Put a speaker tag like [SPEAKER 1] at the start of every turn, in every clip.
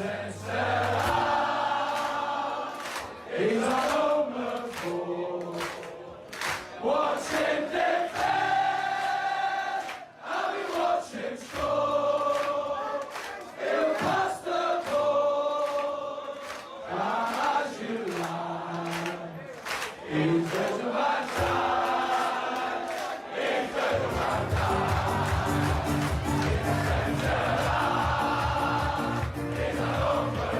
[SPEAKER 1] Things I don't look for. Watching defend, I'll be watching score. It'll pass the ball, as you like. In terms of my time, in terms of my time, in the center, in the open.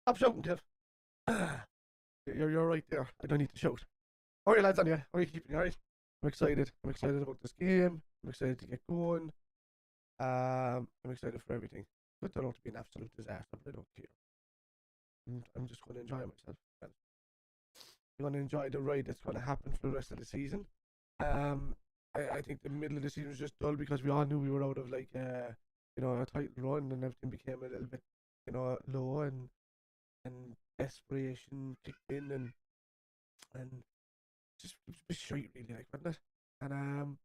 [SPEAKER 2] Stop shouting, Kev. You're right there. I don't need to shout. How are you lads anyway? How are you keeping? Alright? I'm excited. I'm excited about this game. I'm excited to get going. I'm excited for everything. But I don't want to be an absolute disaster, but I don't care. I'm just going to enjoy myself. I'm going to enjoy the ride that's going to happen for the rest of the season. Um, I think the middle of the season was just dull because we all knew we were out of like a title run and everything became a little bit low and desperation kicked in and just it was a bit shite really like wasn't it? And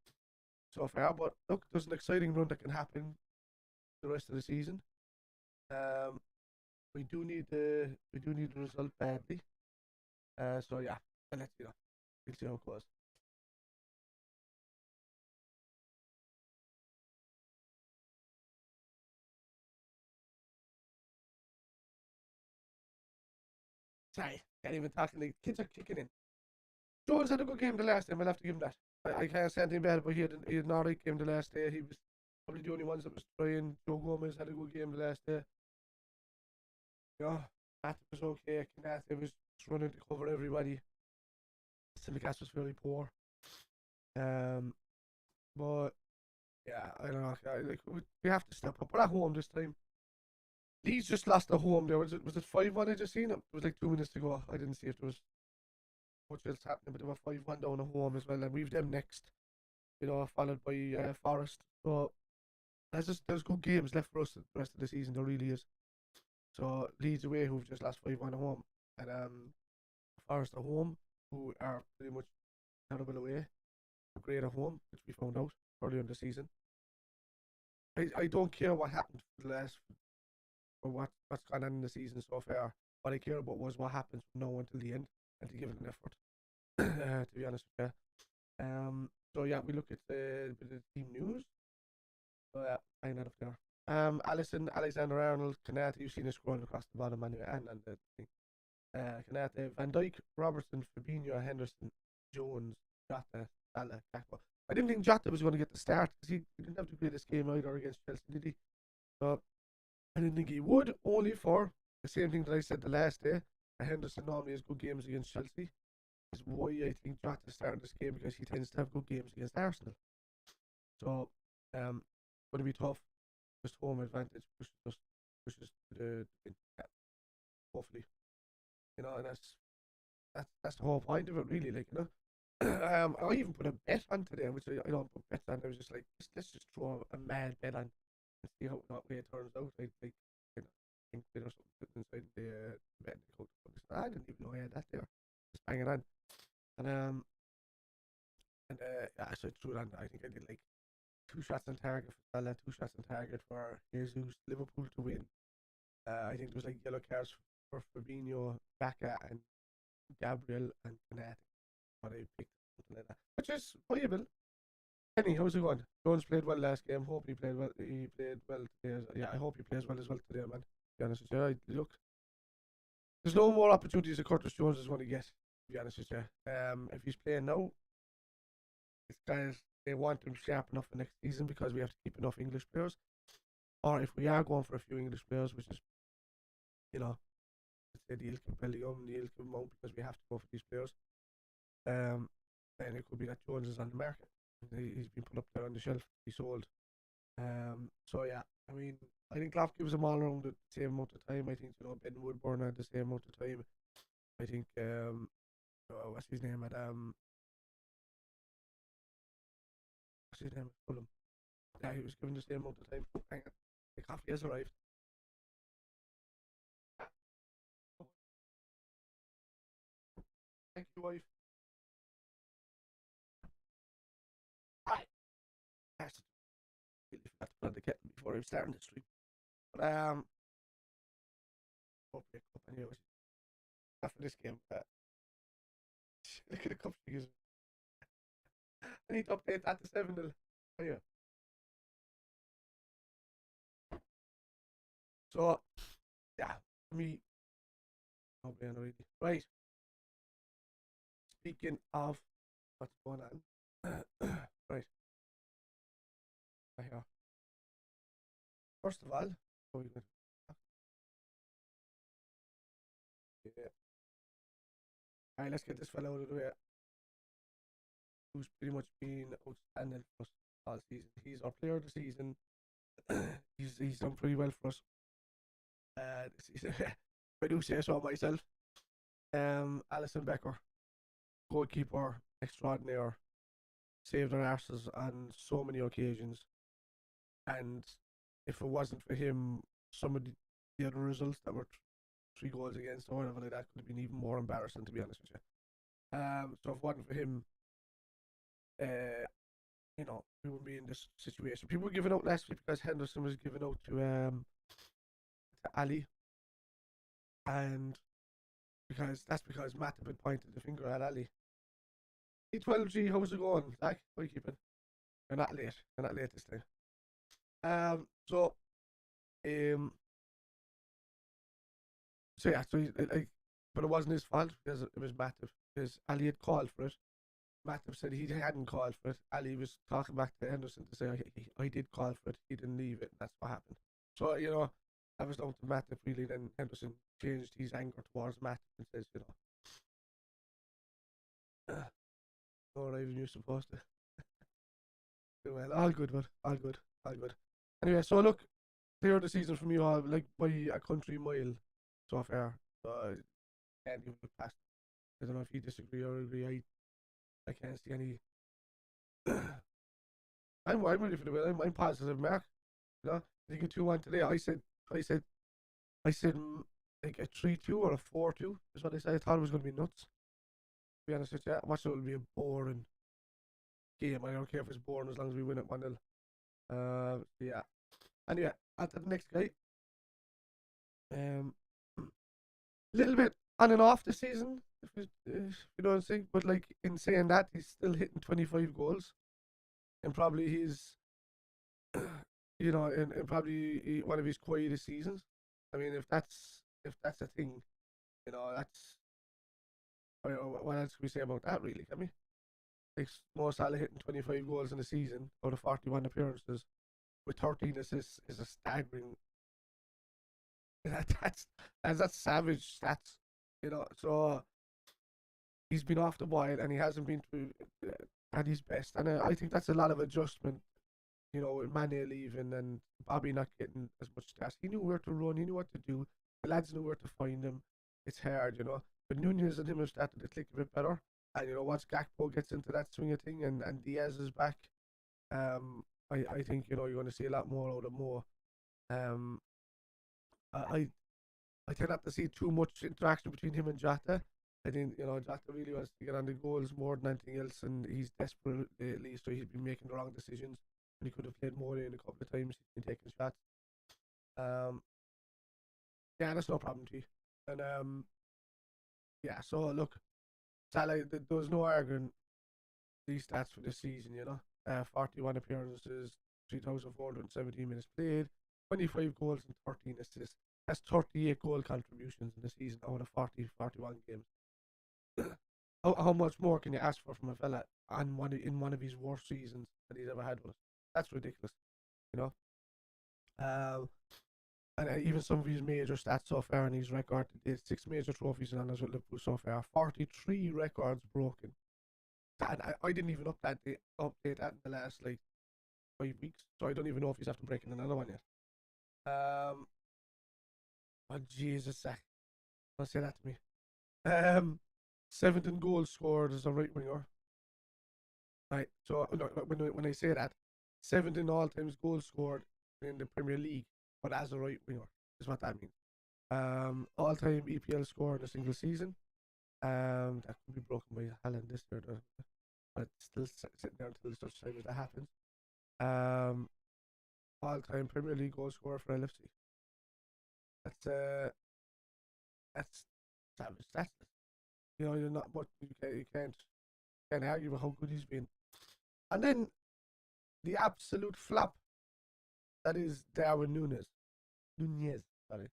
[SPEAKER 2] so far, but look, there's an exciting run that can happen the rest of the season. Um, we do need the result badly. So yeah, and let's we'll see how it goes. Sorry, can't even talk. The kids are kicking in. Jones had a good game the last time. I'll have to give him that. I can't say anything bad, but he had an alright game the last day. He was probably the only ones that was trying. Joe Gomez had a good game the last day. Yeah, Matt was okay. Canate was just running to cover everybody. Simicast was fairly poor. Um, but yeah, I don't know. Like we have to step up. We're at home this time. Leeds just lost at home. There was it 5-1? I just seen it. It was like 2 minutes to go. I didn't see if there was much else happening, but they were 5-1 down at home as well, and we've them next. Followed by Forest. So there's good games left for us the rest of the season. There really is. So Leeds away, who've just lost 5-1 at home, and Forest at home, who are pretty much terrible away, great at home, which we found out earlier in the season. I don't care what happened for the last or what's gone on in the season so far. What I care about was what happens from now until the end and to give it an effort. To be honest with you. So yeah, we look at the team news. So yeah, hang that up there. Allison, Alexander Arnold, Kanata, you've seen us scrolling across the bottom anyway, and the thing. Kanata, Van Dijk, Robertson, Fabinho, Henderson, Jones, Jota, Salah, Gakpo. I didn't think Jota was going to get the start because he didn't have to play this game either against Chelsea, did he? So I didn't think he would, only for the same thing that I said the last day. Henderson normally has good games against Chelsea. Is why I think Jota starting this game because he tends to have good games against Arsenal. So, going to be tough. Just home advantage pushes to the yeah, hopefully, and that's the whole point of it, really. Like I even put a bet on today, which I don't put bets on. I was just like, let's just throw a mad bet on and see how that way it turns out. Like think or something inside the bet code. I didn't even know I had that there. Just bang it on, and yeah, so I threw it on. I think I did like 2 shots on target for Salah, 2 shots on target for Jesus, Liverpool to win. I think there was like yellow cards for Fabinho, Baka, and Gabriel and Kanate. What I picked, something like that, which is viable. Kenny, how's it going? Jones played well last game. Hope he played well. He played well today. Yeah, I hope he plays well as well today, man. To be honest with you, look, there's no more opportunities that Curtis Jones is going to get. To be honest with you, if he's playing now, these guys they want him sharp enough for next season because we have to keep enough English players. Or if we are going for a few English players, which is, let's say the Ilka Bellingham, the Ilka Mount, because we have to go for these players. And it could be that Jones is on the market. He's been put up there on the shelf. He's sold. So yeah, I mean, I think Klopp gives them all around the same amount of time. I think Ben Woodburn had the same amount of time. I think what's his name at what's his name at Fulham. Yeah, he was given the same amount of time. Hang on, the coffee has arrived. Thank you, wife. Hi. I really forgot to put on the kettle before I was starting the stream. But hopefully a cup anyway. After this game, look at the cup figures. I need to update that to 7-0. Oh, yeah. So, yeah, me. Oh, man, already. Right. Speaking of what's going on, right. Right here. First of all, Yeah. Alright, let's get this fella out of the way. Who's pretty much been outstanding for us all season. He's our player of the season. he's done pretty well for us. This season. I do say so myself. Alison Becker, goalkeeper extraordinaire, saved our arses on so many occasions. And if it wasn't for him, some of the other results that were 3 goals against or whatever like that could have been even more embarrassing, to be honest with you. So if it wasn't for him, you know, we wouldn't be in this situation. People were giving out last week because Henderson was giving out to Ali, and because Matt had pointed the finger at Ali. E12G, how's it going, Zach? How are you keeping? You're not late. You're not late this time. So yeah, but it wasn't his fault because it was Matip. Because Ali had called for it. Matip said he hadn't called for it. Ali was talking back to Henderson to say, I did call for it. He didn't leave it. And that's what happened. So, you know, that was down to Matip really. Then Henderson changed his anger towards Matip and says, you know, not even you're supposed to. Well, all good, but all good. All good. Anyway, so look, clear the season from you all, like by a country mile so far. So I can't give it past. I don't know if you disagree or agree. I can't see any. I'm ready for the win. I'm positive, Mark. You know, I think a 2-1 today. I said like a 3-2 or a 4-2 is what I said. I thought it was going to be nuts. To be honest with you, watch it will be a boring game. I don't care if it's boring as long as we win it 1-0. Yeah. Anyway, at the next guy. Little bit on and off the season, if you know what I'm saying. But like in saying that, he's still hitting 25 goals, and probably he's, you know, in probably one of his quietest seasons. I mean, if that's a thing, you know, that's. I mean, what else can we say about that? Really, can we? Like Mo Salah hitting 25 goals in a season out of 41 appearances with 13 assists is a staggering. That's savage stats, you know. So he's been off the while and he hasn't been at his best, and I think that's a lot of adjustment. You know, with Mane leaving and Bobby not getting as much stats. He knew where to run, he knew what to do. The lads knew where to find him. It's hard, you know. But Nunez and him have started to click a bit better. And you know, once Gakpo gets into that swing of thing and Diaz is back, I think you know you're going to see a lot more out of Mo. Um, I I tend not to see too much interaction between him and Jota. I think you know Jota really wants to get on the goals more than anything else, and he's desperate lately, so he's been making the wrong decisions. And he could have played more in a couple of times. He's been taking shots. Um, yeah, that's no problem to you. And yeah. So look, Salah, there was no arguing these stats for this season. You know, 41 appearances, 3,417 minutes played, 25 goals and 13 assists. That's 38 goal contributions in the season out of 41 games. How much more can you ask for from a fella in one of his worst seasons that he's ever had with us? That's ridiculous, you know. And even some of his major stats so far in his record, 6 major trophies in honours with Liverpool so far, 43 records broken. And I didn't even update that in the last like 5 weeks, so I don't even know if he's after breaking another one yet. Oh Jesus, Zach, don't say that to me. 17 goals scored as a right winger. Right, so when I say that, 17 all times goals scored in the Premier League, but as a right winger is what that means. All time EPL score in a single season. That could be broken by Haaland this year, but still sitting there until such time as that happens. All time Premier League goal scorer for LFC. That's savage. That's you know you're not much you can't argue with how good he's been. And then the absolute flop that is Darwin Nunez. Sorry.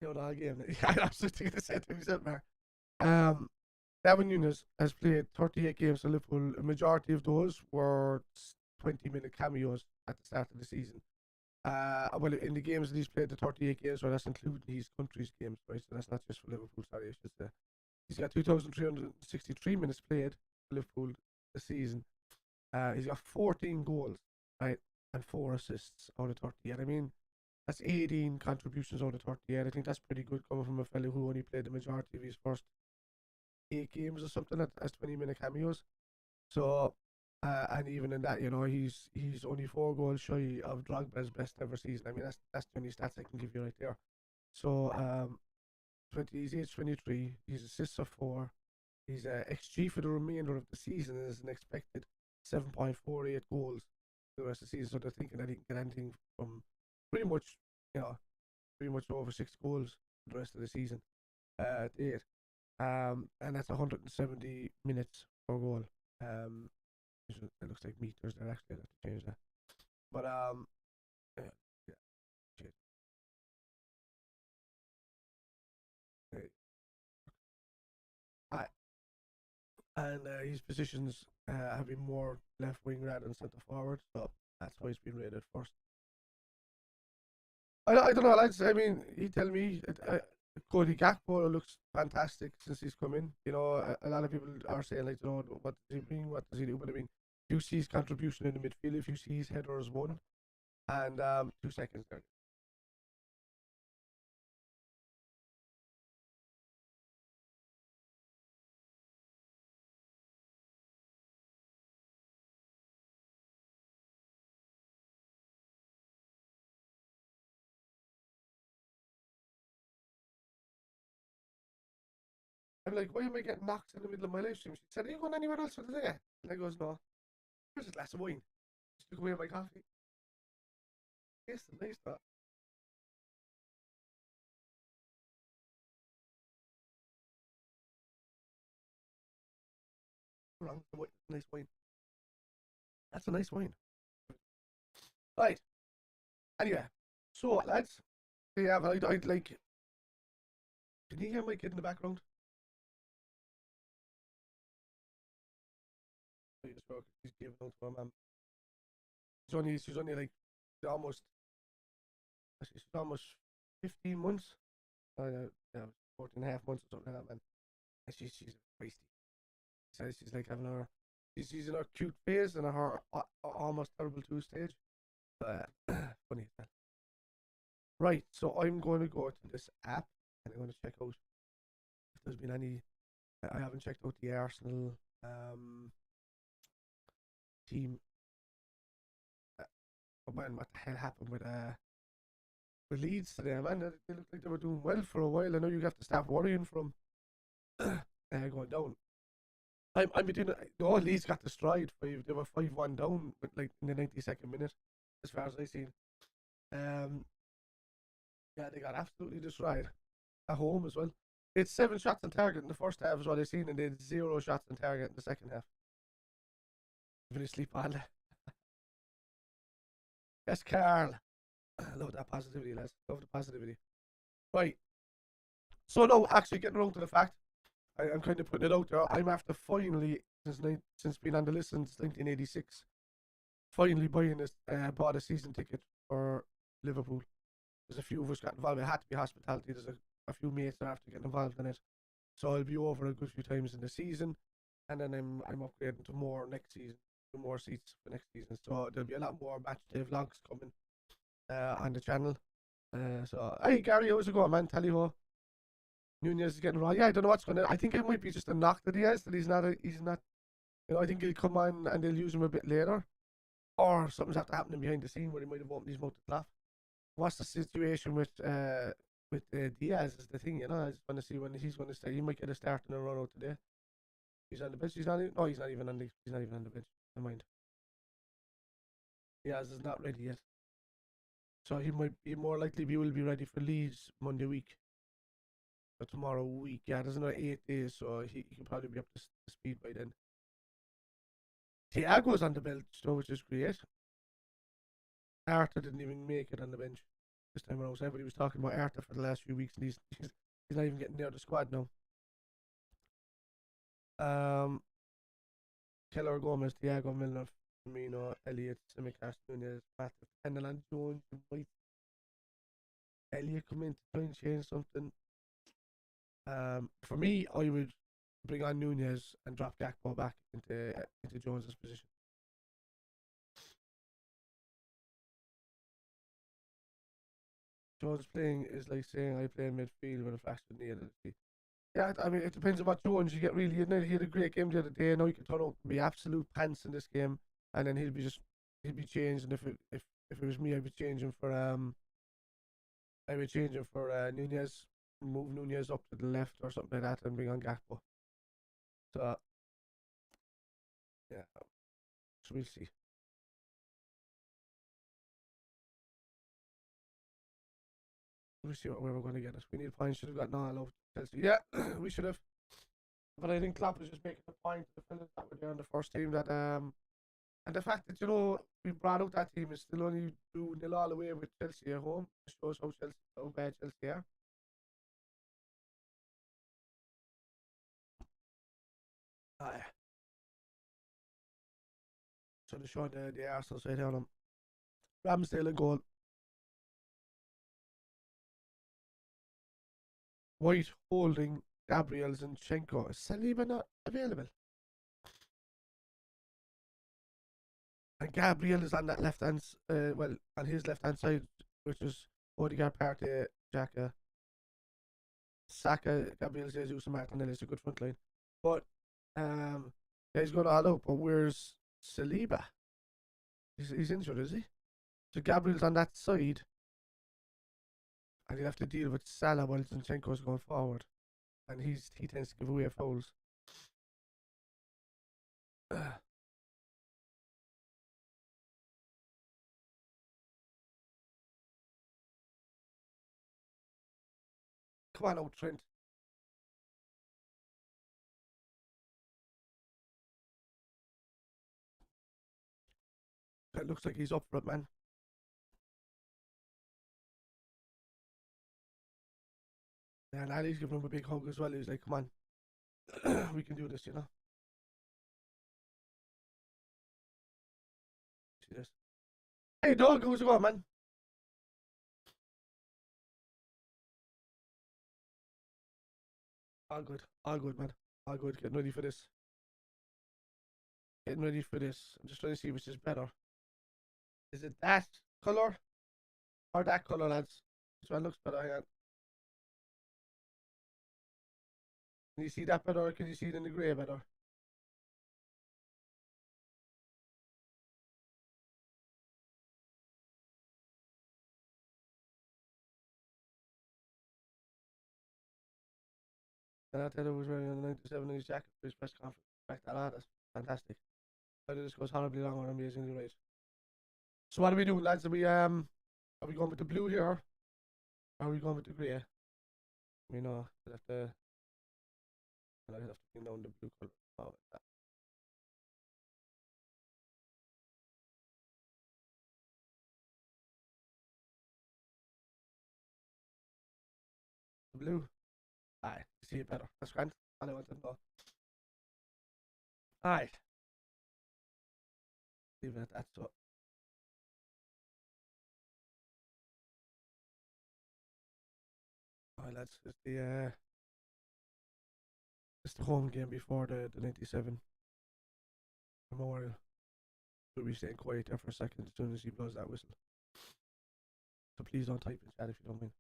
[SPEAKER 2] You know, game. I was just thinking the same thing you said, Mark. Darwin Nunez has played 38 games for Liverpool. A majority of those were 20-minute cameos at the start of the season. Well, in the games that he's played, the 38 games, so that's including his country's games, right? So that's not just for Liverpool, sorry, I should say. He's got 2,363 minutes played for Liverpool this season. He's got 14 goals, right? And 4 assists out of 38. I mean, that's 18 contributions out of 38. I think that's pretty good coming from a fellow who only played the majority of his first 8 games or something as 20-minute cameos. So, and even in that, he's only 4 goals shy of Drogba's best ever season. I mean, that's the only stats I can give you right there. So, he's age 23. His assists are 4. His XG for the remainder of the season is an expected 7.48 goals for the rest of the season. So they're thinking that he can get anything from pretty much, pretty much over 6 goals for the rest of the season. At 8. And that's 170 minutes per goal. It looks like meters there. Actually, I have to change that. But yeah, shit. And his positions have been more left wing rather than centre forward, so that's why he's been rated first. I don't know, lads. I mean, you tell me. Cody Gakpo looks fantastic since he's come in. A lot of people are saying, like, what does he bring? What does he do? But I mean, if you see his contribution in the midfield, if you see his headers won, and 2 seconds there. I'm like, why am I getting knocked in the middle of my live stream? She said, are you going anywhere else for the day? And I goes, no. Here's a glass of wine. Just took away my coffee. Tasted nice, that. Wrong. Nice wine. That's a nice wine. Right. Anyway, so lads, yeah, but I'd like. Can you hear my kid in the background? He's giving out to my mum. She's only like almost. She's almost 15 months. Yeah, 14 and a half months or something like that, man. And she's feisty. She's like having her. She's in her cute phase and her almost terrible 2 stage. But funny as that. Right, so I'm going to go to this app and I'm going to check out if there's been any. I haven't checked out the Arsenal team. Oh man, what the hell happened with Leeds today, man? They looked like they were doing well for a while. I know you have to start worrying from going down. I'm between. No, Leeds got destroyed. They were 5-1 down with like in the 92nd minute, as far as I seen. Yeah, they got absolutely destroyed at home as well. It's 7 shots on target in the first half is what I seen, and they had 0 shots on target in the second half. Really sleep on. Yes, Carl. Love that positivity, lads. Love the positivity. Right. So no, actually getting around to the fact, I'm kind of putting it out there. I'm after finally since being on the list since 1986, finally bought a season ticket for Liverpool. There's a few of us got involved. It had to be hospitality. There's a few mates that are after getting involved in it. So I'll be over a good few times in the season, and then I'm upgrading to more next season, to more seats for next season. So there'll be a lot more match day vlogs coming on the channel. So hey Gary, how's it going, man? Tell you what, Nunez is getting wrong. Yeah, I don't know what's going to. I think it might be just a knock that he has, that he's not. He's not. I think he'll come on and they'll use him a bit later, or something's have to happen behind the scene where he might have opened his mouth to laugh. What's the situation with Diaz is the thing, I just want to see when he's going to start. He might get a start in a run out today. He's on the bench. He's not even. No, he's not even on the. He's not even on the bench. Never mind. Diaz is not ready yet. So he might be more likely will be ready for Leeds Monday week. Or tomorrow week. Yeah, there's another 8 days, so he can probably be up to speed by then. Thiago's on the bench, so which is great. Arthur didn't even make it on the bench this time around. So everybody was talking about Arthur for the last few weeks, and he's not even getting near the squad now. Keller Gomez, Thiago Milner, Firmino, Elliott, Simicast, Nunez, Matip, Pendeland, Jones, and White. Elliott come in to try and change something. For me, I would bring on Nunez and drop Gakpo back into Jones's position. Jones playing is like saying I play in midfield with a flash of the ability. Yeah, I mean, it depends on what Jones you get really. He had a great game the other day. I know he could turn out and be absolute pants in this game, and then he'd be changed. And if it was me, I would change him for Nunez, move Nunez up to the left or something like that, and bring on Gakpo. So yeah, so we'll see. We'll see where we're going to get us. We need points. Should have gotten all over Chelsea. Yeah, we should have. But I think Klopp was just making a point to the fellas that were there on the first team that and the fact that we brought out that team is still only 2-0 all the way with Chelsea at home shows how bad Chelsea are. Aye. So they showed the Arsenal side on them. Ramsdale and goal. White holding Gabriel Zinchenko. Is Saliba not available? And Gabriel is on that left hand, on his left hand side, which is Odegaard, Partey, Xhaka, Saka, Gabriel Jesus, and Martinelli is a good front line. But yeah, he's going all out. But where's Saliba? He's injured, is he? So Gabriel's on that side, and he'll have to deal with Salah while Zinchenko's going forward, and he tends to give away fouls. Come on out, Trent. It looks like he's up for it, man. And Ali's giving him a big hug as well. He's like, come on, we can do this, you know. See this? Hey, dog, how's it going, man? All good, man. All good. Getting ready for this. Getting ready for this. I'm just trying to see which is better. Is it that color or that color, lads? Which one looks better? Hang on. Can you see that better, or can you see it in the grey better? And I tell you, was wearing a 97 in his jacket for his press conference. Back that out. That's fantastic. But this goes horribly long or amazingly right. So what do we do, lads? Are we going with the blue here? Or are we going with the grey? We know I have to bring down the blue color. Oh, that. The blue. Aye, see it better. That's grand. I want to know. Aye. Leave it at that. So, alright, lads. It's the home game before the 97 Memorial. We'll be staying quiet there for a second as soon as he blows that whistle. So please don't type in chat if you don't mind.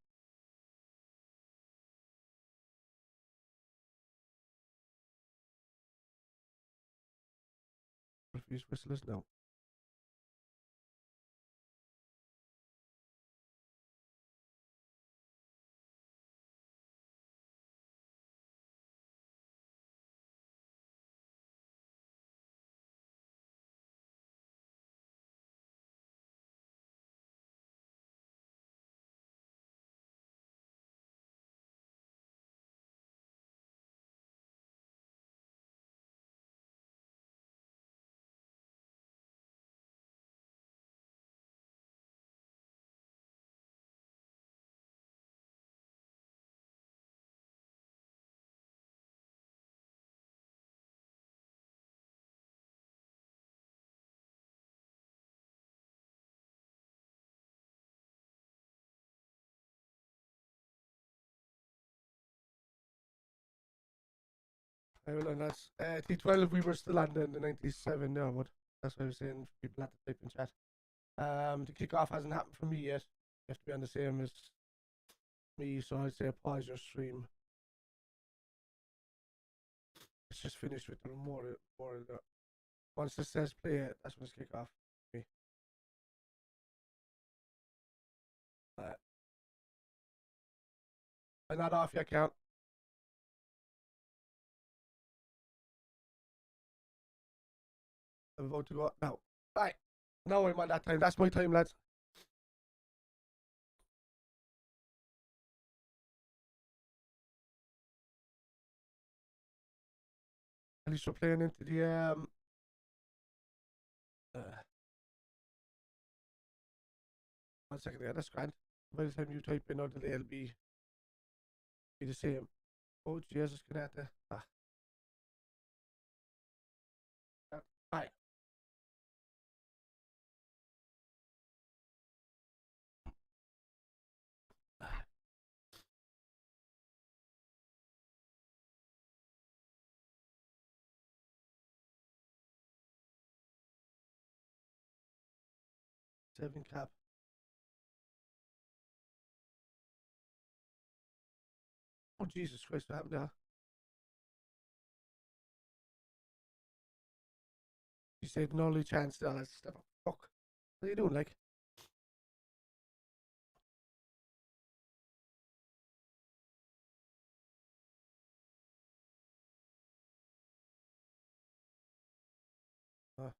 [SPEAKER 2] Refuse whistle is no. I will, and that's T12. We were still on the 97 now, but that's what I was saying. People had to type in chat. The kickoff hasn't happened for me yet. You have to be on the same as me, so I'd say pause your stream. It's just finished with the more once it says play it, that's when it's kick off. Me. I'm not off yet, count. I'm about to go now. Right. Now I'm on that time. That's my time, lads. At least we're playing into the uh 1 second there, that's grand. By the time you type in out the it'll be the same. Oh Jesus, can I Right. Seven cap. Oh Jesus Christ, what happened there? You said no only chance to that stuff. Fuck. What are you doing, like? Uh,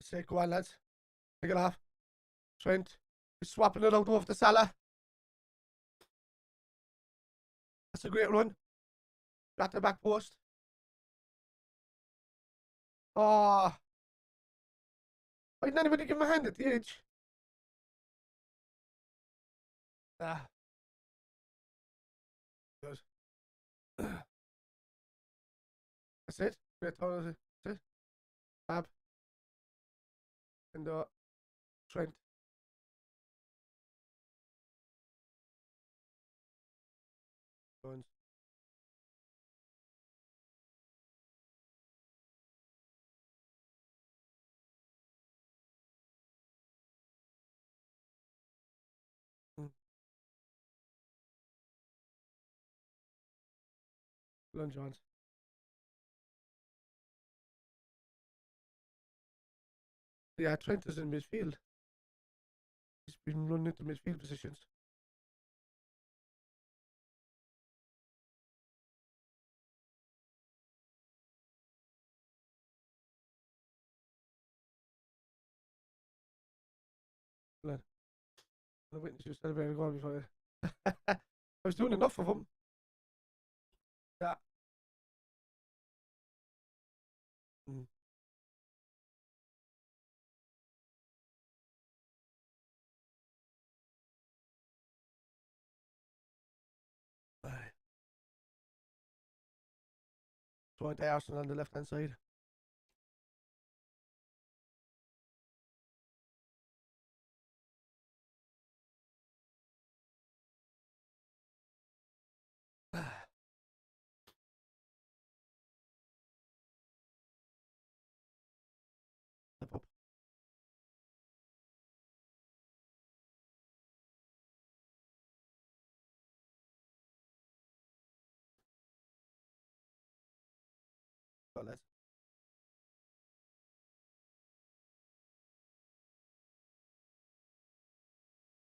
[SPEAKER 2] say go on, lads. Take it off. Trent. He's swapping it out off the Salah. That's a great run. Got the back post. Oh, why didn't anybody give him a hand at the edge? Ah, good. That's it. Great turn. That's it. Fab. And Trent. Jones. Glenn Jones. Yeah, Trent is in midfield. He's been running into midfield positions. Glenn. I witnessed you celebrating a goal before. I was doing enough of them. Yeah. Mm. Aye. Trying to Arsenal on the left hand side. Step up. Got less.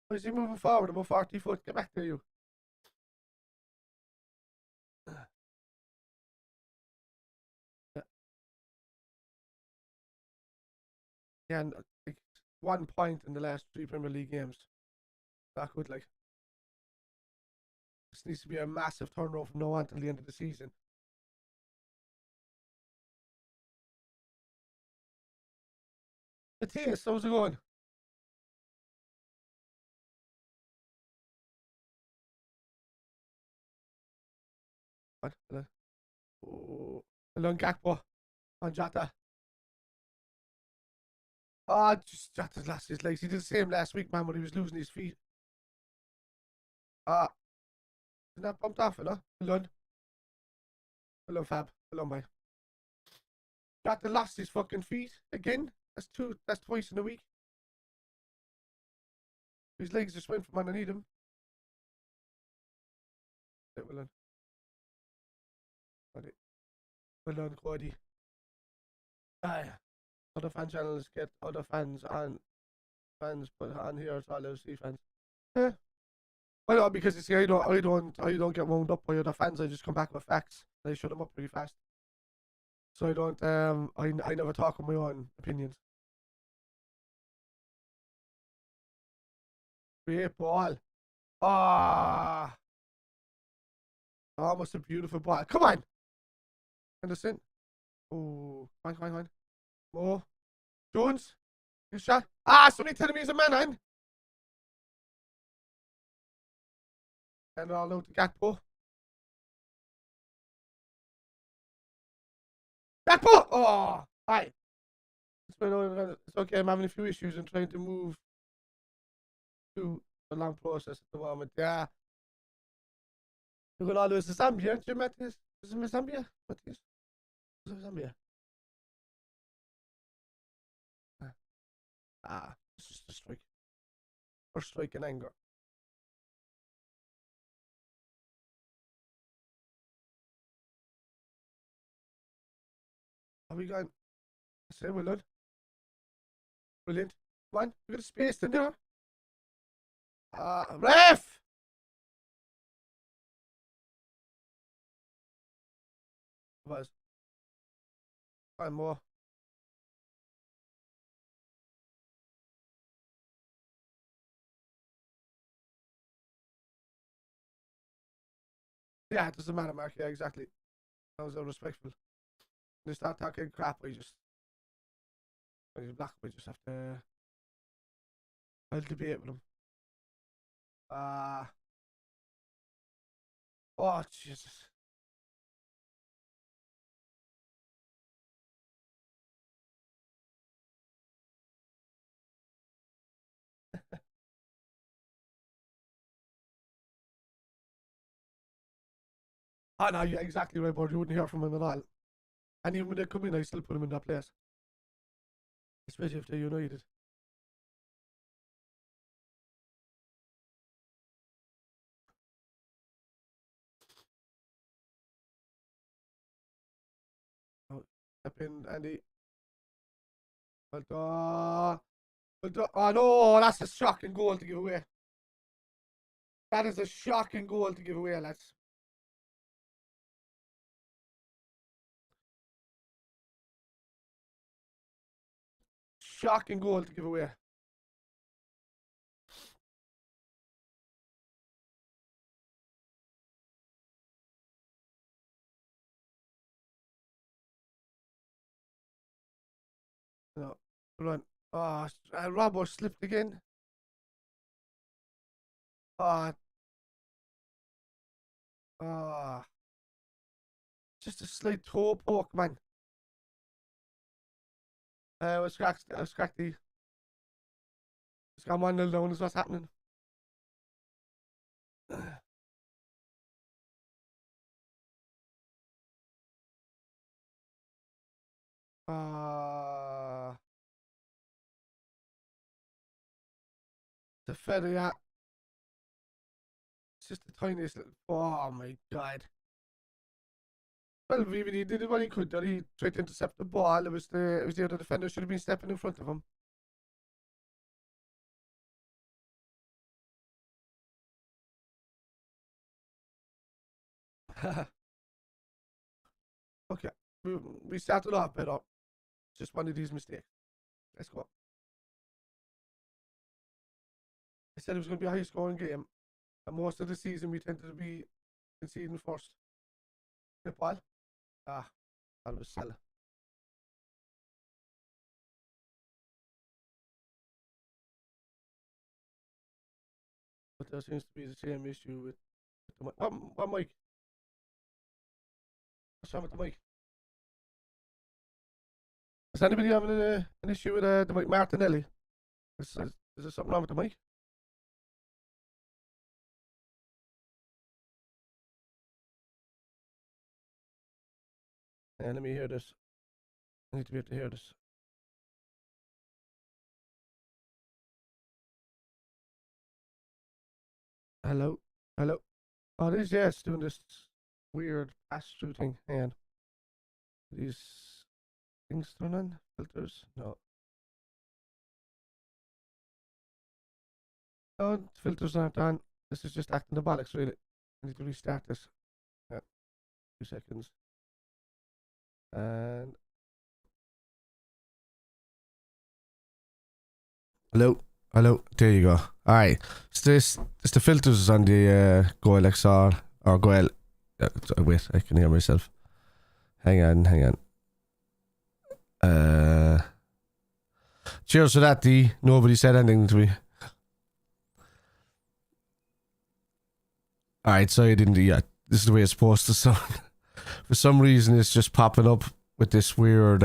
[SPEAKER 2] Why is he moving forward about 40 foot? Get back to you. Yeah, yeah, and like 1 point in the last 3 Premier League games. That good, like. This needs to be a massive turnaround from now on till the end of the season. Matthias, how's it going? What? Oh, Along Gakpo on Jota. Ah, just Jota's lost his legs. He did the same last week, man, when he was losing his feet. Ah, isn't that bumped off, no? Alone. Hello, Fab. Hello, mate. Jota lost his fucking feet again. That's twice in a week. His legs just went from underneath him. Well done. Well done, Cody. Aye. Other fan channels get other fans put on here. It's all LC fans. Yeah. Well, no, because you see, I don't get wound up by other fans. I just come back with facts. I shut them up pretty fast. So I don't. I never talk on my own opinions. Great ball. Ah, almost a beautiful ball. Come on, Anderson. Oh, fine. More. Jones. Good shot. Ah, somebody telling me he's a man, man. And all out to Gakpo. Gakpo! Oh, hi. It's okay, I'm having a few issues and trying to move to a long process at the moment. Yeah. You're going all the way to Zambia, aren't you, Matthias? Is it Zambia? Matthias? Is it Zambia? It's just a strike. Or strike in anger. Are we going? Say well done. Brilliant. Come on, we got a space in there. Ref! Was. One more. Yeah, it doesn't matter, Mark. Yeah, exactly. That was respectful. They start talking crap, when he's black, we just have to. I'll debate with him. Oh, Jesus. Oh, no, you're exactly right, but you wouldn't hear from him at all. And even when they come in, I still put him in that place. Especially if they're United. Oh, step in, Andy. Well done. Well done. Oh, no, that's a shocking goal to give away. That is a shocking goal to give away, lads. Shocking goal to give away. No, run. Oh, Robbo slipped again. Oh, oh. Just a slight toe poke, man. I was cracked the. It's gone 1-0 down, is what's happening. Ah, the feather, yeah. It's just the tiniest little. Oh my god. Well, even he did what he could there. He tried to intercept the ball. It was the other defender should have been stepping in front of him. Okay. We started off better. Just one of these mistakes. Let's go. I said it was going to be a high scoring game. And most of the season we tended to be conceding first. Good ball. That was Salah. But there seems to be the same issue with the what Mike? What's wrong with the mic? Is anybody having an issue with the mic? Martinelli? Is there something wrong with the mic? Let me hear this. I need to be able to hear this. Hello? Hello? Oh, it is, yeah, it's doing this weird pass-through thing. Hang on. These things turn on? Filters? No. No, filters aren't on. This is just acting the bollocks, really. I need to restart this. Yeah, 2 seconds. And hello, hello. There you go. All right. So it's the filters on the Goel XR or Goel. Wait, I can hear myself. Hang on. Cheers for that, D. Nobody said anything to me. All right, so I didn't. Yeah, this is the way it's supposed to sound. For some reason, it's just popping up with this weird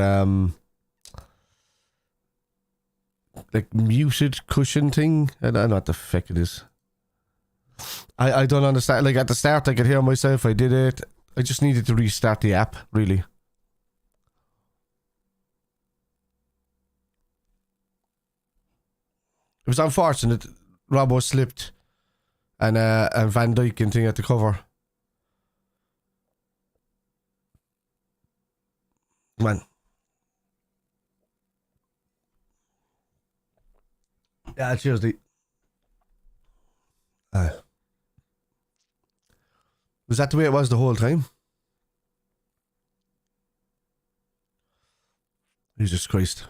[SPEAKER 2] like muted cushion thing. I don't know what the fuck it is. I don't understand. Like at the start I could hear myself, I did it. I just needed to restart the app, really. It was unfortunate. Robbo slipped and Van Dijk and thing at the cover. Man. Yeah, cheers, D. Was that the way it was the whole time? Jesus Christ.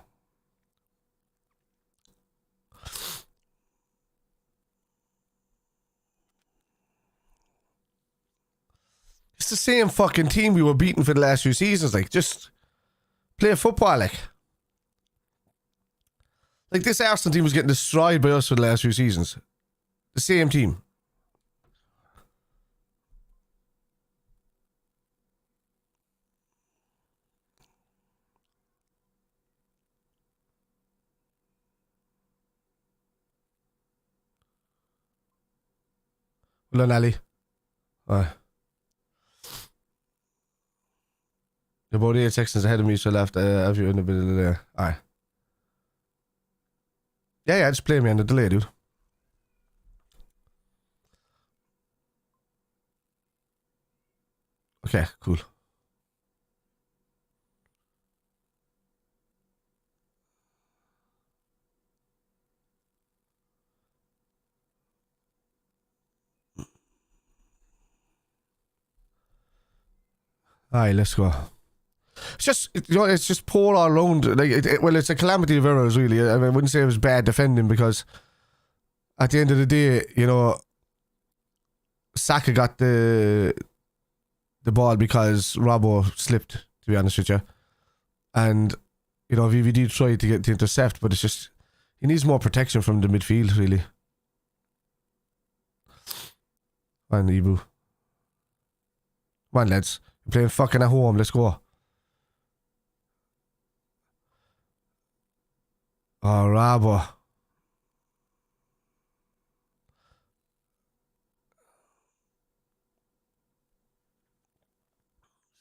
[SPEAKER 2] It's the same fucking team we were beating for the last few seasons. Like, just play football, like. Like, this Arsenal team was getting destroyed by us for the last few seasons. The same team. Well done, Ali. Aye. You're about 8 seconds ahead of me, so left have you in a bit of there. Aye. Yeah, just play me on the delay, dude. Okay, cool. Aye, let's go. It's just, it's just poor all around. Like, well, it's a calamity of errors, really. I mean, I wouldn't say it was bad defending because at the end of the day, Saka got the ball because Robbo slipped, to be honest with you. And, VVD tried to get to intercept, but it's just, he needs more protection from the midfield, really. And Ibu. Come on, lads. You're playing fucking at home. Let's go. Oh, Robbo.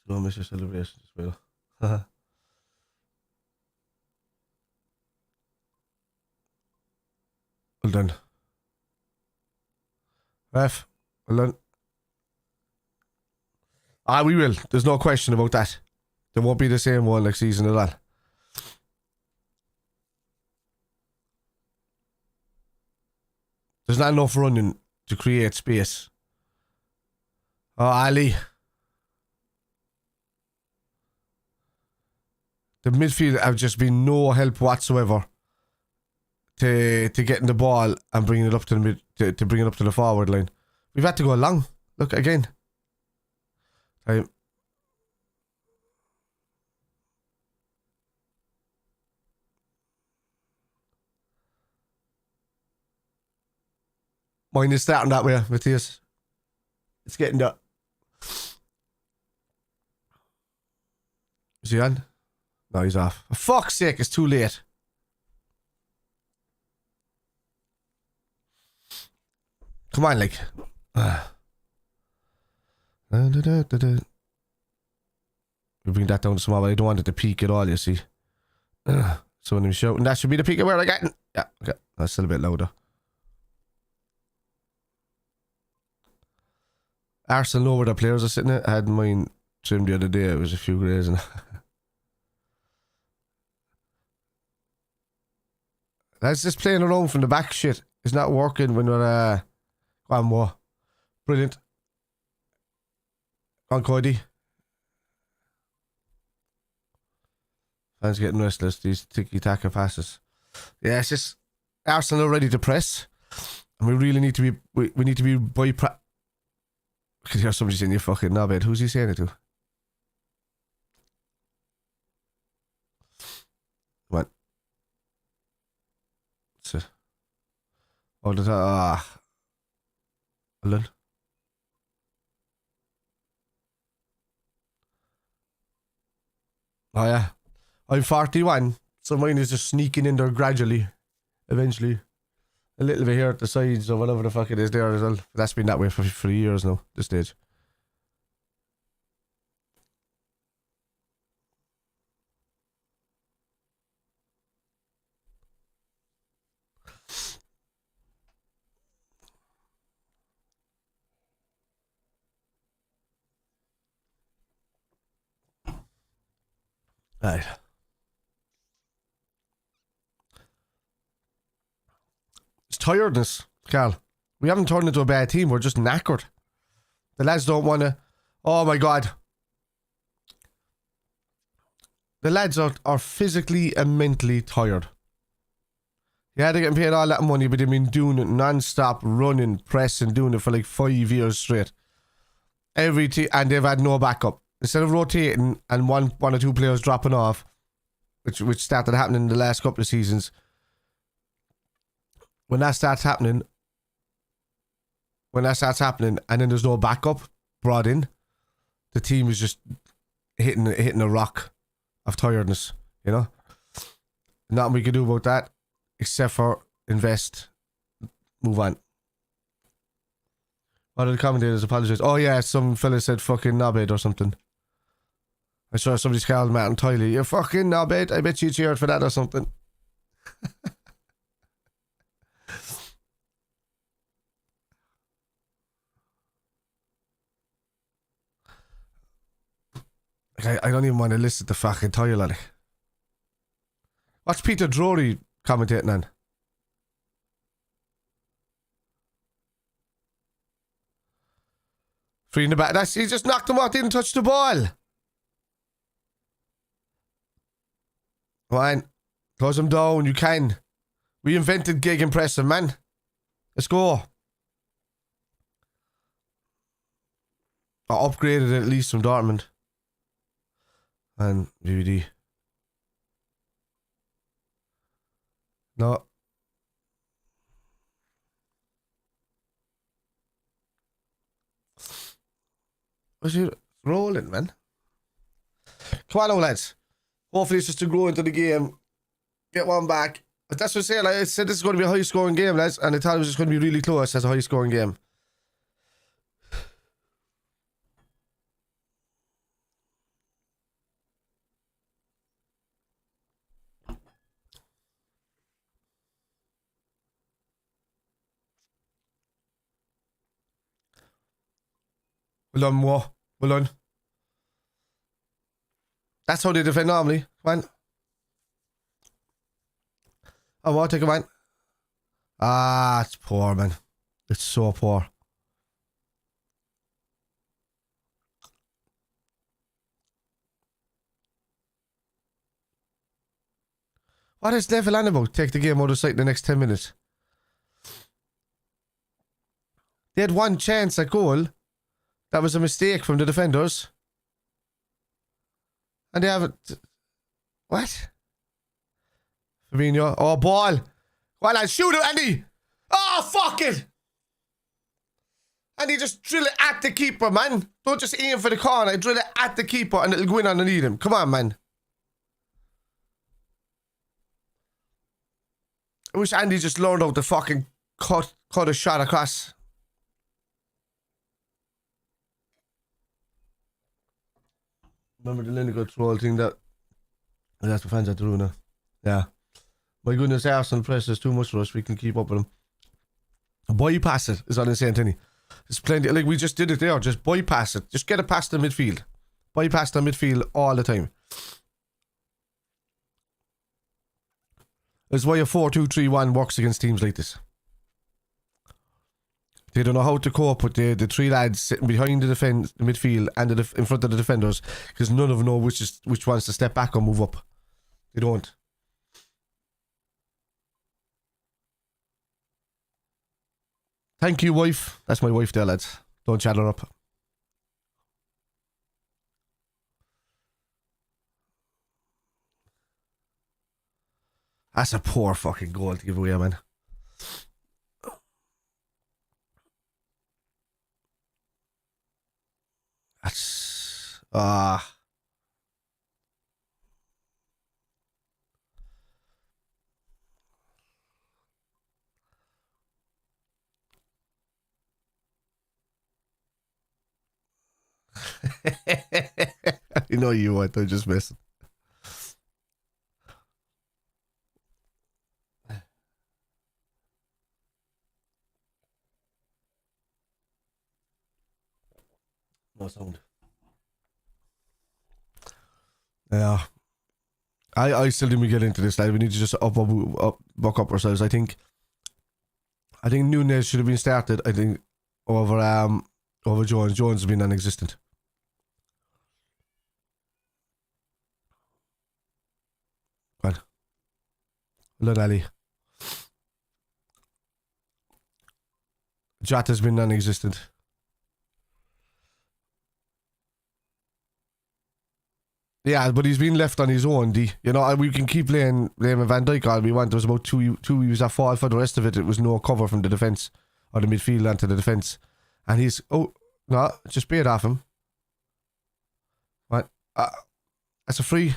[SPEAKER 2] Don't miss your celebration as well. Well done. Ref, well done. We will. There's no question about that. There won't be the same one next season at all. There's not enough running to create space. Oh, Ali. The midfield have just been no help whatsoever to getting the ball and bringing it up to the to bring it up to the forward line. We've had to go long. Look again. Time. Mine is starting that way, Matthias. It's getting that. Is he on? No, he's off. For fuck's sake, it's too late. Come on, like. We bring that down to small, but I don't want it to peak at all, you see. So when I'm shouting, that should be the peak of where I get. Yeah, okay. That's still a bit louder. Arsenal know where the players are sitting at. I had mine trimmed the other day. It was a few greys and that's just playing around from the back shit. It's not working when we're on more. Brilliant. On Cody. Fans getting restless, these tiki-taka passes. Yeah, it's just Arsenal are ready to press. And we really need to be we need to be I can hear somebody saying you fucking knobhead. Who's he saying it to? What? What's it? Oh, the hold on. Oh yeah. I'm 41, so mine is just sneaking in there gradually. Eventually. A little bit here at the sides or whatever the fuck it is there as well. That's been that way for years now, this stage. Right. It's tiredness, Carl. We haven't turned into a bad team, we're just knackered. The lads don't want to... Oh my god. The lads are physically and mentally tired. Yeah, they're getting paid all that money, but they've been doing it non-stop, running, pressing, doing it for like 5 years straight. Every team, and they've had no backup. Instead of rotating and one or two players dropping off, which started happening in the last couple of seasons, when that starts happening, and then there's no backup brought in, the team is just hitting a rock of tiredness, you know? Nothing we can do about that, except for invest, move on. One of the commentators apologized. Oh yeah, some fella said fucking knobhead or something. I saw somebody's called Martin Tiley. You fucking knobhead. I bet you cheered for that or something. I don't even want to listen to fucking Tiley, like. What's Peter Drury commentating on? Free in the back. He just knocked him out, didn't touch the ball. Come on. Close him down, you can. We invented gegenpressing, man. Let's go. I upgraded it at least from Dortmund. And DVD. No. What's it rolling, man? Come on now, lads. Hopefully it's just to grow into the game. Get one back. But that's what I'm saying. Like I said, this is going to be a high scoring game, lads. And I thought it was just going to be really close as a high scoring game. Well done, Mo. Well done. That's how they defend normally. Come on. Oh, Mo, take a man. Ah, it's poor, man. It's so poor. What is Neville on about? Take the game out of sight in the next 10 minutes. They had one chance at goal. That was a mistake from the defenders. And they haven't... What? Fabinho. Oh, ball. Well, I shoot it, Andy. Oh, fuck it. And you just drill it at the keeper, man. Don't just aim for the corner. Drill it at the keeper and it'll go in underneath him. Come on, man. I wish Andy just learned how to fucking cut a shot across. Remember the Lineker troll thing that... That's what fans had to do now. Yeah. My goodness, Arsenal press is too much for us. We can keep up with them. Bypass it is what I'm saying, Tinny. There's plenty, like we just did it there. Just bypass it. Just get it past the midfield. Bypass the midfield all the time. That's why a 4-2-3-1 works against teams like this. They don't know how to cope with the three lads sitting behind the midfield and in front of the defenders because none of them know which ones to step back or move up. They don't. Thank you, wife. That's my wife there, lads. Don't chat her up. That's a poor fucking goal to give away, man. That's... You know you want, I'm just messing. No sound. Yeah. I still didn't get into this, lad. We need to just buck up ourselves. I think Nunes should have been started, I think, over Jones. Jones has been non-existent. Go on. Well done, Ali. Jota's been non-existent. Yeah, but he's been left on his own, D. You know, we can keep playing Van Dijk all we want. There was about two he was at fault for. The rest of it, it was no cover from the defence or the midfield onto the defence. And he's... Oh, no, just beat off him. What? That's a free.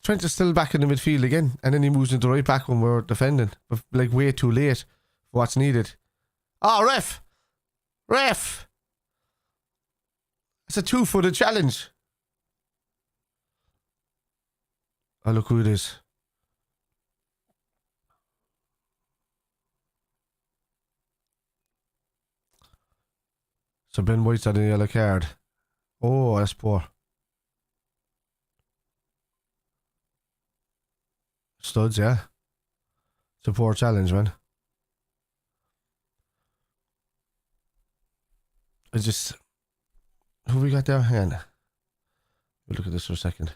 [SPEAKER 2] Trent is still back in the midfield again, and then he moves into right back when we're defending, but like way too late for what's needed. Oh, ref! Ref! It's a 2-footed challenge. Oh, look who it is. So Ben White's had a yellow card. Oh, that's poor. Studs, yeah. It's a poor challenge, man. It's just... Who we got there? Hang on. We'll look at this for a second.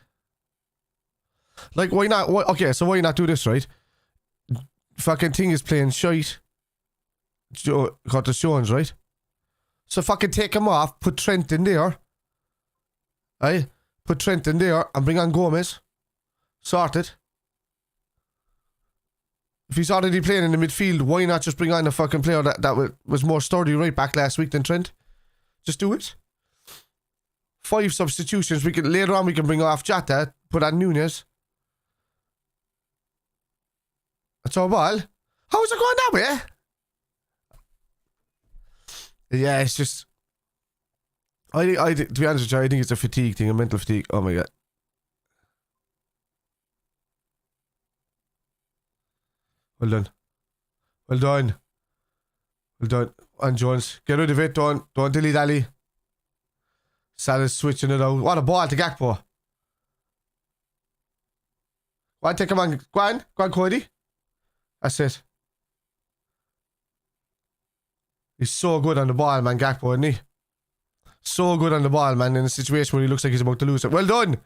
[SPEAKER 2] Like, why not? Okay, so why not do this, right? Fucking thing is playing shite. Curtis Jones, right? So fucking take him off, put Trent in there. Right? Put Trent in there and bring on Gomez. Sort it. If he's already playing in the midfield, why not just bring on a fucking player that was more sturdy right back last week than Trent? Just do it. 5 substitutions. Later on we can bring off Jota, put on Nunes. That's our ball. How is it going that way? Yeah, it's just... to be honest with you, I think it's a fatigue thing, a mental fatigue. Oh my god. Well done. Well done. Well done. And Jones. Get rid of it. Don't dilly-dally. Salah's switching it out. What a ball to Gakpo. Go on, take him on. Go on, Cody. That's it. He's so good on the ball, man, Gakpo, isn't he? So good on the ball, man, in a situation where he looks like he's about to lose it. Well done.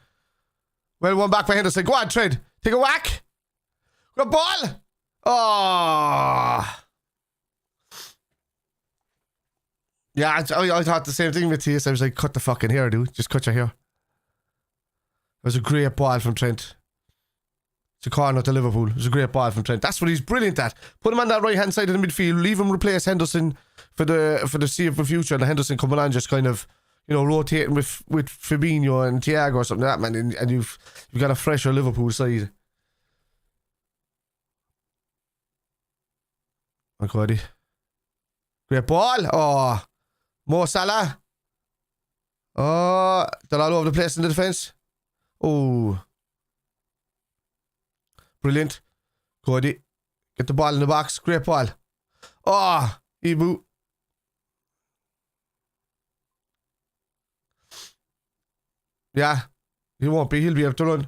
[SPEAKER 2] Well, one back by Henderson. Go on, Trent. Take a whack. Good ball. Oh. Yeah, I thought the same thing with TS. I was like, cut the fucking hair, dude. Just cut your hair. It was a great ball from Trent. It's a corner to Liverpool. It was a great ball from Trent. That's what he's brilliant at. Put him on that right hand side of the midfield. Leave him replace Henderson for the foreseeable future. And Henderson coming on, just kind of, you know, rotating with Fabinho and Thiago or something like that, man. And you've got a fresher Liverpool side. Oh, Cody. Great ball. Oh, Mo Salah. Oh, they're all over the place in the defence. Oh. Brilliant. Cody. Get the ball in the box. Great ball. Oh, Ibu. Yeah. He won't be. He'll be able to run.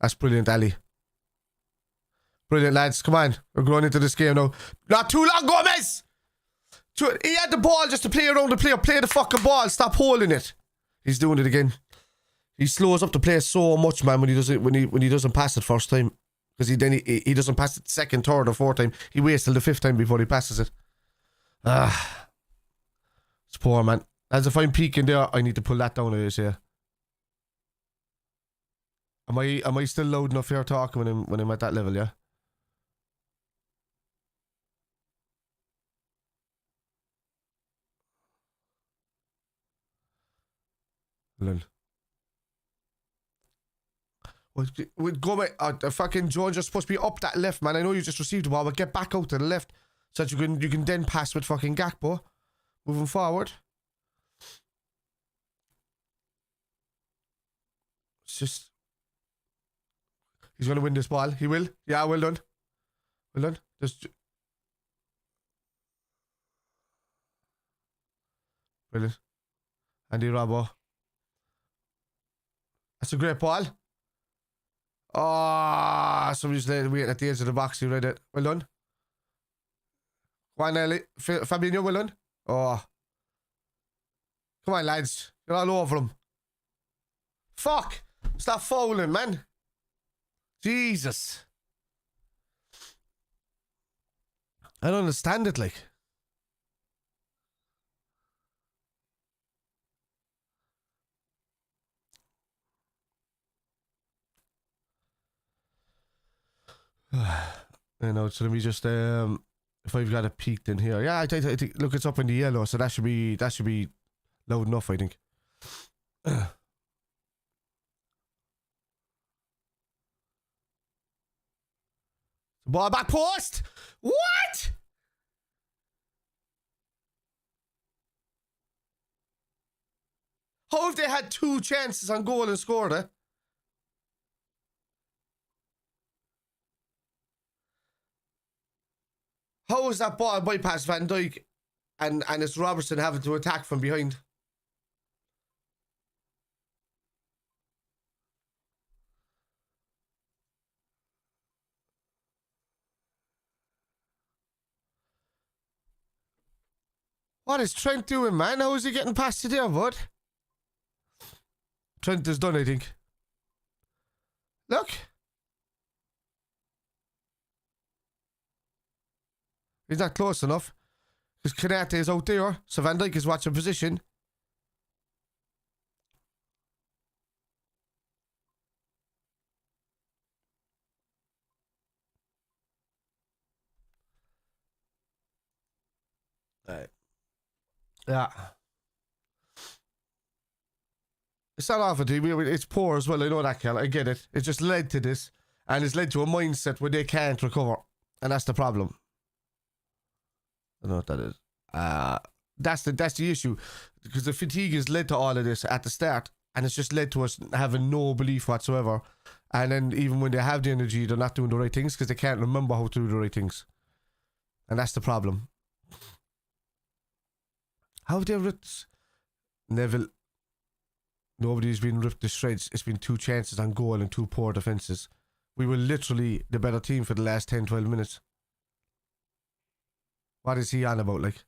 [SPEAKER 2] That's brilliant, Ali. Brilliant, lads. Come on. We're going into this game now. Not too long, Gomez! He had the ball just to play around the player. Play the fucking ball. Stop holding it. He's doing it again. He slows up the play so much, man, when he doesn't pass it first time. Because he doesn't pass it second, third, or fourth time. He waits till the fifth time before he passes it. It's poor, man. As if I'm peeking there, I need to pull that down, I say. Am I still loud enough here talking when I'm at that level, yeah? Lol. Go away. Fucking Jones, you're supposed to be up that left, man. I know you just received the ball, but get back out to the left so that you can then pass with fucking Gakpo. Moving forward. It's just... He's going to win this ball. He will. Yeah, well done. Well done. Just... Brilliant. Andy Robbo. That's a great ball. Oh, somebody's waiting at the edge of the box. You read it. Well done. Go on, Ellie. Fabinho, well done. Oh. Come on, lads. You're all over him. Fuck. Stop fouling, man. Jesus. I don't understand it, like. You know, so let me just if I've got it peaked in here. Yeah, I think look, it's up in the yellow, so that should be loud enough, I think. Ball back post! What? How have they had 2 chances on goal and scored it? How is that ball bypass Van Dijk and it's Robertson having to attack from behind? What is Trent doing, man? How is he getting past you there, bud? Trent is done, I think. Look. He's not close enough. Because Kanate is out there, so Van Dijk is watching position. Right. Yeah. It's not off it. It's poor as well. I know that, Kel. I get it. It just led to this. And it's led to a mindset where they can't recover. And that's the problem. I don't know what that is. That's the issue. Because the fatigue has led to all of this at the start. And it's just led to us having no belief whatsoever. And then even when they have the energy, they're not doing the right things because they can't remember how to do the right things. And that's the problem. How have they ripped Neville? Nobody's been ripped to shreds. It's been 2 chances on goal and 2 poor defences. We were literally the better team for the last 10-12 minutes. What is he on about, like?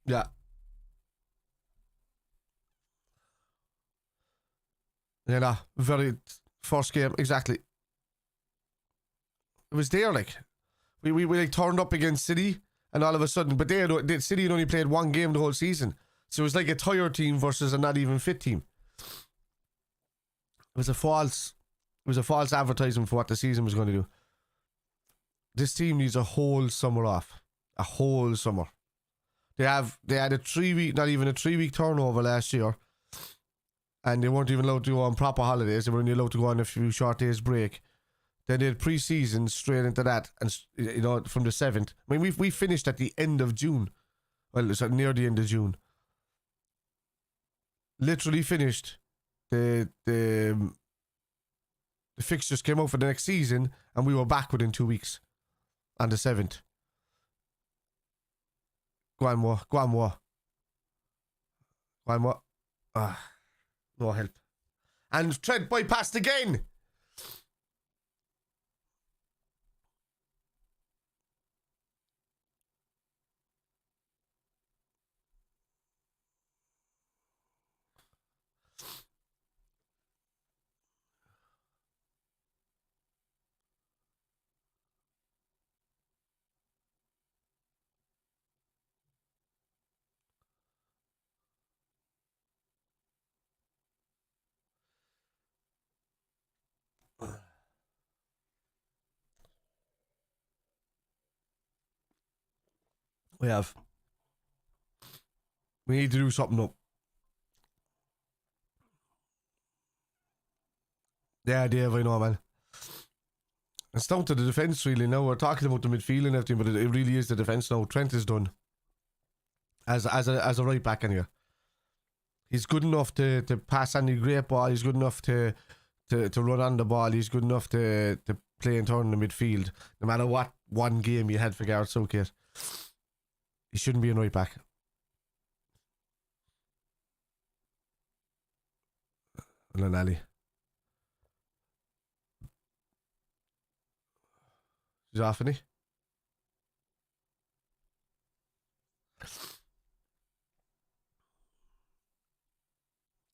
[SPEAKER 2] Yeah. You know, very first game, exactly. It was there, like. We like turned up against City, and all of a sudden, but City had only played one game the whole season. So it was like a tired team versus a not even fit team. It was a false advertisement for what the season was going to do. This team needs a whole summer off. A whole summer. They had a 3 week, not even a 3 week turnover last year. And they weren't even allowed to go on proper holidays. They were only allowed to go on a few short days break. Then they had pre-season straight into that, and you know, from the 7th. I mean, we finished at the end of June. Well, it's near the end of June. Literally finished. The fixtures came out for the next season, and we were back within 2 weeks. On the 7th. Go on, more. Go on, more. Go on, more. No help. And Trent bypassed again. We have. We need to do something up. Yeah, Dave, I know, man. It's down to the defence, really. Now we're talking about the midfield and everything, but it really is the defence now. Trent is done. As a right back, anyway. He's good enough to pass any great ball. He's good enough to run on the ball. He's good enough to play and turn in the midfield. No matter what one game you had for Gareth Southgate, he shouldn't be a right back. And Ali. He's off, isn't he?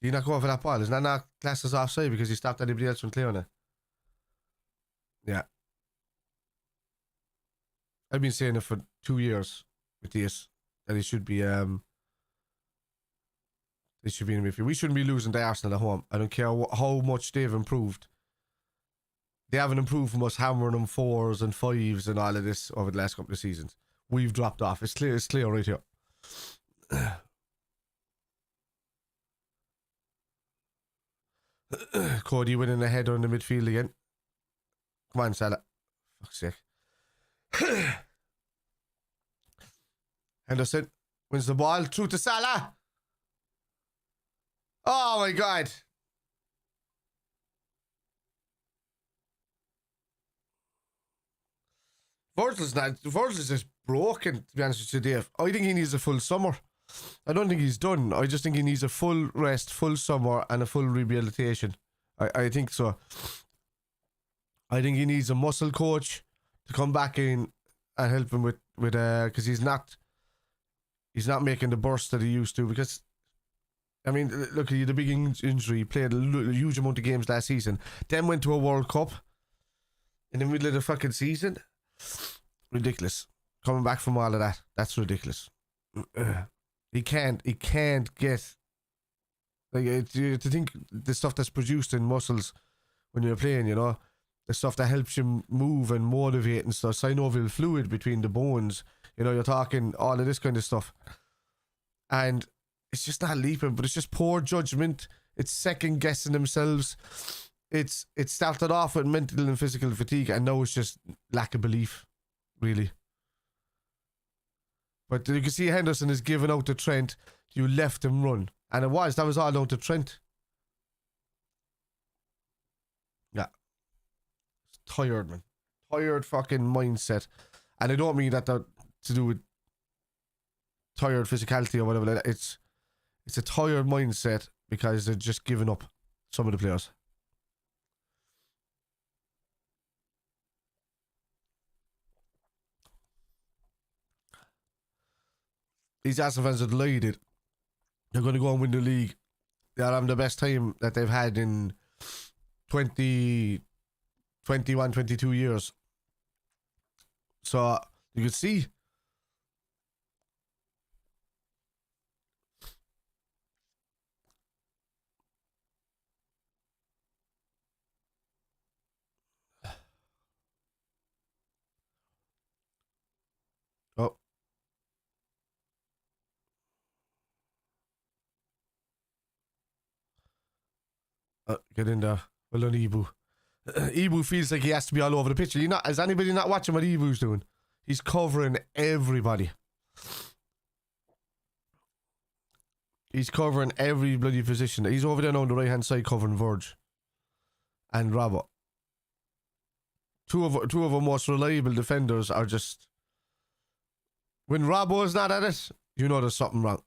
[SPEAKER 2] Did he not go for that ball? Isn't that not classed as offside because he stopped anybody else from clearing it? Yeah. I've been saying it for 2 years with this, that he should be in the midfield. We shouldn't be losing to Arsenal at home. I don't care how much they've improved. They haven't improved from us hammering them 4s and 5s and all of this over the last couple of seasons. We've dropped off. It's clear right here. Cody winning a header in the midfield again. Come on, Salah. Fuck's sake. Henderson wins the ball through to Salah. Oh my God. Virgil's just broken, to be honest with you, Dave. I think he needs a full summer. I don't think he's done. I just think he needs a full rest, full summer, and a full rehabilitation. I think so. I think he needs a muscle coach to come back in and help him with because he's not making the burst that he used to. Because I mean, look, he had a big injury. He played a huge amount of games last season. Then went to a World Cup in the middle of the fucking season. Ridiculous. Coming back from all of that, that's ridiculous. He can't get to think the stuff that's produced in muscles when you're playing, you know, the stuff that helps you move and motivate and stuff, synovial fluid between the bones, you know, you're talking all of this kind of stuff, and it's just not leaping, but it's just poor judgment. It's second guessing themselves. It started off with mental and physical fatigue, and now it's just lack of belief, really. But you can see Henderson is giving out to Trent. You left him run. And that was all down to Trent. Yeah. It's tired, man. Tired fucking mindset. And I don't mean that to do with tired physicality or whatever. It's a tired mindset because they're just giving up, some of the players. These Arsenal fans are delighted. They're going to go and win the league. They're having the best time that they've had in 20, 21, 22 years. So you can see. Oh. Get in there. Well done, Ibu. Ibu feels like he has to be all over the pitch. Is anybody not watching what Ibu's doing? He's covering everybody. He's covering every bloody position. He's over there now on the right hand side covering Verge and Robbo. Two of our most reliable defenders are just. When Robbo is not at it, you know there's something wrong.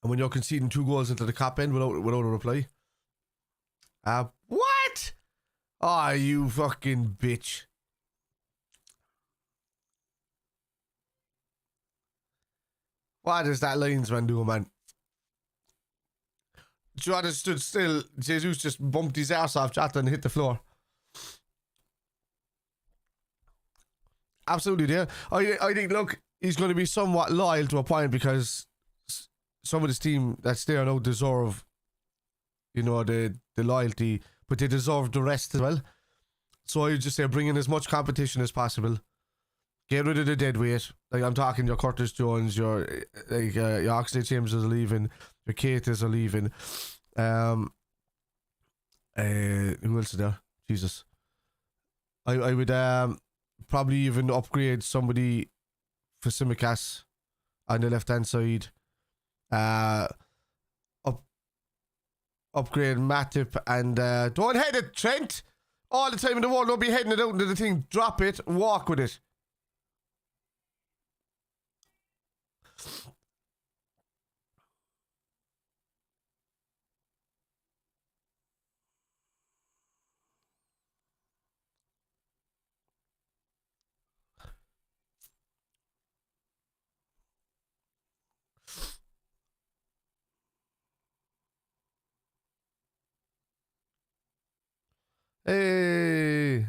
[SPEAKER 2] And when you're conceding 2 goals into the cap end without a reply. What? Oh, you fucking bitch. What is that linesman doing, man? Jota stood still. Jesus just bumped his ass off Jota and hit the floor. Absolutely, yeah. I think, look, he's going to be somewhat loyal to a point because some of this team that's there now deserve, you know, the loyalty, but they deserve the rest as well. So I would just say bring in as much competition as possible. Get rid of the dead weight. Like I'm talking your Curtis Jones, your Oxley James is leaving, your Cates are leaving. Who else is there? Jesus. I would probably even upgrade somebody for Simicast on the left hand side. Upgrade Matip and don't head it, Trent. All the time in the world, don't be heading it out into the thing. Drop it, walk with it. Hey.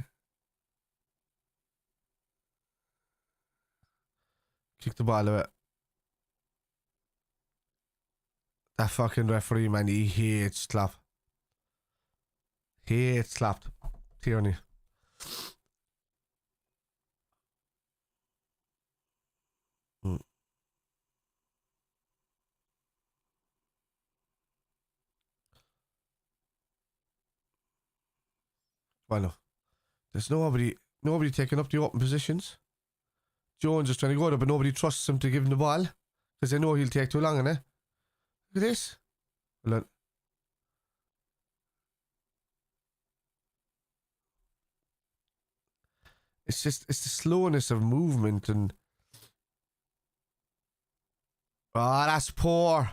[SPEAKER 2] Kick the ball away. That fucking referee, man, he hates slap. Hates slapped. Tyranny. Well, no. There's nobody taking up the open positions. Jones is trying to go there, but nobody trusts him to give him the ball because they know he'll take too long, innit? Look at this. Well, it's the slowness of movement and. Oh, that's poor.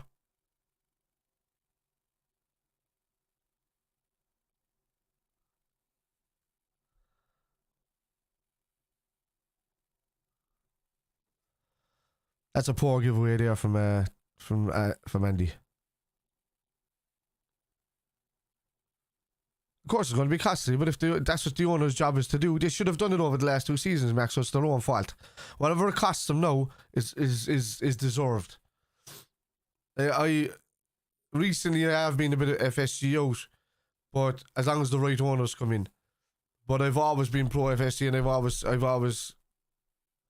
[SPEAKER 2] That's a poor giveaway there from Andy. Of course, it's going to be costly, but if that's what the owner's job is to do, they should have done it over the last 2 seasons, Max. So it's their own fault. Whatever it costs them now is deserved. I recently have been a bit of FSG out, but as long as the right owners come in. But I've always been pro FSG, and I've always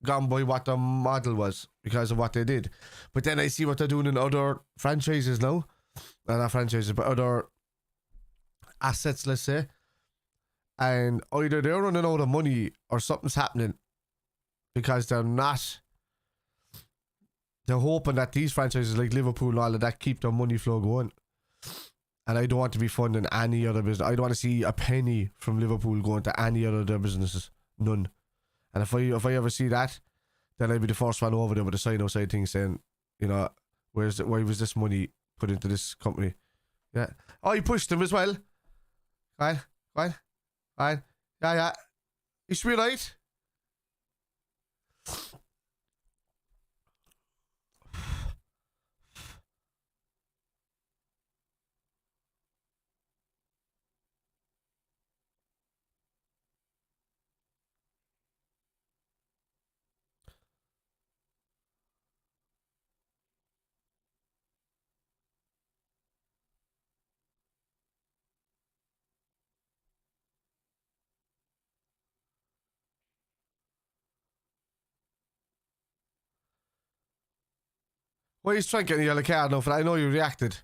[SPEAKER 2] gone by what the model was because of what they did. But then I see what they're doing in other franchises now. Not franchises, but other assets, let's say. And either they're running out of money or something's happening because they're hoping that these franchises like Liverpool and all of that keep their money flow going. And I don't want to be funding any other business. I don't want to see a penny from Liverpool going to any other of their businesses. None. And if I ever see that, then I'd be the first one over there with a sign outside thing saying, you know, why was this money put into this company? Yeah. Oh, he pushed him as well. Go on. Go on. Go on. Yeah, yeah. You should be right. Why are you trying to get a yellow card now for that? I know you reacted.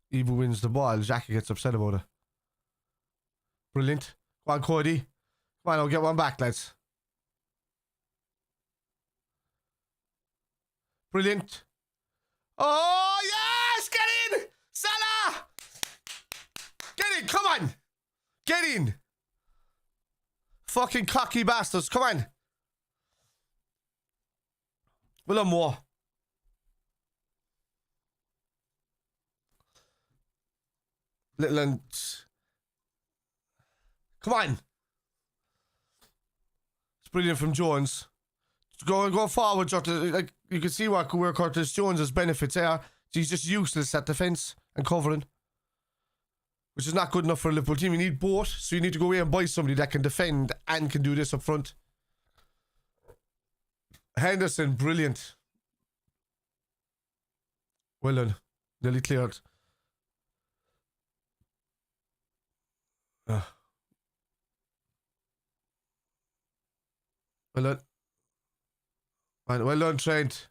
[SPEAKER 2] Eva wins the ball. Jackie gets upset about it. Brilliant. Go on, Cody. Come on, I'll get one back, lads. Brilliant. Oh, yes! Get in! Salah! Get in, come on! Get in! Fucking cocky bastards, come on! Well, more. Little and... Come on! It's brilliant from Jones. Go forward, like you can see where Curtis Jones' benefits are. He's just useless at defence and covering, which is not good enough for a Liverpool team. You need both, so you need to go away and buy somebody that can defend and can do this up front. Henderson, brilliant. Well done. Nearly cleared. Well done. Well done, Trent.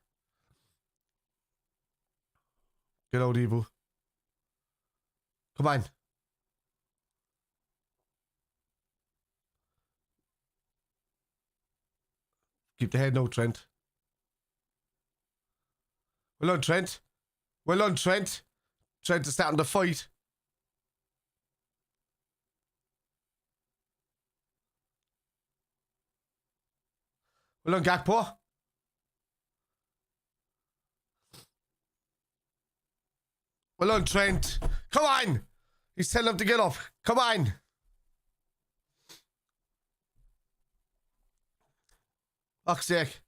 [SPEAKER 2] Get out, Evo. Come on. Keep the head now, Trent. Well done, Trent. Well done, Trent. Trent is starting to fight. Well done, Gakpo. Well done, Trent. Come on. He's telling him to get up. Come on. Fuck's sake.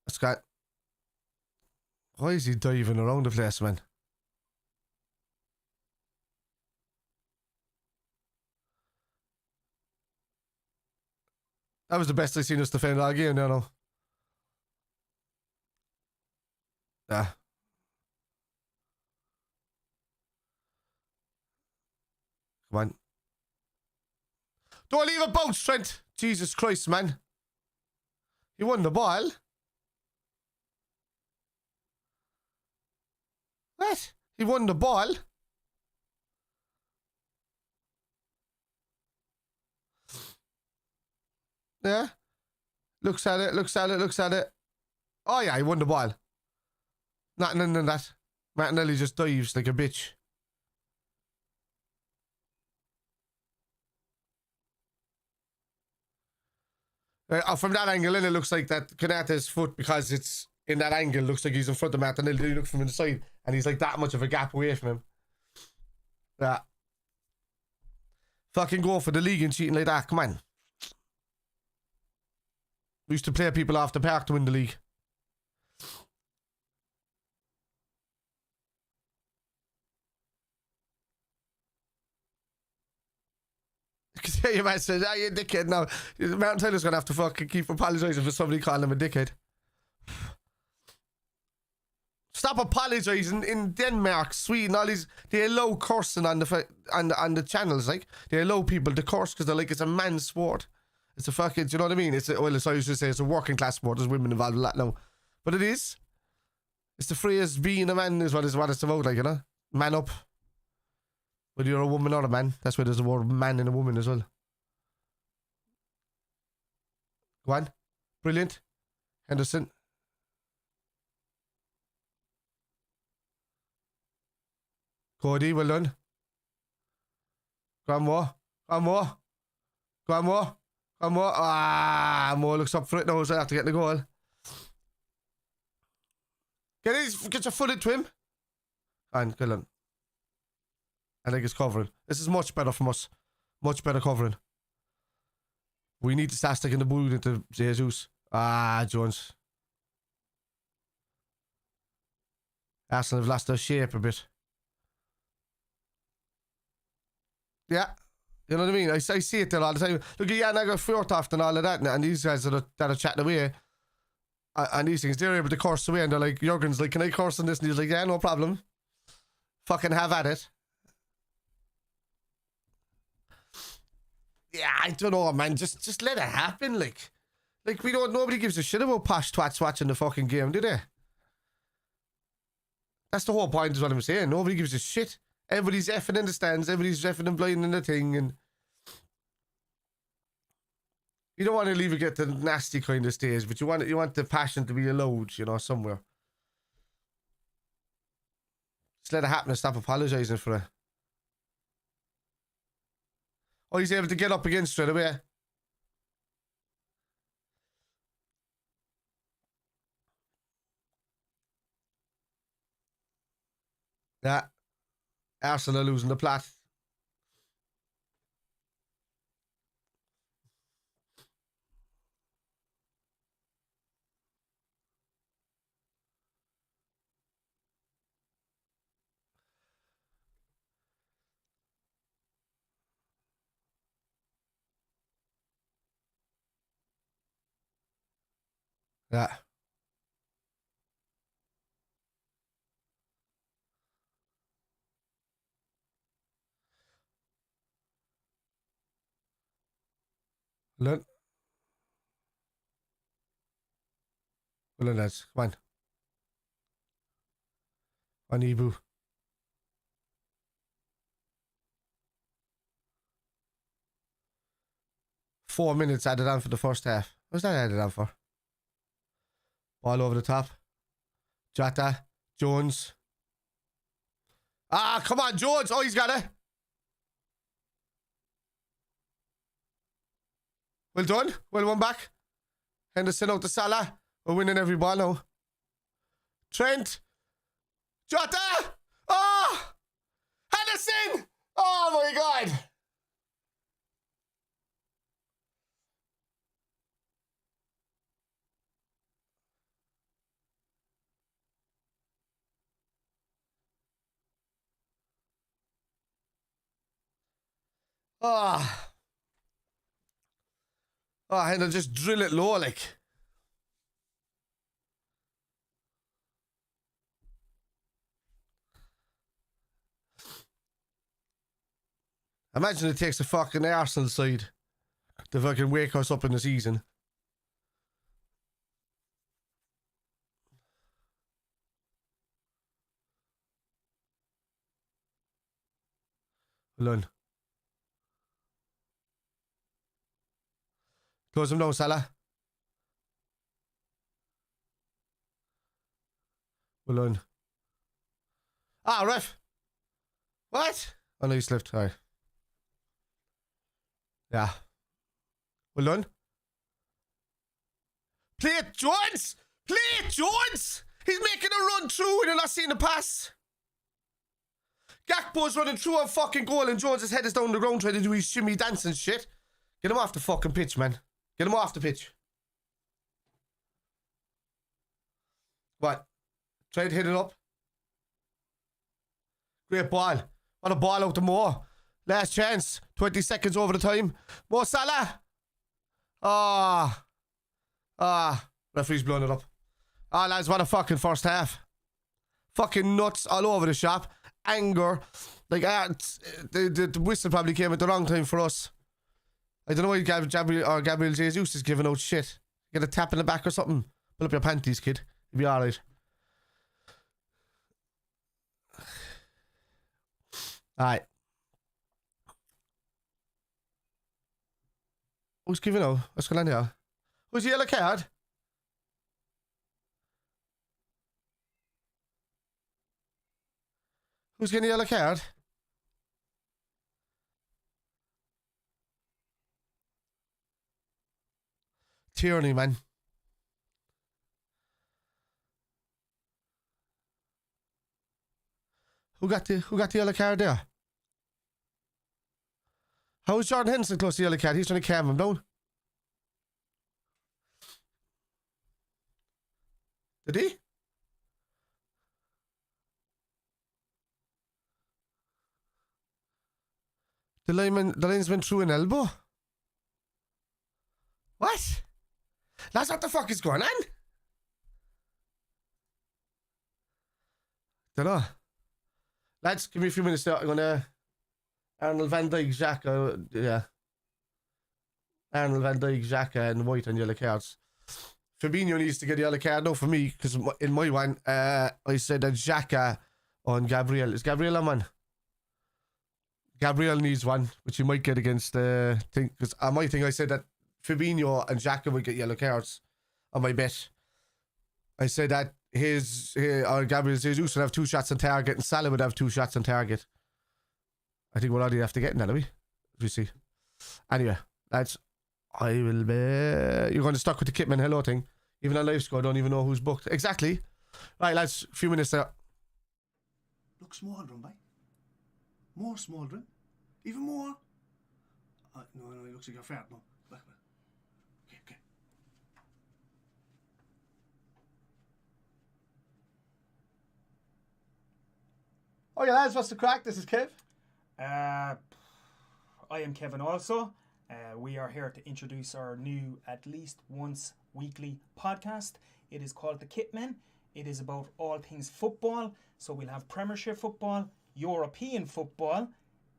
[SPEAKER 2] That's great. Why is he diving around the place, man? That was the best I've seen us defend all game, you know. Yeah. Come on. Don't leave a bounce, Trent. Jesus Christ, man. He won the ball. What? He won the ball. Yeah. Looks at it, looks at it, looks at it. Oh yeah, he won the ball. Nothing in that. Martinelli just dives like a bitch. From that angle in, it looks like that Konate's foot, because it's in that angle, looks like he's in front of Martinelli. You look from the side, and he's like that much of a gap away from him. Yeah. Fucking go for the league and cheating like that. Come on. We used to play people off the park to win the league. Yeah, your man says, "Ah, you dickhead." Now, Martin Taylor's gonna have to fucking keep apologising for somebody calling him a dickhead. Stop apologising. In Denmark, Sweden, all these, they allow cursing on the channels. Like, they allow people to curse because they're like, it's a man's sport. It's a fucking, do you know what I mean? It's a, well, it's, I used to say it's a working class sport. There's women involved in that now. But it is. It's the phrase being a man is what it's about, like, you know? Man up. Whether you're a woman or a man. That's why there's a word man and a woman as well. Go on. Brilliant. Henderson. Cody, well done. Go on, more. Go on, more. Go on, more. Go on, more. Ah, Mo looks up for it now, so I have to get the goal. Get your foot into him. And kill him. I think it's covering. This is much better from us. Much better covering. We need to start sticking the boot into Jesus. Ah, Jones. Arsenal have lost their shape a bit. Yeah. You know what I mean? I see it there all the time. Look at Jan, I got Fjortoft and all of that, and these guys that are chatting away. And these things, they're able to curse away, and they're like, Jurgen's like, can I curse on this? And he's like, yeah, no problem. Fucking have at it. Yeah, I don't know, man. Just let it happen, like nobody gives a shit about posh twats watching the fucking game, do they? That's the whole point, is what I'm saying. Nobody gives a shit. Everybody's effing in the stands, everybody's effing and blind in the thing, and you don't want to leave it get to the nasty kind of stage, but you want the passion to be allowed, you know, somewhere. Just let it happen and stop apologising for it. Oh, he's able to get up again straight away. Yeah. Arsenal losing the plot. Yeah. Well done, lads. Come on. On Ibu. Four minutes added on for the first half. What's that added on for? Ball over the top. Jota. Jones. Ah, come on, Jones. Oh, he's got it. Well done. Well, one back. Henderson out to Salah. We're winning every ball now. Trent. Jota. Oh! Henderson. Oh, my God. Oh. Oh, and I'll just drill it low, like. Imagine it takes a fucking Arsenal side to fucking wake us up in the season. Well done. Close him down, Salah. Well done. Ah, ref. What? Oh, no, you slipped. All right. Yeah. Well done. Play it, Jones! Play it, Jones! He's making a run through and you're not seeing the pass. Gakpo's running through a fucking goal and Jones' head is down the ground trying to do his shimmy dance and shit. Get him off the fucking pitch, man. Get him off the pitch. What? Try to hit it up. Great ball. What a ball out to Mo. Last chance. 20 seconds over the time. Mo Salah. Ah. Ah. Referee's blowing it up. Ah, lads, what a fucking first half. Fucking nuts all over the shop. Anger. Like, the whistle probably came at the wrong time for us. I don't know why Gabriel Jesus is giving out shit. Get a tap in the back or something. Pull up your panties, kid. You'll be alright. Alright. Who's giving out? What's going on here? Who's the yellow card? Who's getting the yellow card? Tyranny, man. Who got the yellow card there? How is Jordan Henderson close to the yellow card? He's trying to calm him down. Did he? The linesman threw an elbow? What? That's what the fuck is going on? Dunno. Lads, give me a few minutes there. I'm gonna... Arnold van Dijk, Xhaka, yeah. Arnold van Dijk, Xhaka, and white and yellow cards. Fabinho needs to get a yellow card now for me, because in my one, I said that Xhaka on Gabriel. Is Gabriel on one? Gabriel needs one, which he might get against the thing, because on my thing I said that Fabinho and Xhaka would get yellow cards on my bet. I said that Gabriel Jesus would have 2 shots on target and Salah would have 2 shots on target. I think we're already after getting that, are we? We see. Anyway, lads, I will be... You're going to stuck with the Kitman hello thing. Even on live score, I don't even know who's booked. Exactly. Right, lads, a few minutes there.
[SPEAKER 3] Look smouldering, bye. More smouldering. Even more. No, it looks like you're fat now. Back. Okay.
[SPEAKER 2] Oh, yeah, lads, what's the crack? This is Kev.
[SPEAKER 4] I am Kevin also. We are here to introduce our new at least once weekly podcast. It is called The Kitmen. It is about all things football. So we'll have Premiership football, European football,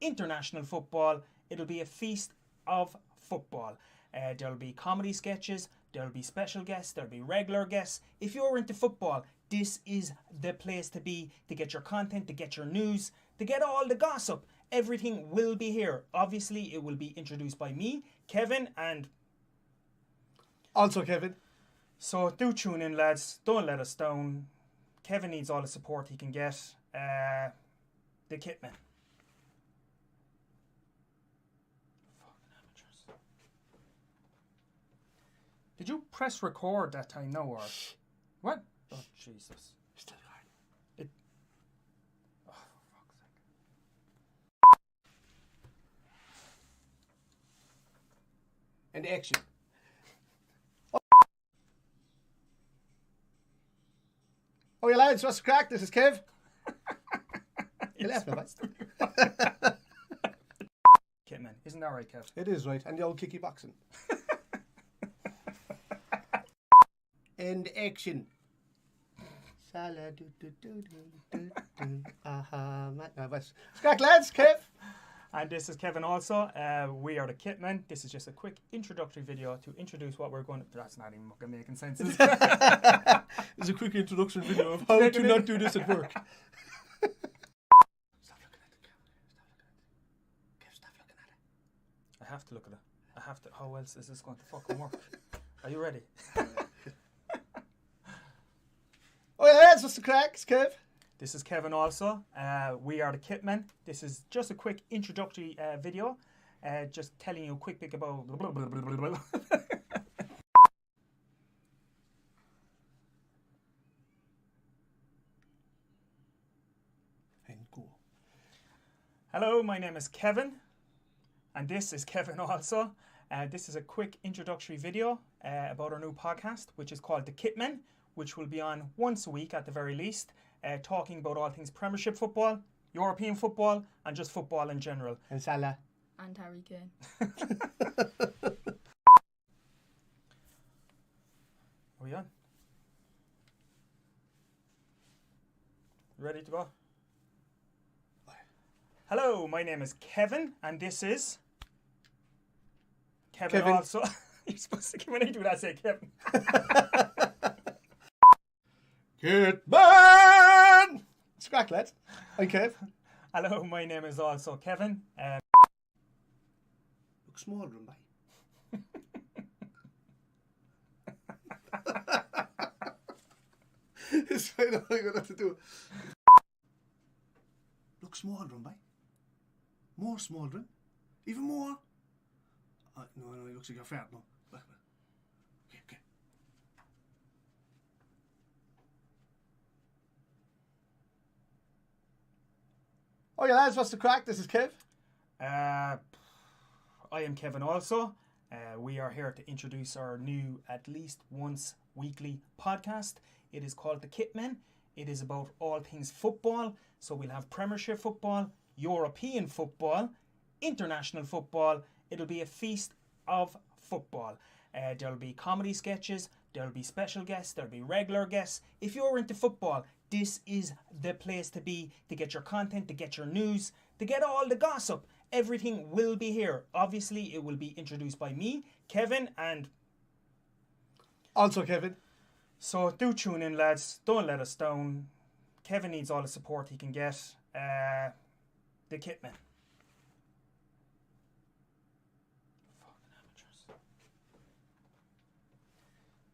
[SPEAKER 4] international football. It'll be a feast of football. There'll be comedy sketches, there'll be special guests, there'll be regular guests. If you're into football, this is the place to be, to get your content, to get your news, to get all the gossip. Everything will be here. Obviously, it will be introduced by me, Kevin, and...
[SPEAKER 2] Also Kevin.
[SPEAKER 4] So do tune in, lads. Don't let us down. Kevin needs all the support he can get. The Kitman. Fucking amateurs. Did you press record that time now, or... What? Oh, Jesus.
[SPEAKER 3] Still hard.
[SPEAKER 4] Oh, for fuck's sake.
[SPEAKER 3] And action.
[SPEAKER 2] Oh, yeah, lads, what's the crack? This is Kev.
[SPEAKER 3] You left me, mate.
[SPEAKER 4] Kitman. Isn't that right, Kev?
[SPEAKER 2] It is, right. And the old kicky boxing.
[SPEAKER 3] And action.
[SPEAKER 2] Crack, lads, Kev.
[SPEAKER 4] And this is Kevin also. We are the Kitmen. This is just a quick introductory video to introduce what we're going to... That's not even fucking making sense.
[SPEAKER 3] It's a quick introduction video of how to not do this at work. Stop looking at the camera. Stop looking at it.
[SPEAKER 4] I have to look at it. I have to... How else is this going to fucking work? Are you ready?
[SPEAKER 2] Oh, yeah, lads, what's the crack? It's Kev.
[SPEAKER 4] This is Kevin also. We are the Kitmen. This is just a quick introductory video. Just telling you a quick bit about...
[SPEAKER 3] And go.
[SPEAKER 4] Hello, my name is Kevin. And this is Kevin also. This is a quick introductory video about our new podcast, which is called The Kitmen, which will be on once a week at the very least, talking about all things Premiership football, European football, and just football in general.
[SPEAKER 3] And Salah.
[SPEAKER 5] And Harry Kane.
[SPEAKER 4] Are we on? Ready to go? Hello, my name is Kevin, and this is... Kevin also. You're supposed to, when I do that, say Kevin.
[SPEAKER 3] Kitman! Scrack, lads. I'm Kev.
[SPEAKER 4] Hello, my name is also Kevin.
[SPEAKER 3] Look smaller than by. It's fine, I'm going to have to do it. Look smaller than by. More smouldering. Even more. No, it looks like you're fat now. Back a bit. Okay. Oh, yeah, lads, what's the crack? This is Kev.
[SPEAKER 4] I am Kevin also. We are here to introduce our new at least once weekly podcast. It is called The Kitmen. It is about all things football. So we'll have Premiership football, European football, international football. It'll be a feast of football. There'll be comedy sketches, there'll be special guests, there'll be regular guests. If you're into football, this is the place to be, to get your content, to get your news, to get all the gossip. Everything will be here. Obviously, it will be introduced by me, Kevin, and
[SPEAKER 3] Also Kevin.
[SPEAKER 4] so do tune in, lads. Don't let us down. Kevin needs all the support he can get. The Kitmen. Fucking amateurs.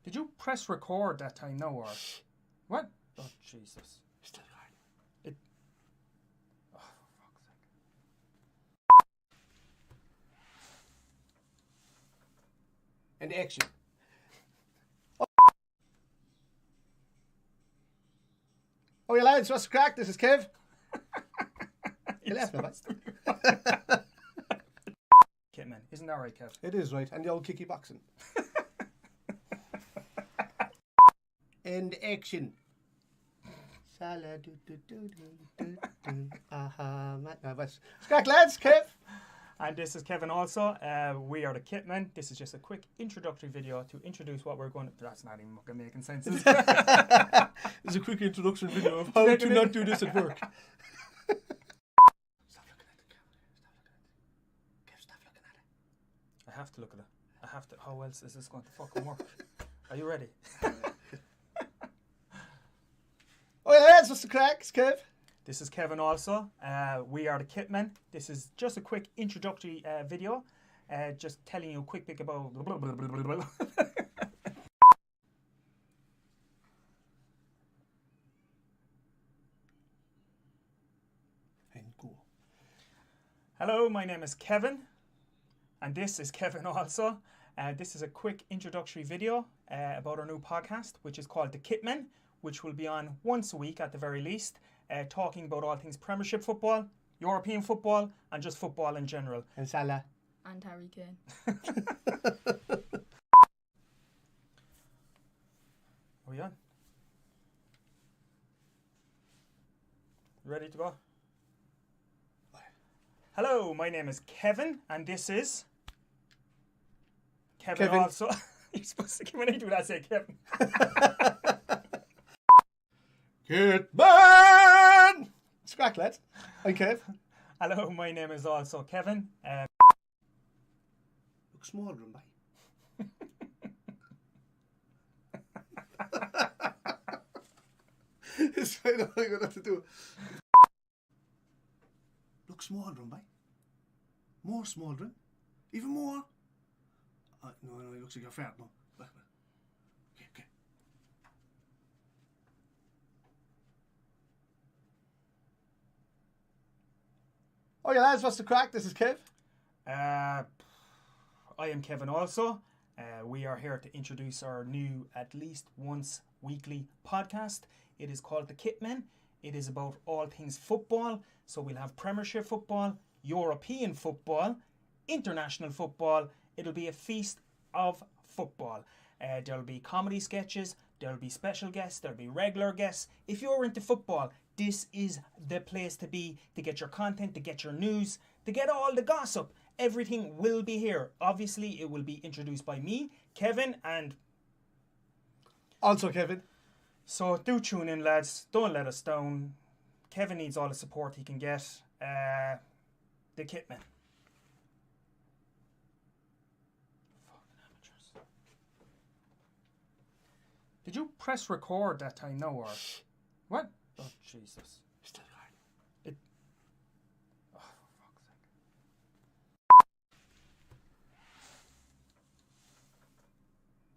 [SPEAKER 4] Did you press record that time now, or what? Oh Jesus!
[SPEAKER 3] Still hard.
[SPEAKER 4] It. Oh, for fuck's sake!
[SPEAKER 3] And action. Oh, yeah, lads, what's the crack? This is Kev. You laughing about?
[SPEAKER 4] Kitman, isn't that right, Kev?
[SPEAKER 3] It is right, and the old kicky boxing. And action. Scrack, lads, Kev.
[SPEAKER 4] And this is Kevin also. We are the Kitmen. This is just a quick introductory video to introduce what we're going to... That's not even fucking making sense.
[SPEAKER 3] It's a quick introduction video of how to not do this at work. Stop looking at the camera. Stop looking at it.
[SPEAKER 4] I have to look at it. I have to... How else is this going to fucking work? Are you ready?
[SPEAKER 3] Oh, yeah, lads, what's the crack? It's Kev.
[SPEAKER 4] This is Kevin also. We are the Kitmen. This is just a quick introductory video. Just telling you a quick bit about...
[SPEAKER 3] And go.
[SPEAKER 4] Hello, my name is Kevin. And this is Kevin also. This is a quick introductory video about our new podcast, which is called The Kitmen, which will be on once a week at the very least. Talking about all things Premiership football, European football, and just football in general.
[SPEAKER 3] And Salah.
[SPEAKER 5] And Harry Kane.
[SPEAKER 4] Are we on? You ready to go? Hello, my name is Kevin, and this is Kevin. Also. You're supposed to, when I do that, say Kevin.
[SPEAKER 3] Kitman! Scrack, lads. I'm Kev.
[SPEAKER 4] Hello, my name is also Kevin.
[SPEAKER 3] Look smaller than by. It's fine, I'm going to have to do it. Look smaller than by. More smouldering. Even more. No, it looks like you're fat now. Back a bit. Okay. Oh, yeah, lads, what's the crack? This is Kev.
[SPEAKER 4] I am Kevin also. We are here to introduce our new at least once weekly podcast. It is called The Kitmen. It is about all things football. So we'll have Premiership football, European football, international football. It'll be a feast of football. There'll be comedy sketches, there'll be special guests, there'll be regular guests. If you're into football, this is the place to be, to get your content, to get your news, to get all the gossip. Everything will be here. Obviously, it will be introduced by me, Kevin, and
[SPEAKER 3] Also Kevin.
[SPEAKER 4] so do tune in, lads. Don't let us down. Kevin needs all the support he can get. The Kitmen. Did you press record that time? No, or what? Oh Jesus!
[SPEAKER 3] Still hard.
[SPEAKER 4] It. Oh, for fuck's sake!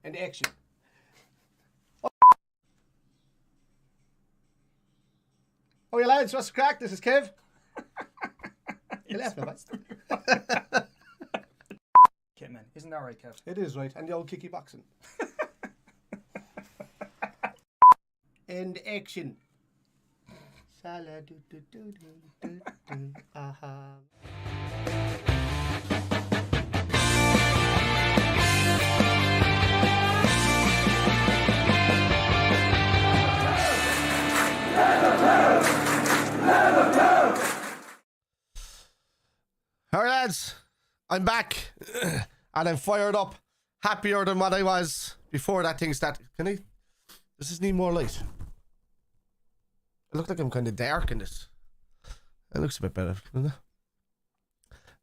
[SPEAKER 3] And action. Oh, you lads, what's the crack? This is Kev. You laughing, mate?
[SPEAKER 4] Kitman, isn't that right, Kev?
[SPEAKER 3] It is right, and the old kicky boxing. And action. Aha.
[SPEAKER 2] Alright lads, I'm back and I'm fired up, happier than what I was before that thing started. Does this need more light? I look like I'm kind of dark in this. It looks a bit better, doesn't it?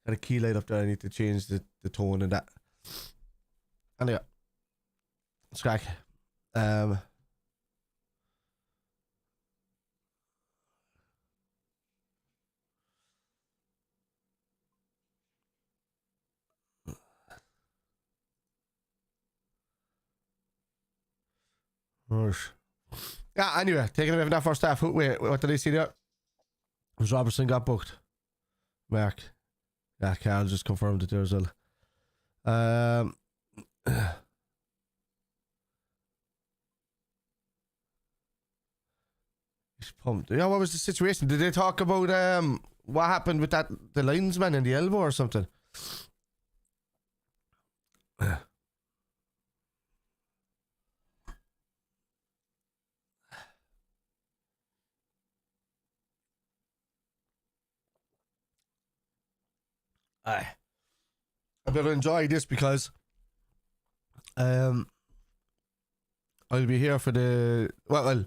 [SPEAKER 2] Got a key light up there, I need to change the tone and that. Anyway, let's crack. Right. Yeah, anyway, taking away from that first half. Wait, what did I see there? Was Robertson got booked? Mark. Yeah, Carl just confirmed it there as well. He's pumped. Yeah, what was the situation? Did they talk about what happened with the linesman in the elbow or something? I better enjoy this because I'll be here for the well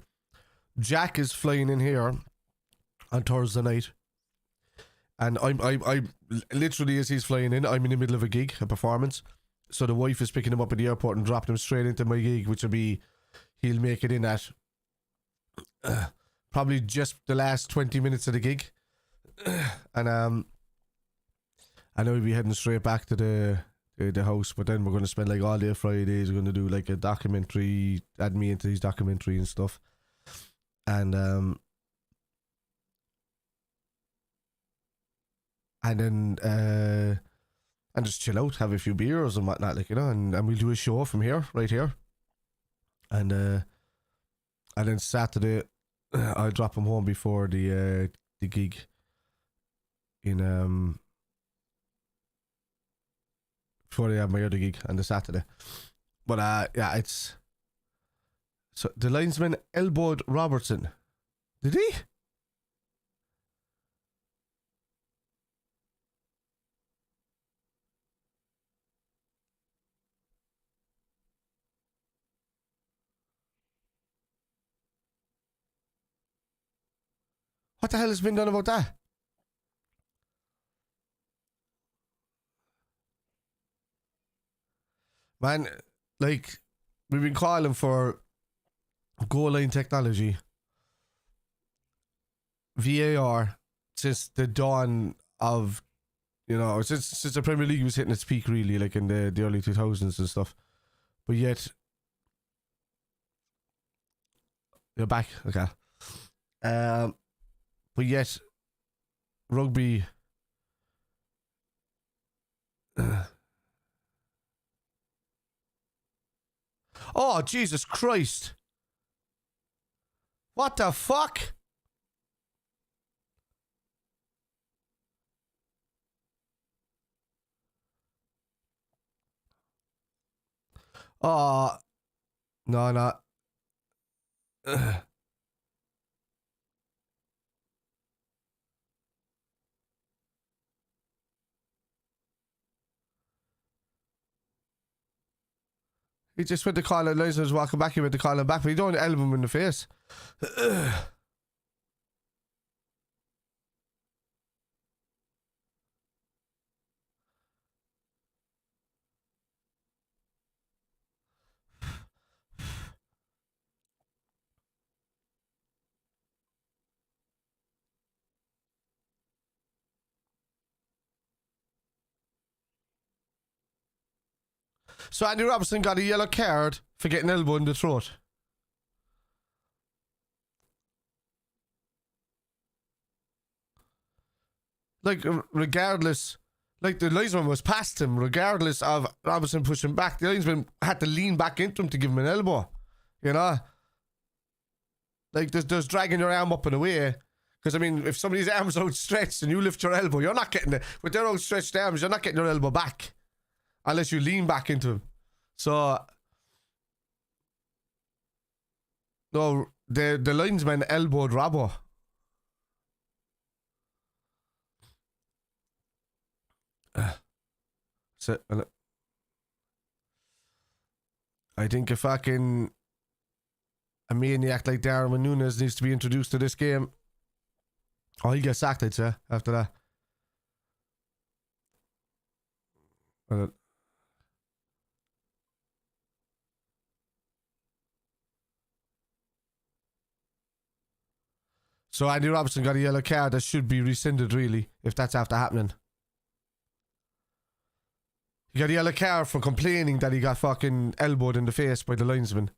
[SPEAKER 2] Jack is flying in here on Thursday night, and I'm literally, as he's flying in, I'm in the middle of a gig, a performance, so the wife is picking him up at the airport and dropping him straight into my gig, which will be, he'll make it in at probably just the last 20 minutes of the gig. And I know we'll be heading straight back to the house, but then we're going to spend like all day Fridays. We're going to do like a documentary, add me into his documentary and stuff, and then and just chill out, have a few beers and whatnot, like, you know, and we'll do a show from here, right here, and then Saturday I'll drop him home before the gig in before I have my other gig on the Saturday. But yeah, it's so the linesman elbowed Robertson. Did he? What the hell has been done about that? Man, like, we've been calling for goal line technology, VAR, since the dawn of, you know, since the Premier League was hitting its peak, really, like in the early 2000s and stuff. But yet, you're back, okay. But yet, rugby. Oh, Jesus Christ. What the fuck? Oh, no, no. He just went to call it. Liza was walking back. He went to call him back, but he don't elbow him in the face. So Andy Robertson got a yellow card for getting elbowed in the throat. Like, regardless, like the linesman was past him, regardless of Robertson pushing back, the linesman had to lean back into him to give him an elbow. You know? Like, there's dragging your arm up and away. Because, I mean, if somebody's arm's outstretched and you lift your elbow, you're not getting it. With their outstretched arms, you're not getting your elbow back. Unless you lean back into him. So, no, the linesman elbowed Robbo. So, I think a maniac like Darwin Núñez needs to be introduced to this game. Oh, he'll get sacked, I'd say, after that. So Andy Robertson got a yellow card that should be rescinded, really, if that's after happening. He got a yellow card for complaining that he got fucking elbowed in the face by the linesman.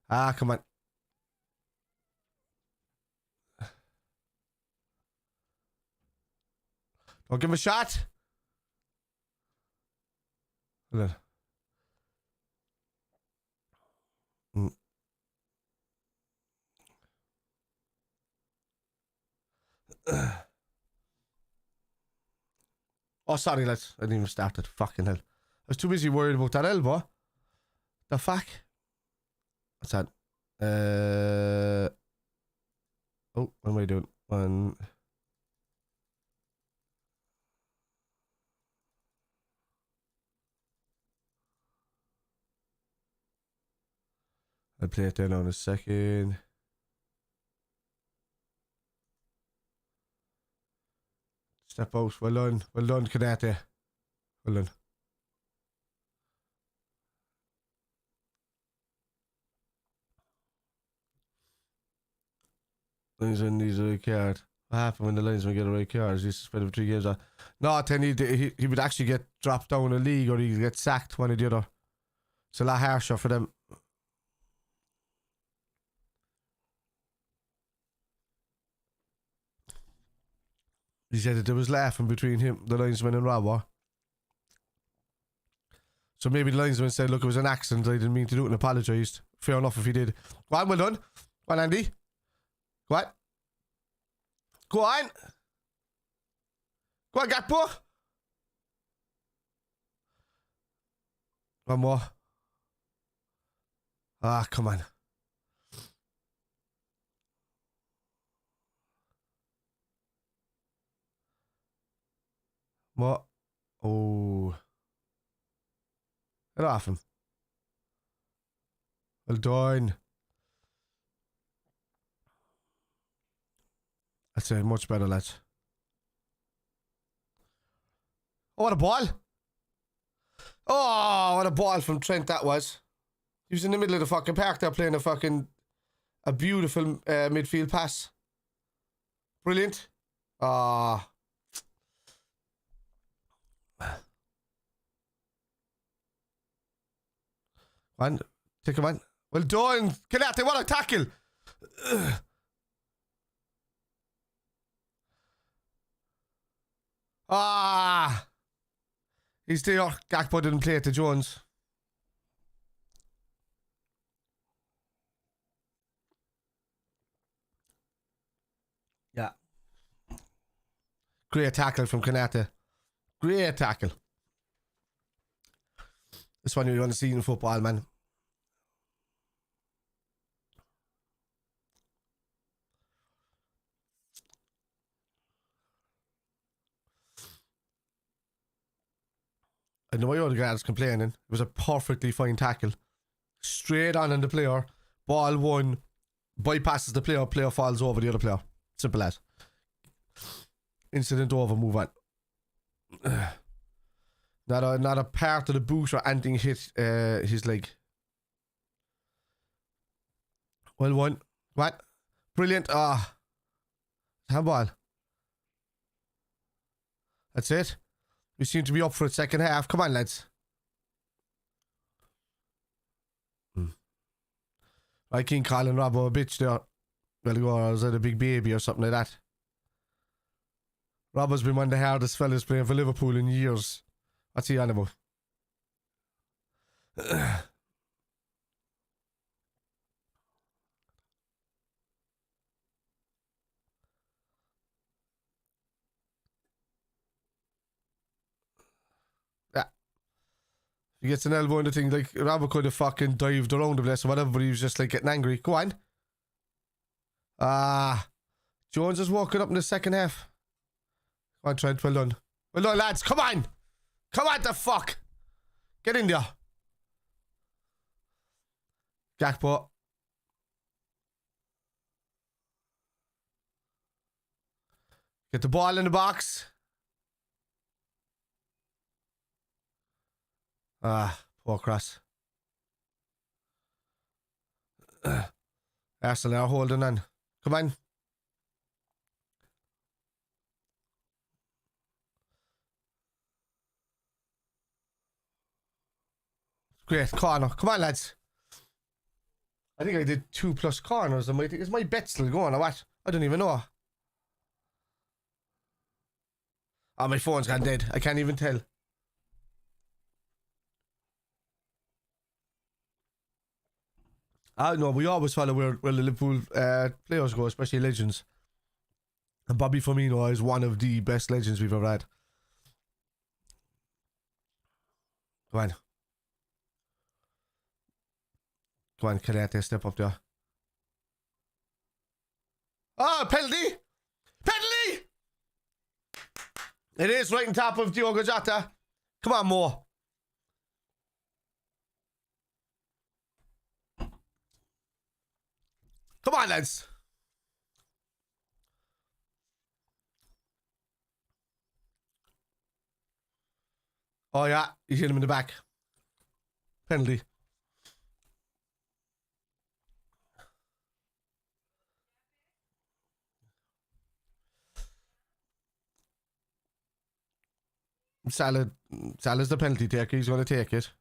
[SPEAKER 2] Ah, come on. Don't give him a shot. Hold on. Oh, sorry, lads. I didn't even start it. Fucking hell. I was too busy worried about that elbow. The fuck? What's that? Oh, what am I doing? One. I'll play it down in a second. Step out. Well done. Well done, Canate. Well done. Linesman needs a red card. What happened when the linesman get a red card? Is he suspended for 3 games? No, then he would actually get dropped down a league or he'd get sacked, one or the other. It's a lot harsher for them. He said that there was laughing between him, the linesman, and Robbo. So maybe the linesman said, look, it was an accident. I didn't mean to do it and apologised. Fair enough if he did. Go on, well done. Go on, Andy. Go on. Go on. Go on, Gakpo. One more. Ah, come on. What? Oh. Get off him. Well done. That's it. Much better, lads. Oh, what a ball. Oh, what a ball from Trent that was. He was in the middle of the fucking park there playing a beautiful midfield pass. Brilliant. Ah. Man, take him on. Well done. Canate, what a tackle. Ah. He's there. Gakpo didn't play it to Jones. Yeah. Great tackle from Canate. Great tackle. This one you want to see in football, man. I know my other guys complaining. It was a perfectly fine tackle. Straight on the player. Ball one. Bypasses the player. Player falls over the other player. Simple as. Incident over. Move on. Not a part of the boot or anything hit his leg. Well won. What? Brilliant. Ah. Handball. That's it. We seem to be up for it second half. Come on, lads. I keep calling Robbo a bitch there. Well, go, I was at a big baby or something like that. Robbo's been one of the hardest fellas playing for Liverpool in years. What's he on about? He gets an elbow in the thing, like, Robbo could have fucking dived around the place or whatever, but he was just, like, getting angry. Go on. Jones is walking up in the second half. Come on, Trent, well done. Well done, lads, come on! Come on, the fuck! Get in there. Gakpo. Get the ball in the box. Poor Cross. Arsenal are holding on. Come on. Great corner. Come on, lads. I think I did 2+ corners. Is my bet still going or what? I don't even know. Oh, my phone's gone dead. I can't even tell. No, we always follow where the Liverpool players go, especially legends. And Bobby Firmino is one of the best legends we've ever had. Come on. Come on, Kalete, step up there. Oh, penalty! Penalty! It is right on top of Diogo Jota. Come on, Mo. Come on, lads. Oh, yeah. You hit him in the back. Penalty. Salah's the penalty taker. He's going to take it.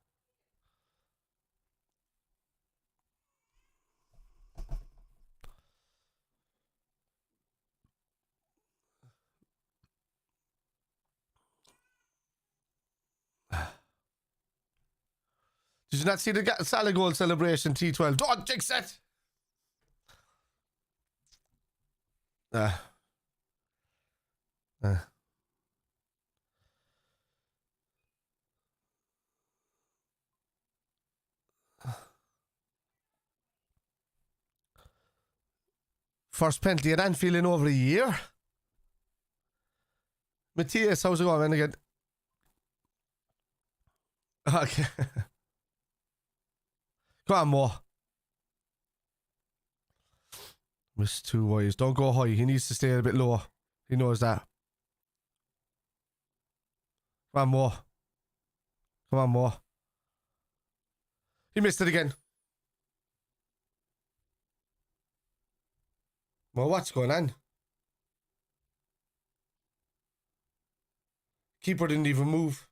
[SPEAKER 2] Did you not see the Salah goal celebration T12? Don't jinx it! First penalty at Anfield in over a year. Matthias, how's it going, man? Again. Okay. Come on, Mo. Missed 2 ways. Don't go high. He needs to stay a bit low. He knows that. Come on, Mo. Come on, Mo. He missed it again. Mo, what's going on? Keeper didn't even move.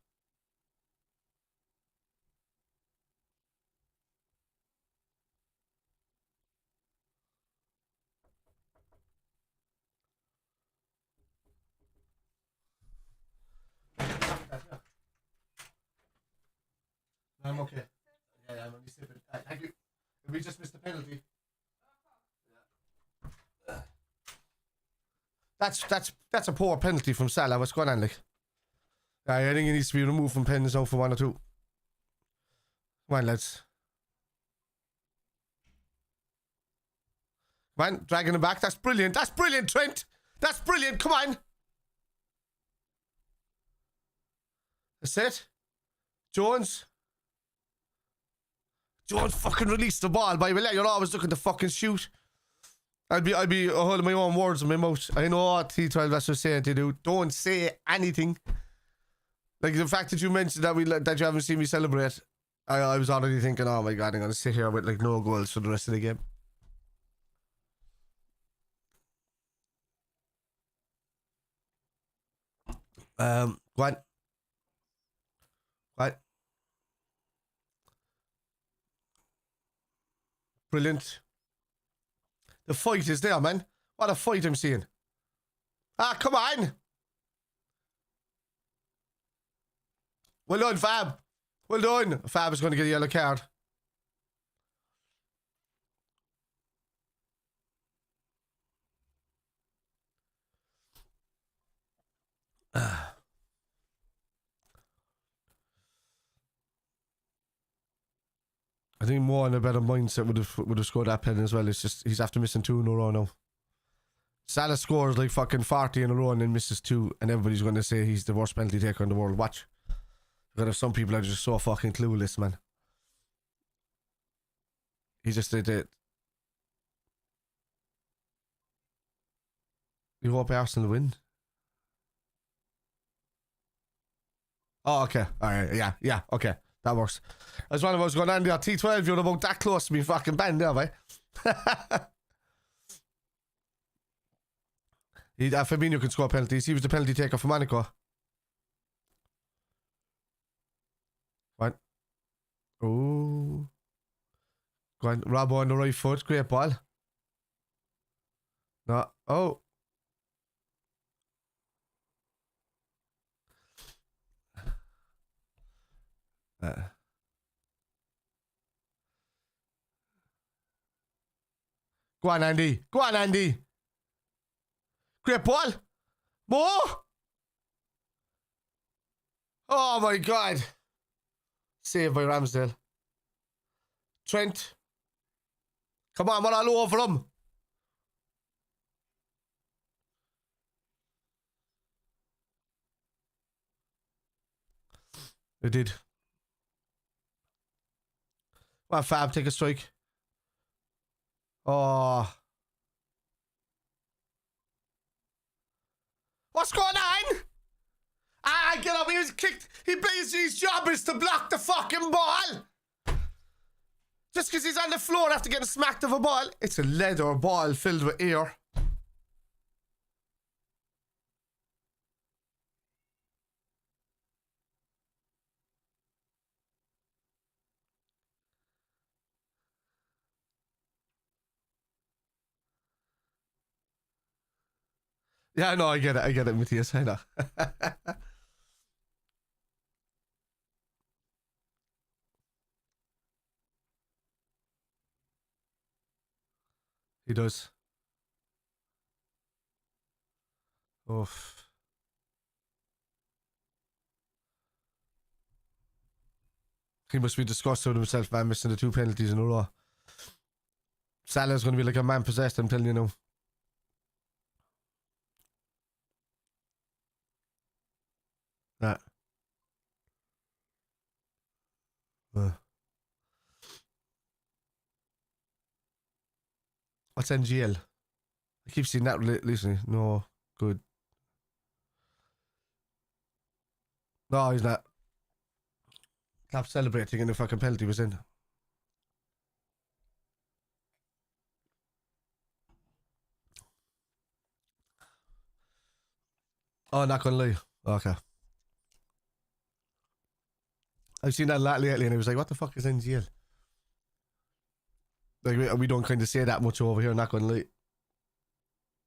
[SPEAKER 2] I'm okay. Yeah, I'm only sipping. Thank you. We just missed the penalty. That's a poor penalty from Salah. What's going on, like? I think he needs to be removed from pens now for 1 or 2. Come on, lads. Come on, dragging him back. That's brilliant. That's brilliant, Trent. That's brilliant. Come on. That's it. Jones. Jones fucking released the ball, by the way. You're always looking to fucking shoot. I'd be holding my own words in my mouth. I know what T12 that's just saying to do. Don't say anything. Like the fact that you mentioned that you haven't seen me celebrate. I was already thinking, oh my god, I'm gonna sit here with like no goals for the rest of the game. Go on. Right. Brilliant. The fight is there, man. What a fight I'm seeing. Ah, come on. Well done, Fab. Well done. Fab is going to get a yellow card. I think more in a better mindset would have scored that pen as well. It's just he's after missing 2 in a row now. Salah scores like fucking 40 in a row and then misses 2, and everybody's going to say he's the worst penalty taker in the world. Watch. But if some people are just so fucking clueless, man. He just did it. You hope Arsenal win? Oh, okay. Alright, yeah, okay. That works. As one of us going on there, T12, you're about that close to me fucking banned there, mate. Fabinho can score penalties. He was the penalty taker for Monaco. What? Oh. Go on. Robbo on the right foot. Great ball. No. Oh. Go on, Andy. Go on, Andy. Great ball. More. Oh my God. Saved by Ramsdale. Trent. Come on, we're all over him. They did. Come on, Fab, take a strike. Oh. What's going on? Ah, get up. He was kicked. He plays his job is to block the fucking ball. Just because he's on the floor after getting smacked of a ball. It's a leather ball filled with air. Yeah, no, I get it, Matthias, I know. He does. Oof. He must be disgusted with himself, man, missing the 2 penalties in a row. Salah's going to be like a man possessed, I'm telling you now. That. What's NGL? I keep seeing that recently. No, good. No, he's not. Stop celebrating and the fucking penalty was in. Oh, not gonna lie. Okay. I've seen that a lot lately and I was like, what the fuck is NGL? Like, we don't kind of say that much over here, not gonna lie.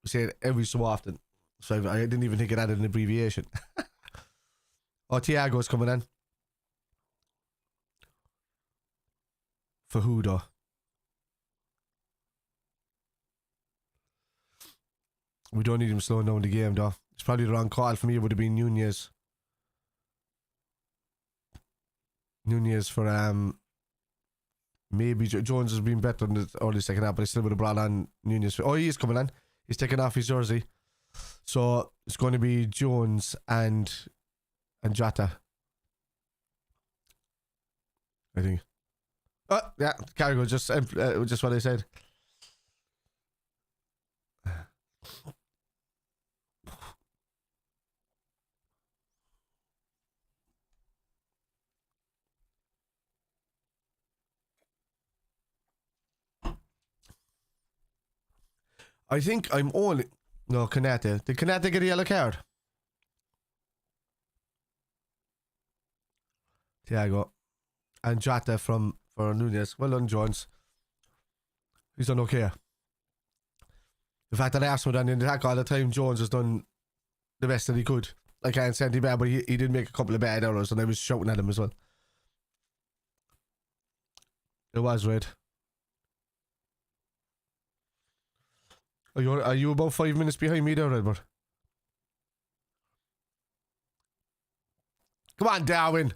[SPEAKER 2] We say it every so often. So I didn't even think it had an abbreviation. Oh, Thiago's coming in. For who though? We don't need him slowing down the game though. It's probably the wrong call for me. It would have been Nunez. Nunez for maybe Jones has been better in the early second half, but I still would have brought on Nunez. Oh, he is coming in. He's taking off his jersey. So it's going to be Jones and Jota. I think. Oh, yeah, Cargo, just what I said. I think I'm only... No, Kanate. Did Kanate get a yellow card? Thiago. And Jota for Nunez. Well done, Jones. He's done okay. The fact that Arsenal done in the attack all the time, Jones has done the best that he could. I can't say anything bad, but he did make a couple of bad errors, and I was shouting at him as well. It was red. Are you about 5 minutes behind me there, Redbird? Come on, Darwin.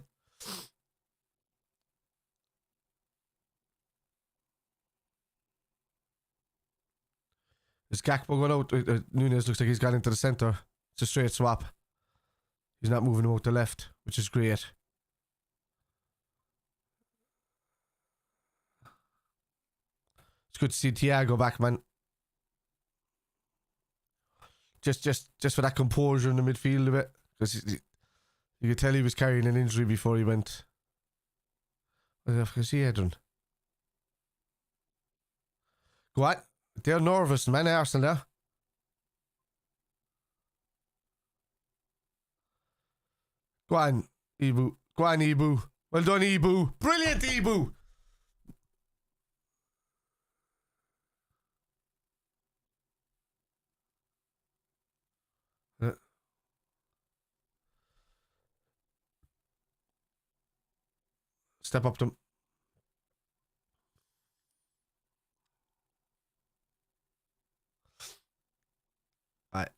[SPEAKER 2] Is Gakpo going out? Nunez looks like he's gone into the centre. It's a straight swap. He's not moving him out the left, which is great. It's good to see Thiago back, man. Just for that composure in the midfield a bit. Because you could tell he was carrying an injury before he went. What the fuck is he heading? Go on. They're nervous, man, Arsenal there. Go on, Ibu. Go on, Ibu. Well done, Ibu. Brilliant, Ibu. Step up them. Right.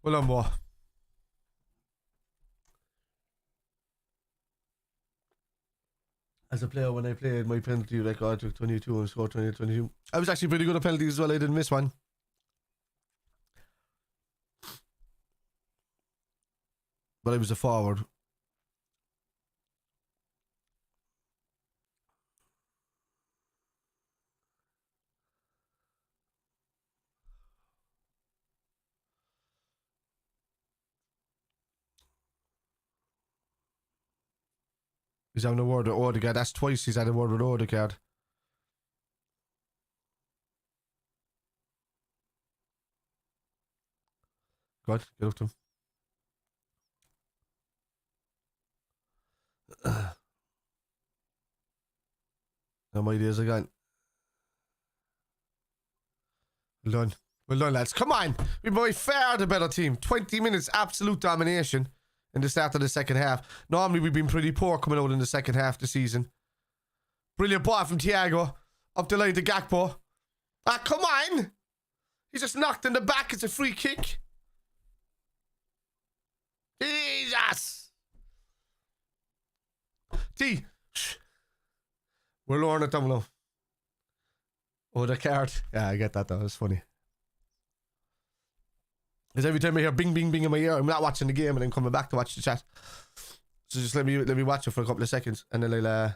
[SPEAKER 2] Well done, boy. As a player, when I played my penalty record, I took 22 and scored 22. I was actually pretty good at penalties as well. I didn't miss one. But I was a forward. He's having a word with Odegaard. That's twice he's had a word with Odegaard. Go on, get up to him. Now my days are gone. Well done. Well done, lads. Come on. We're by far the better team. 20 minutes absolute domination in the start of the second half. Normally we've been pretty poor coming out in the second half of the season. Brilliant ball from Thiago. Up the line to Gakpo. Ah, come on. He's just knocked in the back. It's a free kick. Jesus. T. We're lowering it down below. Oh, the card. Yeah, I get that though. It's funny. Because every time I hear bing, bing, bing in my ear, I'm not watching the game and then coming back to watch the chat. So just let me watch it for a couple of seconds. And then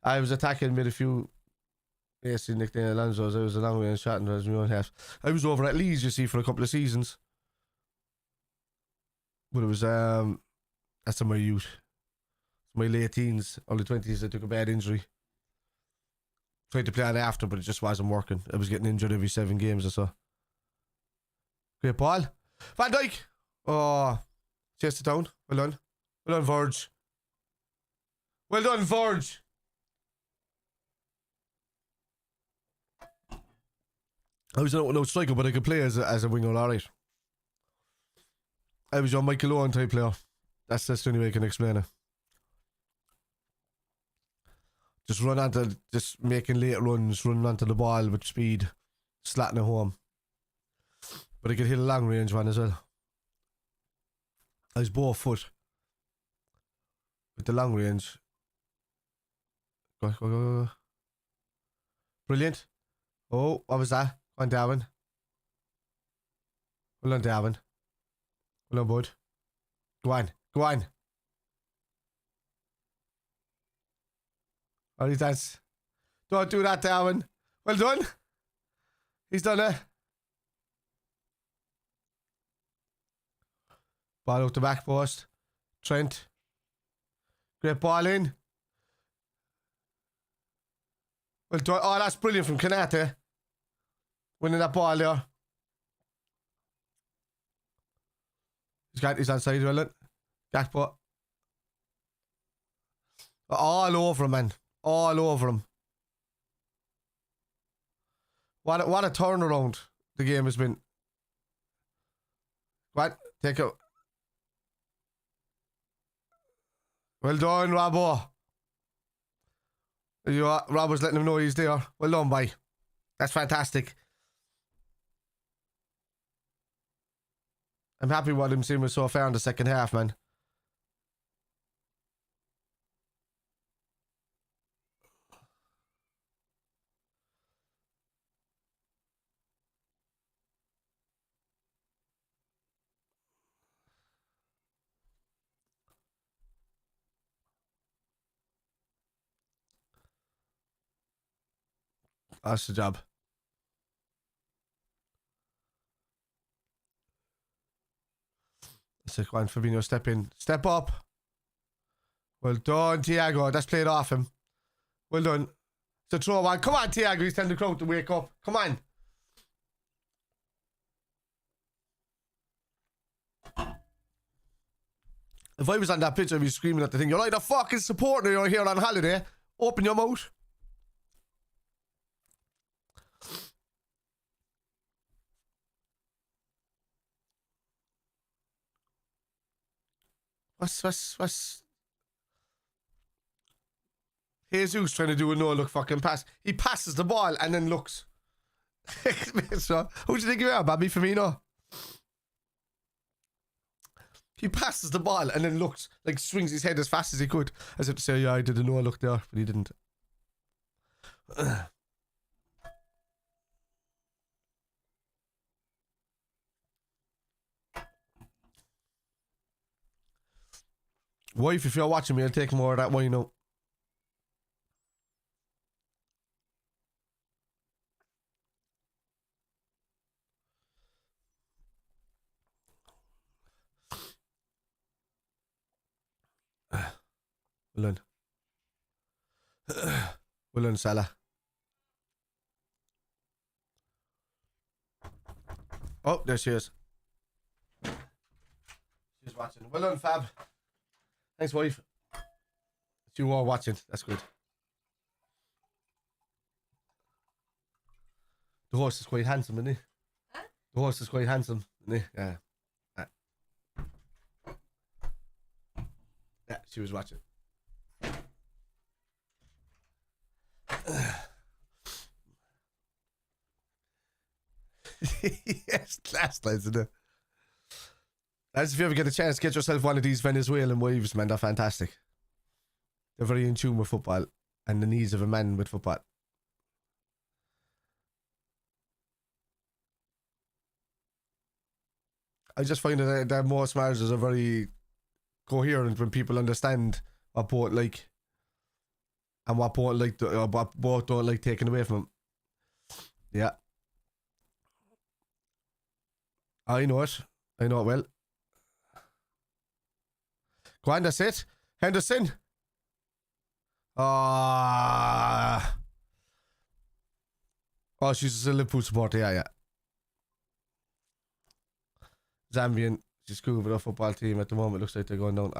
[SPEAKER 2] I was attacking mid a few. Yes, Nick Alonso's. I was a long way and shot and I was my own half. I was over at Leeds, you see, for a couple of seasons. But it was, that's in my youth. My late teens, early 20s, I took a bad injury. Tried to play on after, but it just wasn't working. I was getting injured every 7 games or so. Great ball. Van Dijk. Oh, chased it down. Well done. Well done, Verge. Well done, Verge. I was no striker, but I could play as a winger, alright. I was your Michael Owen type player. That's the only way I can explain it. Just making late runs, running onto the ball with speed, slatting it home. But I could hit a long range one as well. I was both foot. With the long range. Go. Brilliant. Oh, what was that? Go on, Darwin. Well done, Darwin. Well done, bud. Go on. Oh, that's. Don't do that, Darwin. Well done. He's done it. Ball out the back post. Trent. Great ball in. Well done. Oh, that's brilliant from Kanate. Winning that ball there. He's onside, well then. Gakpo. All over him, man. All over him. What a turnaround the game has been. What? Take it. Well done, Robbo. Rob was letting him know he's there. Well done, boy. That's fantastic. I'm happy what I'm seeing so far in the second half, man. That's the job. That's it, one. Fabinho, step in. Step up. Well done, Thiago. That's played off him. Well done. It's a throw one. Come on, Thiago. He's telling the crowd to wake up. Come on. If I was on that pitch, I'd be screaming at the thing. You're like a fucking supporter. You're here on holiday. Open your mouth. What's Jesus trying to do a no-look fucking pass. He passes the ball and then looks. So, who do you think you are, Bobby Firmino? He passes the ball and then looks, like swings his head as fast as he could, as if to say, yeah, I did a no-look there, but he didn't. Wife, if you're watching me, I'll take more of that wine out. Well done. Well done, Salah. Oh, there she is. She's watching. Well done, Fab. Thanks, wife. You are watching. That's good. The horse is quite handsome, isn't he? Huh? The horse is quite handsome, isn't he? Yeah. Yeah, she was watching. Yes, class lads, isn't it? As if you ever get a chance, get yourself one of these Venezuelan wives, man. They're fantastic. They're very in tune with football and the needs of a man with football. I just find that most marriages are very coherent when people understand what both like and what both like, what both don't like taken away from them. Yeah. I know it. I know it well. Go on, that's it. Henderson. Oh, she's a Liverpool supporter. Yeah. Zambian. She's cool with a football team at the moment. Looks like they're going down.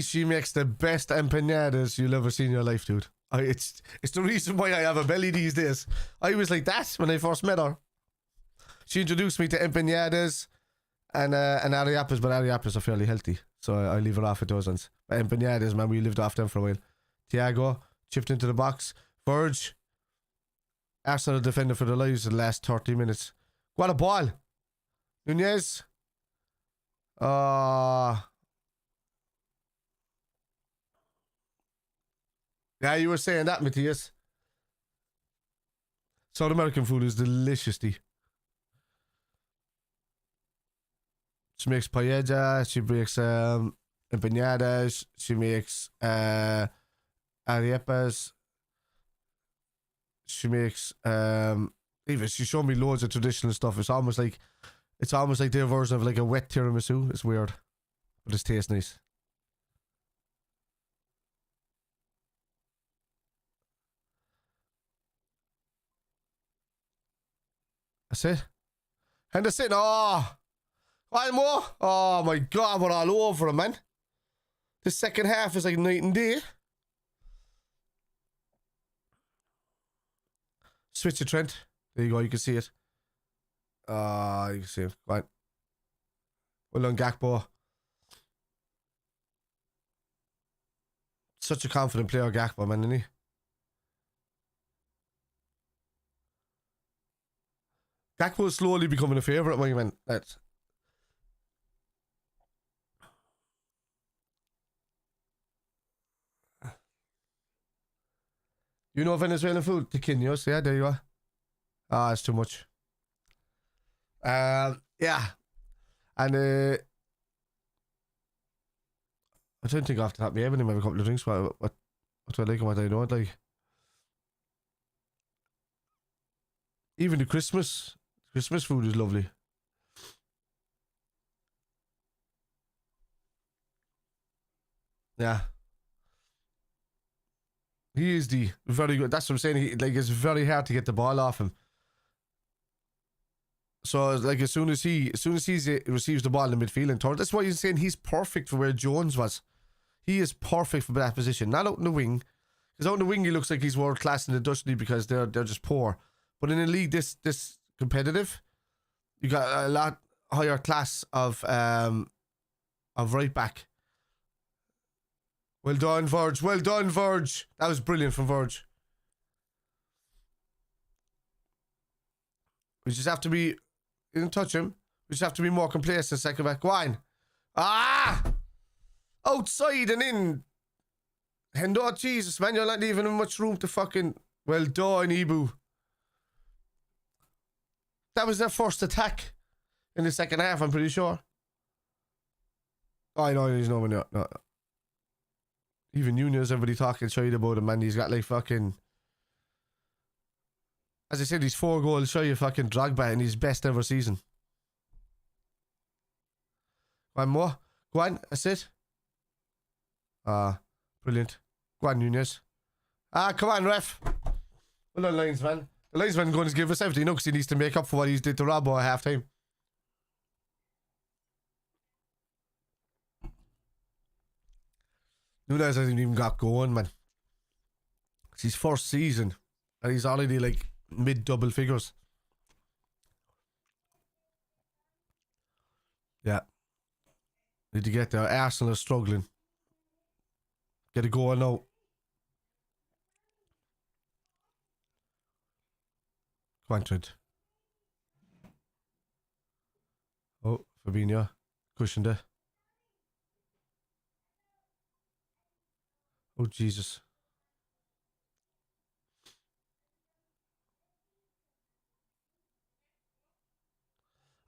[SPEAKER 2] She makes the best empanadas you'll ever see in your life, dude. It's the reason why I have a belly these days. I was like that when I first met her. She introduced me to empanadas and arepas, but arepas are fairly healthy, so I leave it off at those ones. But empanadas, man, we lived off them for a while. Thiago chipped into the box. Verge. Arsenal defender for the lives of the last 30 minutes. What a ball. Nunez. Yeah, you were saying that, Matthias. South American food is delicious. She makes paella, she makes empanadas, she makes arepas, she makes even she showed me loads of traditional stuff. It's almost like their version of like a wet tiramisu. It's weird, but it tastes nice. That's it. Henderson, oh. One more. Oh my God, we're all over him, man. The second half is like night and day. Switch to Trent. There you go, you can see it. You can see it. Right. Well done, Gakpo. Such a confident player, Gakpo, man, isn't he? Gakpo is slowly becoming a favourite, my man. That's... You know Venezuelan food? Taquinos, yeah, there you are. Ah, it's too much. Yeah. And I don't think after that we having him have a couple of drinks, what do I like and what I don't like. Even the Christmas food is lovely. Yeah. He is the very good. That's what I'm saying. It's very hard to get the ball off him. So like as soon as he receives the ball in the midfield and turns, that's why you're saying he's perfect for where Jones was. He is perfect for that position. Not out in the wing. Because out in the wing he looks like he's world class in the Dutch league because they're just poor. But in a league this competitive, you got a lot higher class of right back. Well done, Verge. Well done, Verge. That was brilliant from Verge. We just have to be... You didn't touch him. We just have to be more complacent second back. Go on. Ah! Outside and in. Hendo, Jesus, man. You're not leaving him much room to fucking... Well done, Ibu. That was their first attack in the second half, I'm pretty sure. Oh, I know he's no. Even Nunez, everybody talking shite about him, man. He's got like fucking... As I said, he's 4 goals shy of fucking Drogba in his best ever season. One more. Go on, that's it. Brilliant. Go on, Nunez. Come on, ref. Well done, linesman. The linesman going to give us everything, because he needs to make up for what he did to Robbo at half time. Nunez hasn't even got going, man. It's his first season, and he's already like mid-double figures. Yeah. Need to get there. Arsenal are struggling. Get a goal now. Come on, Trent. Oh, Fabinho. Cushioned it. Oh, Jesus.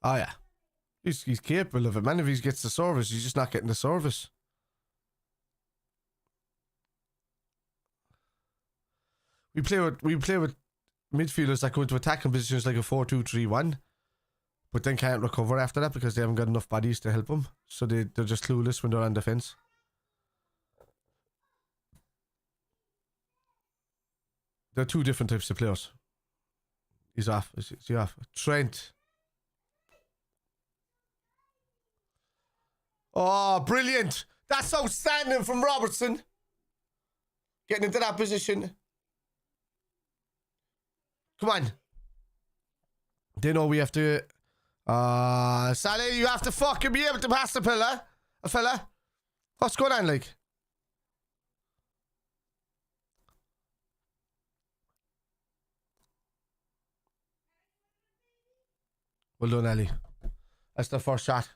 [SPEAKER 2] Oh, yeah. He's capable of it, man. If he gets the service, he's just not getting the service. We play with midfielders that go into attacking positions like a 4-2-3-1, but then can't recover after that because they haven't got enough bodies to help them. So they're just clueless when they're on defense. They're two different types of players. He's off. Is he off? Trent. Oh, brilliant. That's outstanding from Robertson. Getting into that position. Come on. They know we have to... Saleh, you have to fucking be able to pass the fella. A fella. What's going on, like? Well done, Ali. That's the first shot.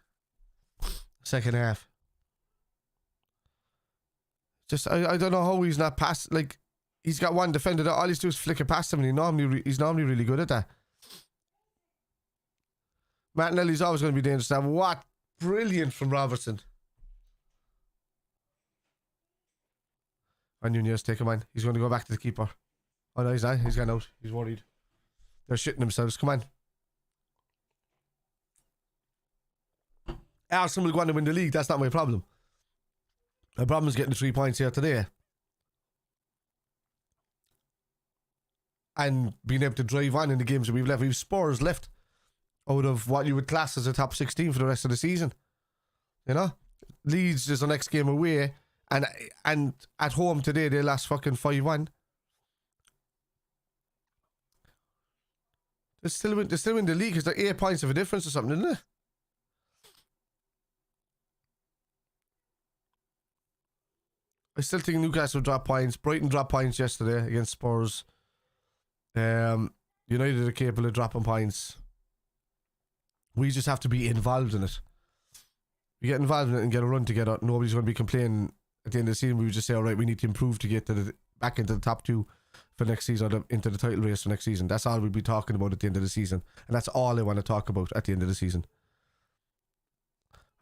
[SPEAKER 2] Second half. Just, I don't know how he's not passed. Like, he's got one defender that all he's do is flick it past him, and he's normally really good at that. Martinelli's always going to be dangerous now. What brilliant from Robertson. And Nunez, take him on. He's going to go back to the keeper. Oh no, he's not. He's gone out. He's worried. They're shitting themselves. Come on. Arsenal will go on to win the league. That's not my problem. My problem is getting the 3 points here today. And being able to drive on in the games that we've left. We've Spurs left. out of what you would class as a top 16 for the rest of the season. You know? Leeds is the next game away, and at home today they lost fucking 5-1. They're still in the league. It's like 8 points of a difference or something, isn't it? I still think Newcastle dropped points. Brighton dropped points yesterday against Spurs. United are capable of dropping points. We just have to be involved in it. We get involved in it and get a run together. Nobody's going to be complaining at the end of the season. We would just say, all right, we need to improve to get back into the top 2 for next season, or into the title race for next season. That's all we'll be talking about at the end of the season. And that's all I want to talk about at the end of the season.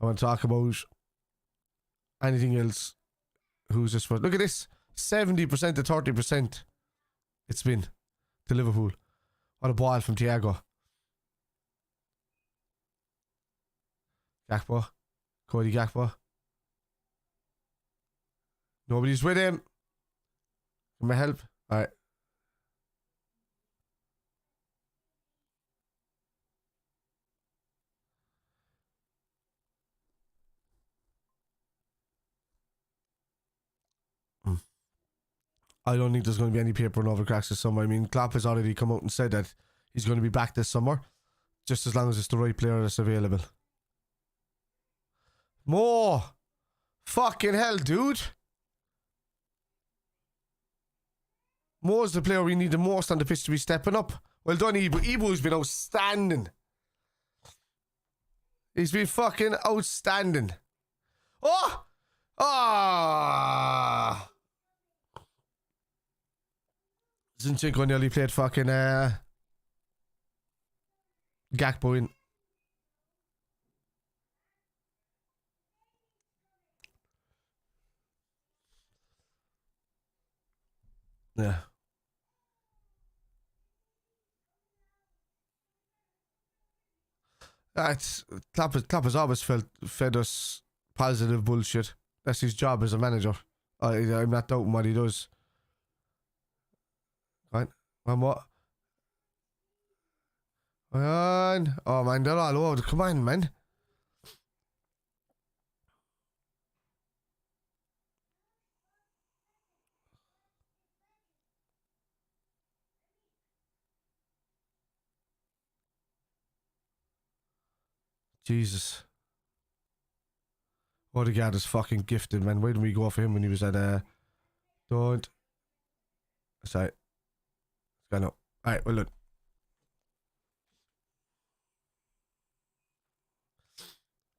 [SPEAKER 2] I want to talk about anything else. Who's this for? Look at this. 70% to 30% it's been to Liverpool. What a ball from Thiago. Gakpo. Cody Gakpo. Nobody's with him. Can I help? Alright. I don't think there's going to be any paper and over cracks this summer. I mean, Klopp has already come out and said that he's going to be back this summer, just as long as it's the right player that's available. More! Fucking hell, dude! Mo's the player we need the most on the pitch to be stepping up. Well done, Ibu. Ibu's been outstanding. He's been fucking outstanding. Oh! Ah! Zinchenko nearly played fucking Gakpo in. Yeah. That's Klopp has always fed us positive bullshit. That's his job as a manager. I'm not doubting what he does. Right? And what? Man. Oh man, they're all over. Come on, man. Jesus. Odegaard is fucking gifted, man. Why didn't we go for him when he was at don't. Sorry. I know. Alright, well look.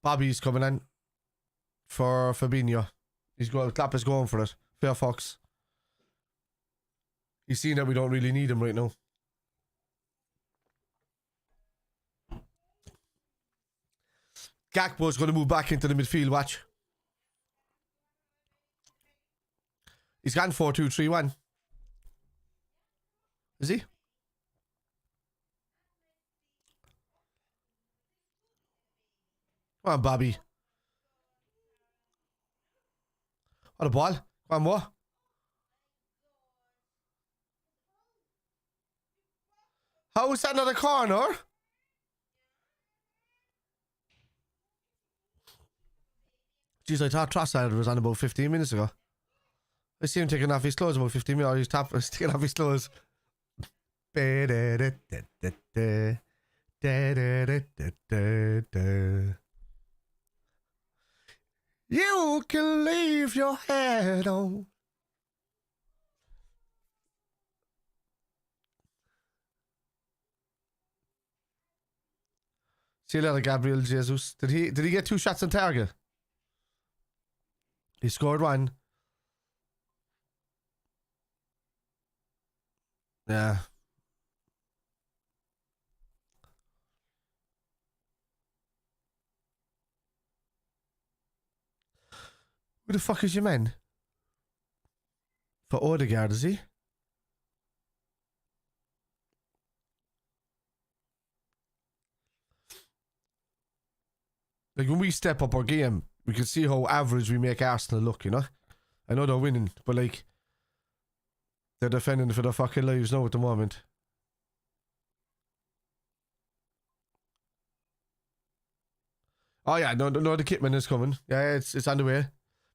[SPEAKER 2] Bobby's coming in for Fabinho. Klopp is going for it. Fair Fox. He's seen that we don't really need him right now. Gakpo's going to move back into the midfield, watch. He's gone 4-2-3-1. Is he? Come on, Bobby. What a ball. Come on, what? How is that not a corner? Jeez, I thought Trossard was on about 15 minutes ago. I see him taking off his clothes about 15 minutes. He's taking off his clothes. You can leave your head on. See you later, Gabriel Jesus. Did he get 2 shots on target? He scored 1. Yeah. Who the fuck is your man? For Odegaard, is he? Like, when we step up our game, we can see how average we make Arsenal look, you know? I know they're winning, but like, they're defending for their fucking lives now at the moment. Oh yeah, no, the kitman is coming. Yeah, it's on the way.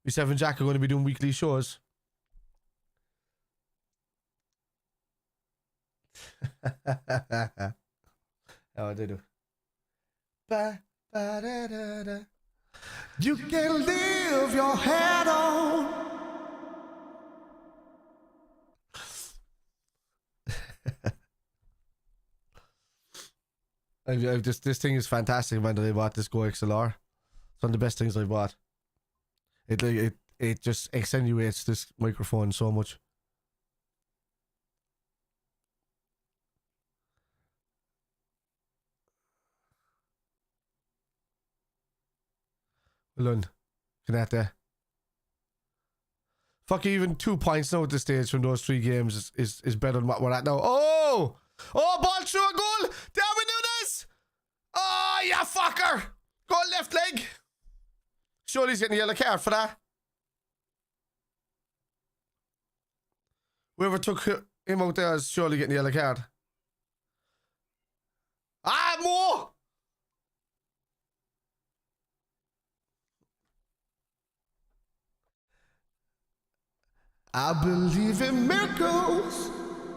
[SPEAKER 2] Myself and Jack are going to be doing weekly shows. Oh, they do. Ba, ba, da, da, da. You can leave your head on. This thing is fantastic, man. That I bought this Go XLR. It's one of the best things I bought. It just accentuates this microphone so much. Well done. Connect there. Fuck, even 2 points now at this stage from those 3 games is better than what we're at now. Oh! Oh, ball through a goal! Darwin Nunes! Oh, you fucker! Goal left leg! Surely he's getting a yellow card for that. Whoever took him out there is surely getting a yellow card. Ah, more! I believe in miracles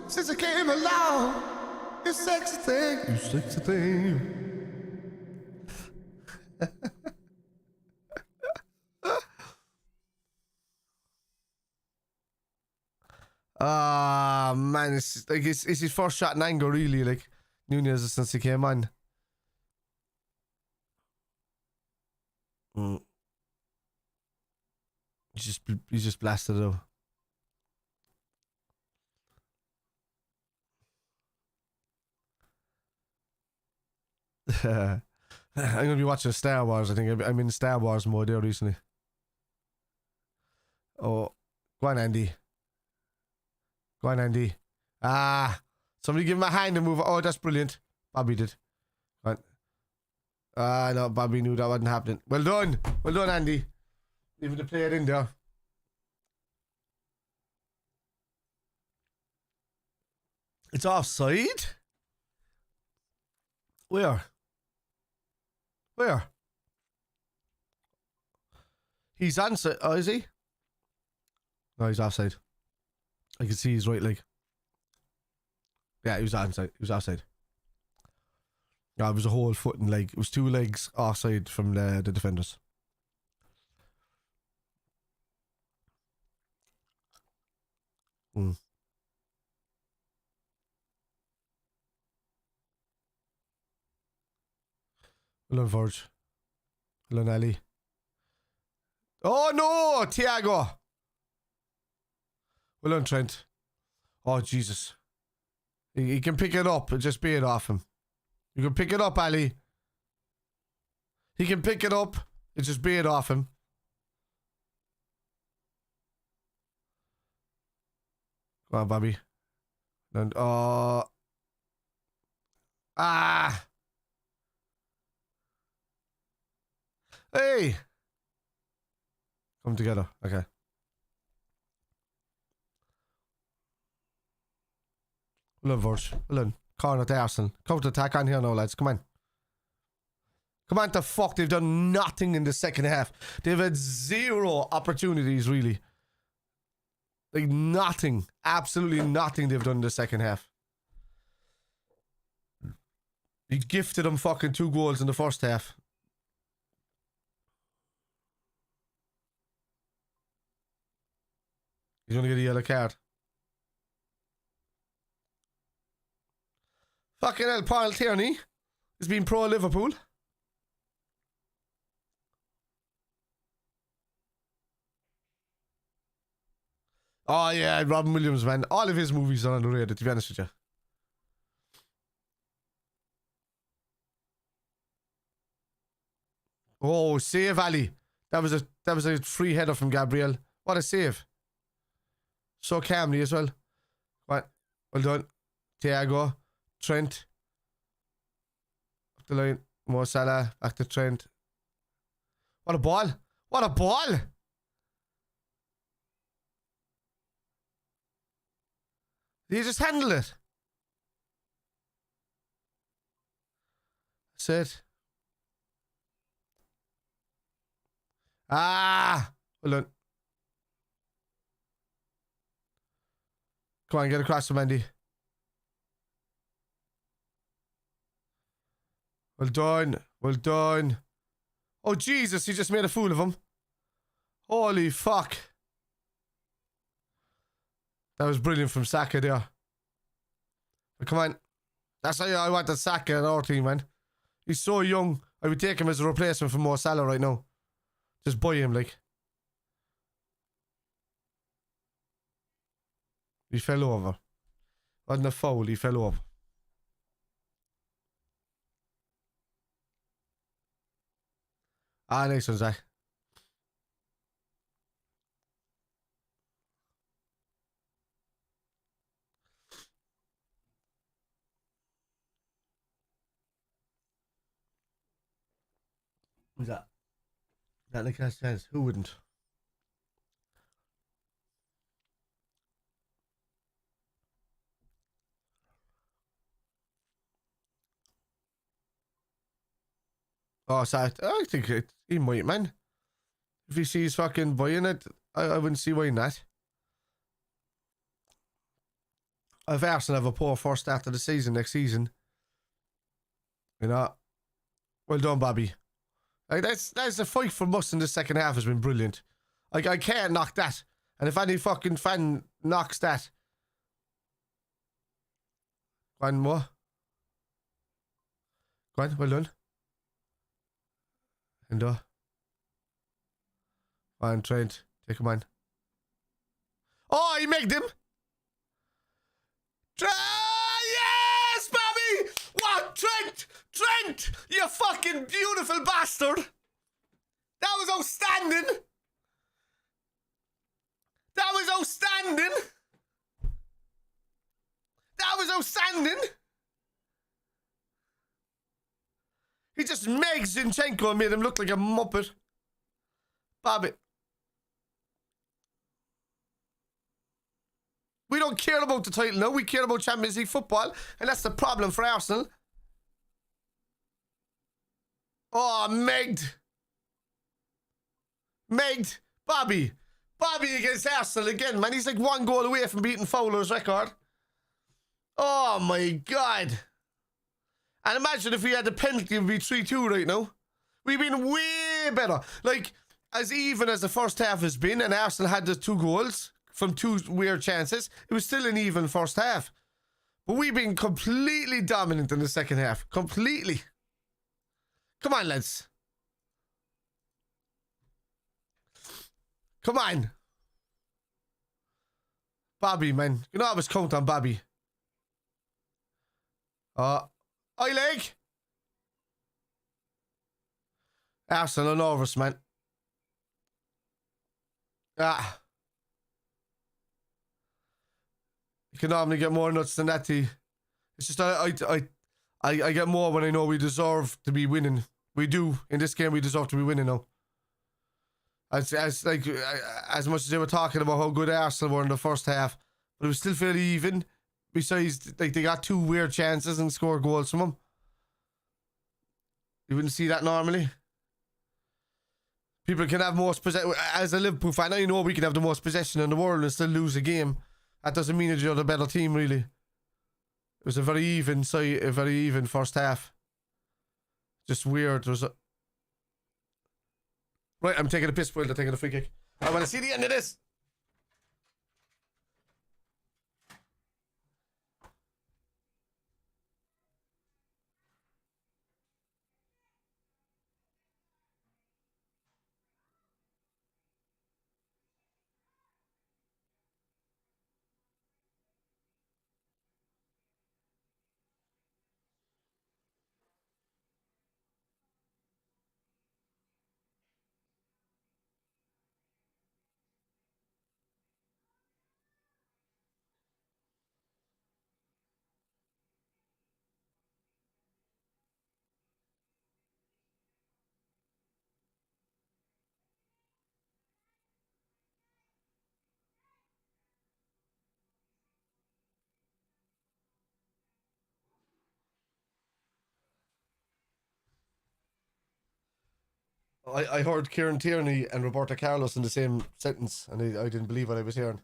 [SPEAKER 2] since I came along. You sexy thing, you sexy thing. Ah, man, it's like it's his first shot in anger, really. Like Nunez since he came on. He's just blasted it out. I'm gonna be watching Star Wars. I think I'm in Star Wars mode there recently. Oh, go on, Andy. Go on, Andy. Ah, somebody give him a hand and move. Oh, that's brilliant. Bobby did. Go on. Ah, no, Bobby knew that wasn't happening. Well done. Well done, Andy. Leaving the player in there. It's offside? Where? Where? He's onside. Oh, is he? No, he's offside. I can see his right leg. Yeah, he was onside. He was offside. Yeah, it was a whole foot and leg. It was 2 legs offside from the defenders. Well done, Verge. Well done, Ali. Oh no, Thiago. Well done, Trent. Oh, Jesus. He can pick it up and just beat it off him. You can pick it up, Ali. He can pick it up and just beat it off him. Go on, Bobby. And hey, come together. Okay. Well done, Verge. Well done. Corner to Arsenal. Counter attack on here now, lads. Come on. Come on, the fuck. They've done nothing in the second half. They've had 0 opportunities, really. Like, nothing. Absolutely nothing they've done in the second half. He gifted them fucking 2 goals in the first half. He's going to get a yellow card. Fucking hell, Paul Tierney has been pro Liverpool. Oh yeah, Robin Williams, man. All of his movies are underrated, to be honest with you. Oh, save Ali. That was a free header from Gabriel. What a save. So calmly as well. Right. Well done. Thiago. Trent. Up the line. Mo Salah. Back to Trent. What a ball. What a ball. Did he just handle it? That's it. Ah! Hold on. Come on, get across to Mandy. Well done. Well done. Oh, Jesus, he just made a fool of him. Holy fuck. That was brilliant from Saka there. But come on. That's how I want the Saka in our team, man. He's so young. I would take him as a replacement for Mo Salah right now. Just buy him, like. He fell over. Wasn't a foul, he fell over. Ah, nice one, Zach. Who's that? That like has chance. Who wouldn't? Oh, so I think he might, man. If he sees fucking buying it, I wouldn't see why not. If Arsenal have a poor first start of the season next season, you know, well done, Bobby. Like that's the fight for us in the second half has been brilliant. Like I can't knock that, and if any fucking fan knocks that, go on, what? Go on, well done. And go on, Trent, take him on. Oh, he made him. Yes, Bobby! What, Trent? Trent, you fucking beautiful bastard! That was outstanding! That was outstanding! That was outstanding! He just megged Zinchenko and made him look like a muppet. Bobby. We don't care about the title now. We care about Champions League football. And that's the problem for Arsenal. Oh, megged. Megged. Bobby. Bobby against Arsenal again, man. He's like one goal away from beating Fowler's record. Oh, my God. And imagine if we had the penalty, it would be 3-2 right now. We've been way better. Like, as even as the first half has been, and Arsenal had the 2 goals from 2 weird chances, it was still an even first half. But we've been completely dominant in the second half. Completely. Come on, lads. Come on. Bobby, man. You can always count on Bobby. Eye leg. Arsenal are nervous, man. You can normally get more nuts than that, T. It's just I get more when I know we deserve to be winning. We do. In this game, we deserve to be winning now. As much as they were talking about how good Arsenal were in the first half, but it was still fairly even. Besides, like, they got 2 weird chances and scored goals from them. You wouldn't see that normally. People can have most possession. As a Liverpool fan, I know we can have the most possession in the world and still lose a game. That doesn't mean that you're the better team, really. It was a very even first half. Just weird. There was a... Right, I'm taking a piss while they're taking a free kick. I want to see the end of this. I heard Kieran Tierney and Roberto Carlos in the same sentence, and I didn't believe what I was hearing.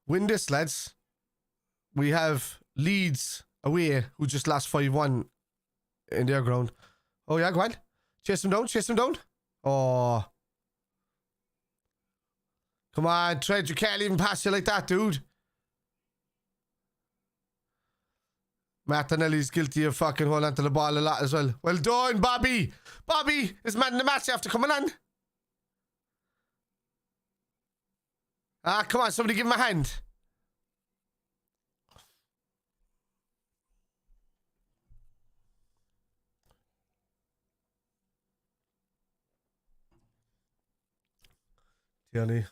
[SPEAKER 2] Win this, lads. We have Leeds away, who just lost 5-1 in their ground. Oh, yeah, go on. Chase them down, chase them down. Oh. Come on, Trent, you can't even pass you like that, dude. Martinelli's guilty of fucking holding onto the ball a lot as well. Well done, Bobby. Bobby is man in the match after coming on. Ah, come on, somebody give him a hand. Tierney.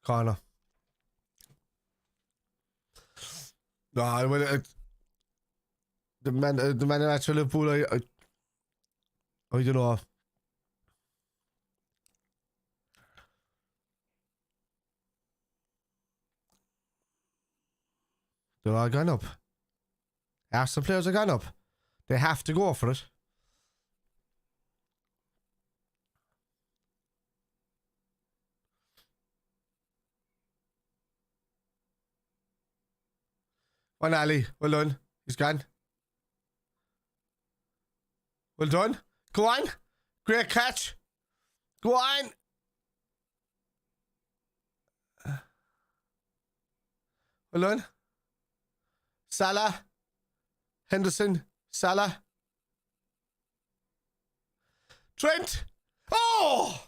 [SPEAKER 2] Corner. No, well, the man in actual Liverpool, I don't know. They're all gone up. Arsenal players are gone up. They have to go for it. One Ali, well done. He's gone. Well done. Go on. Great catch. Go on. Well done. Salah. Henderson. Salah. Trent. Oh!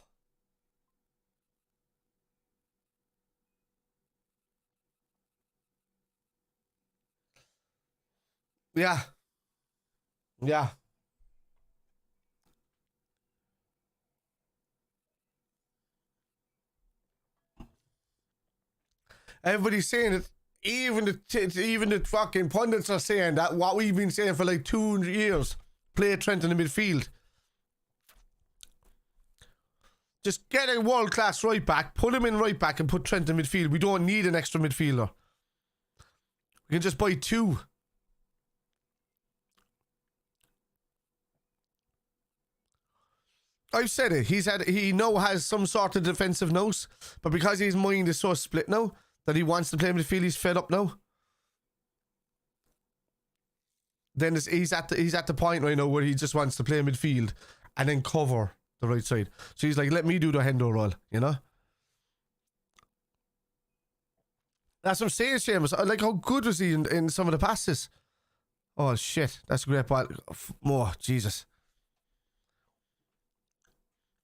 [SPEAKER 2] Yeah. Yeah. Everybody's saying it. Even the fucking pundits are saying that. What we've been saying for like 200 years. Play Trent in the midfield. Just get a world-class right back. Put him in right back and put Trent in midfield. We don't need an extra midfielder. We can just buy 2. I've said it. He now has some sort of defensive nose, but because his mind is so split now that he wants to play midfield, he's fed up now. Then he's at the point right now where he just wants to play midfield and then cover the right side. So he's like, let me do the Hendo role, you know? That's what I'm saying, Seamus. I like how good was he in some of the passes. Oh shit, that's a great ball. Oh, Jesus.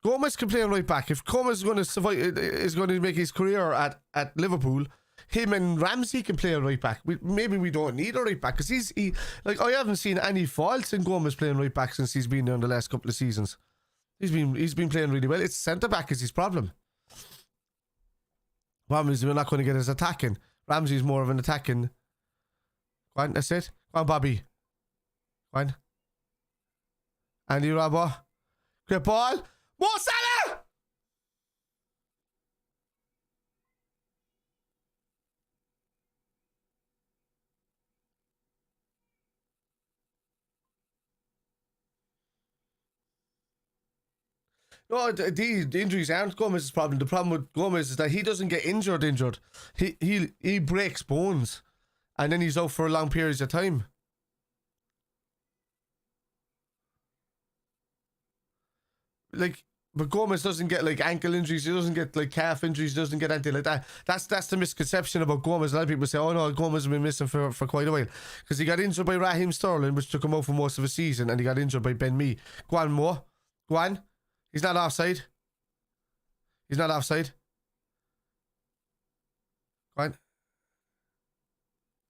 [SPEAKER 2] Gomez can play right back. If Gomez is going to survive, is going to make his career at Liverpool, him and Ramsey can play a right back. Maybe we don't need a right back because I haven't seen any faults in Gomez playing right back since he's been there in the last couple of seasons. He's been playing really well. It's centre back is his problem. Problem is we're not going to get his attacking. Ramsey's more of an attacking. Go on, that's it. Go on, Bobby. Go on. Andy Rabbo. Great ball. Mo Salah! No, the injuries aren't Gomez's problem. The problem with Gomez is that he doesn't get injured. He breaks bones, and then he's out for long periods of time. Like, but Gomez doesn't get like ankle injuries. He doesn't get like calf injuries. He doesn't get anything like that. That's the misconception about Gomez. A lot of people say, "Oh no, Gomez has been missing for quite a while," because he got injured by Raheem Sterling, which took him out for most of the season, and he got injured by Ben Mee. Go on, Mo. Go on. He's not offside. He's not offside. Go on.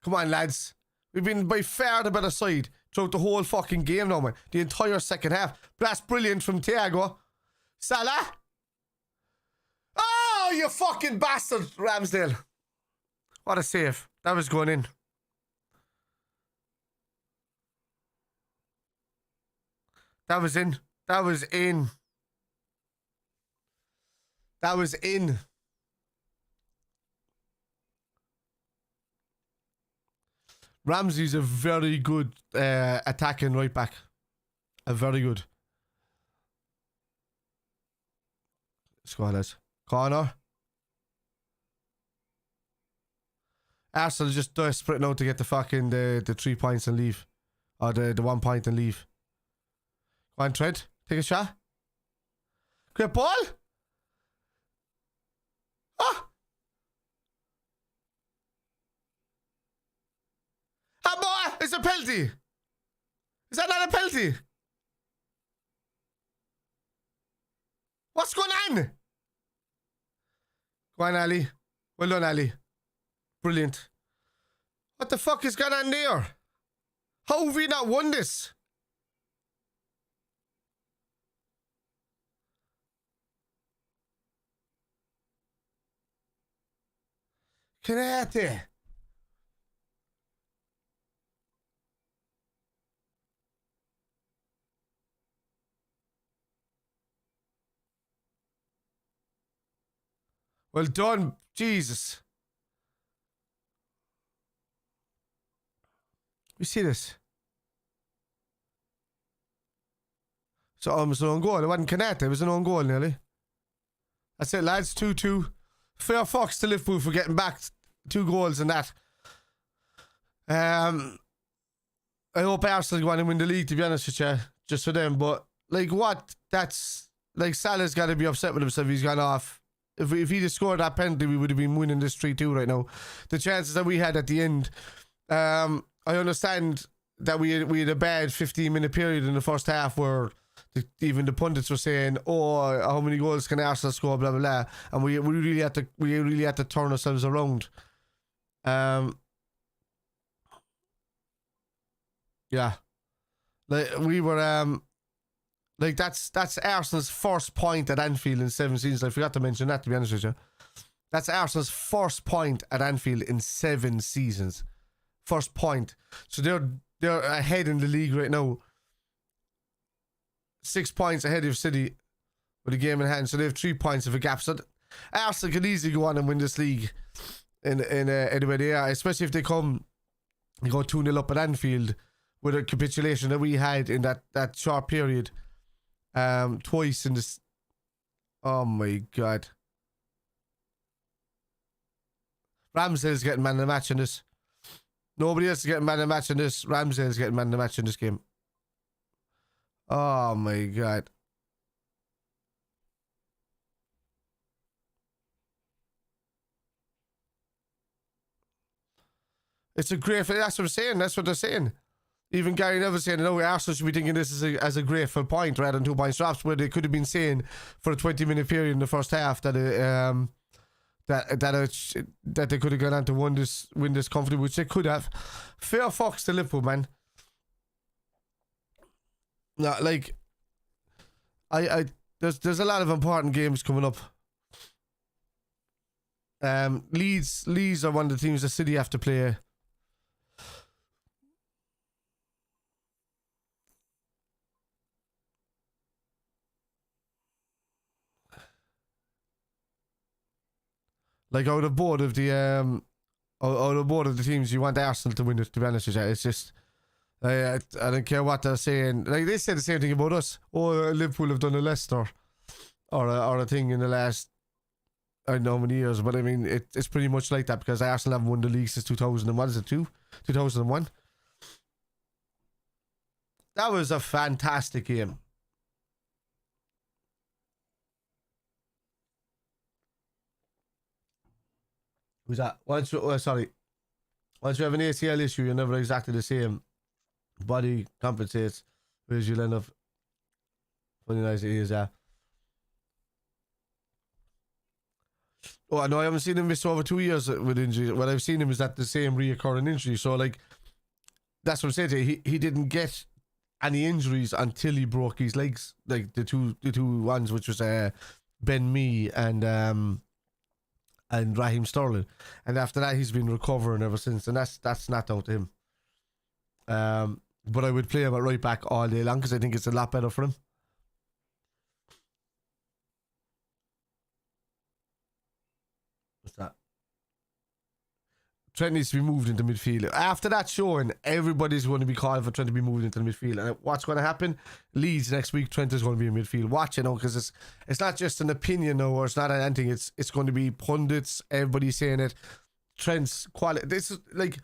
[SPEAKER 2] Come on, lads. We've been by far the better side throughout the whole fucking game now, man. The entire second half. That's brilliant from Thiago. Salah. Oh, you fucking bastard, Ramsdale. What a save. That was going in. That was in. That was in. That was in. Ramsey's a very good attacking right back. A very good. Let's go on, lads. Corner. Arsenal just desperate now to get the fucking the 3 points and leave. Or the 1 point and leave. Go on, Trent. Take a shot. Great ball. Ah! Ah, boy! It's a penalty! Is that not a penalty? What's going on? Go on, Ali. Well done, Ali. Brilliant. What the fuck is going on there? How have we not won this? Canate. Well done, Jesus. We see this. So it was an own goal. It wasn't Canate, it was an own goal nearly. That's it, lads. 2-2. Fair fucks to Liverpool for getting back 2 goals and that. I hope Arsenal go on and win the league, to be honest with you. Just for them. But, like, what? That's... Like, Salah's got to be upset with himself. He's gone off. If he'd have scored that penalty, we would have been winning this 3-2 right now. The chances that we had at the end... I understand that we had a bad 15-minute period in the first half where even the pundits were saying, "Oh, how many goals can Arsenal score?" Blah blah blah, and we really had to turn ourselves around. Yeah, like we were like that's Arsenal's first point at Anfield in 7 seasons. I forgot to mention that, to be honest with you. That's Arsenal's first point at Anfield in 7 seasons. First point. So they're ahead in the league right now. 6 points ahead of City with a game in hand. So they have 3 points of a gap. So Arsenal could easily go on and win this league in anyway they are, especially if they go 2-0 up at Anfield with a capitulation that we had in that short period. Twice in this. Oh my God. Ramsdale's getting man of the match in this. Nobody else is getting man of the match in this. Ramsdale's getting man of the match in this game. Oh my God. It's a great... That's what I'm saying. That's what they're saying. Even Gary Neville saying, no, Arsenal should be thinking this as a grateful point rather than 2 points drops, where they could have been saying for a 20-minute period in the first half that that they could have gone on to win this comfortably, which they could have. Fair fucks to Liverpool, man. No, like there's a lot of important games coming up. Leeds are one of the teams that City have to play. Like out of both of the teams, you want Arsenal to win it, to be honest with you. It's just I don't care what they're saying. Like they say the same thing about us. Oh, Liverpool have done a Leicester or a thing in the last I don't know how many years, but I mean it's pretty much like that because Arsenal haven't won the league since 2001. Is it 2001? That was a fantastic game. Who's that? Once you have an ACL issue, you're never exactly the same. Body compensates, whereas you'll end up. Funny nice it is, yeah. Oh, I know I haven't seen him miss over 2 years with injury. What I've seen him is that the same reoccurring injury. So, like, that's what I'm saying to you. He didn't get any injuries until he broke his legs. Like, the two ones, which was Ben Mee and Raheem Sterling. And after that, he's been recovering ever since. And that's not down to him. But I would play him at right back all day long because I think it's a lot better for him. What's that? Trent needs to be moved into midfield. After that showing, everybody's going to be calling for Trent to be moved into the midfield. And what's going to happen? Leeds next week, Trent is going to be in midfield. Watch, because it's not just an opinion, or it's not anything. It's going to be pundits, everybody saying it. Trent's quality. This is like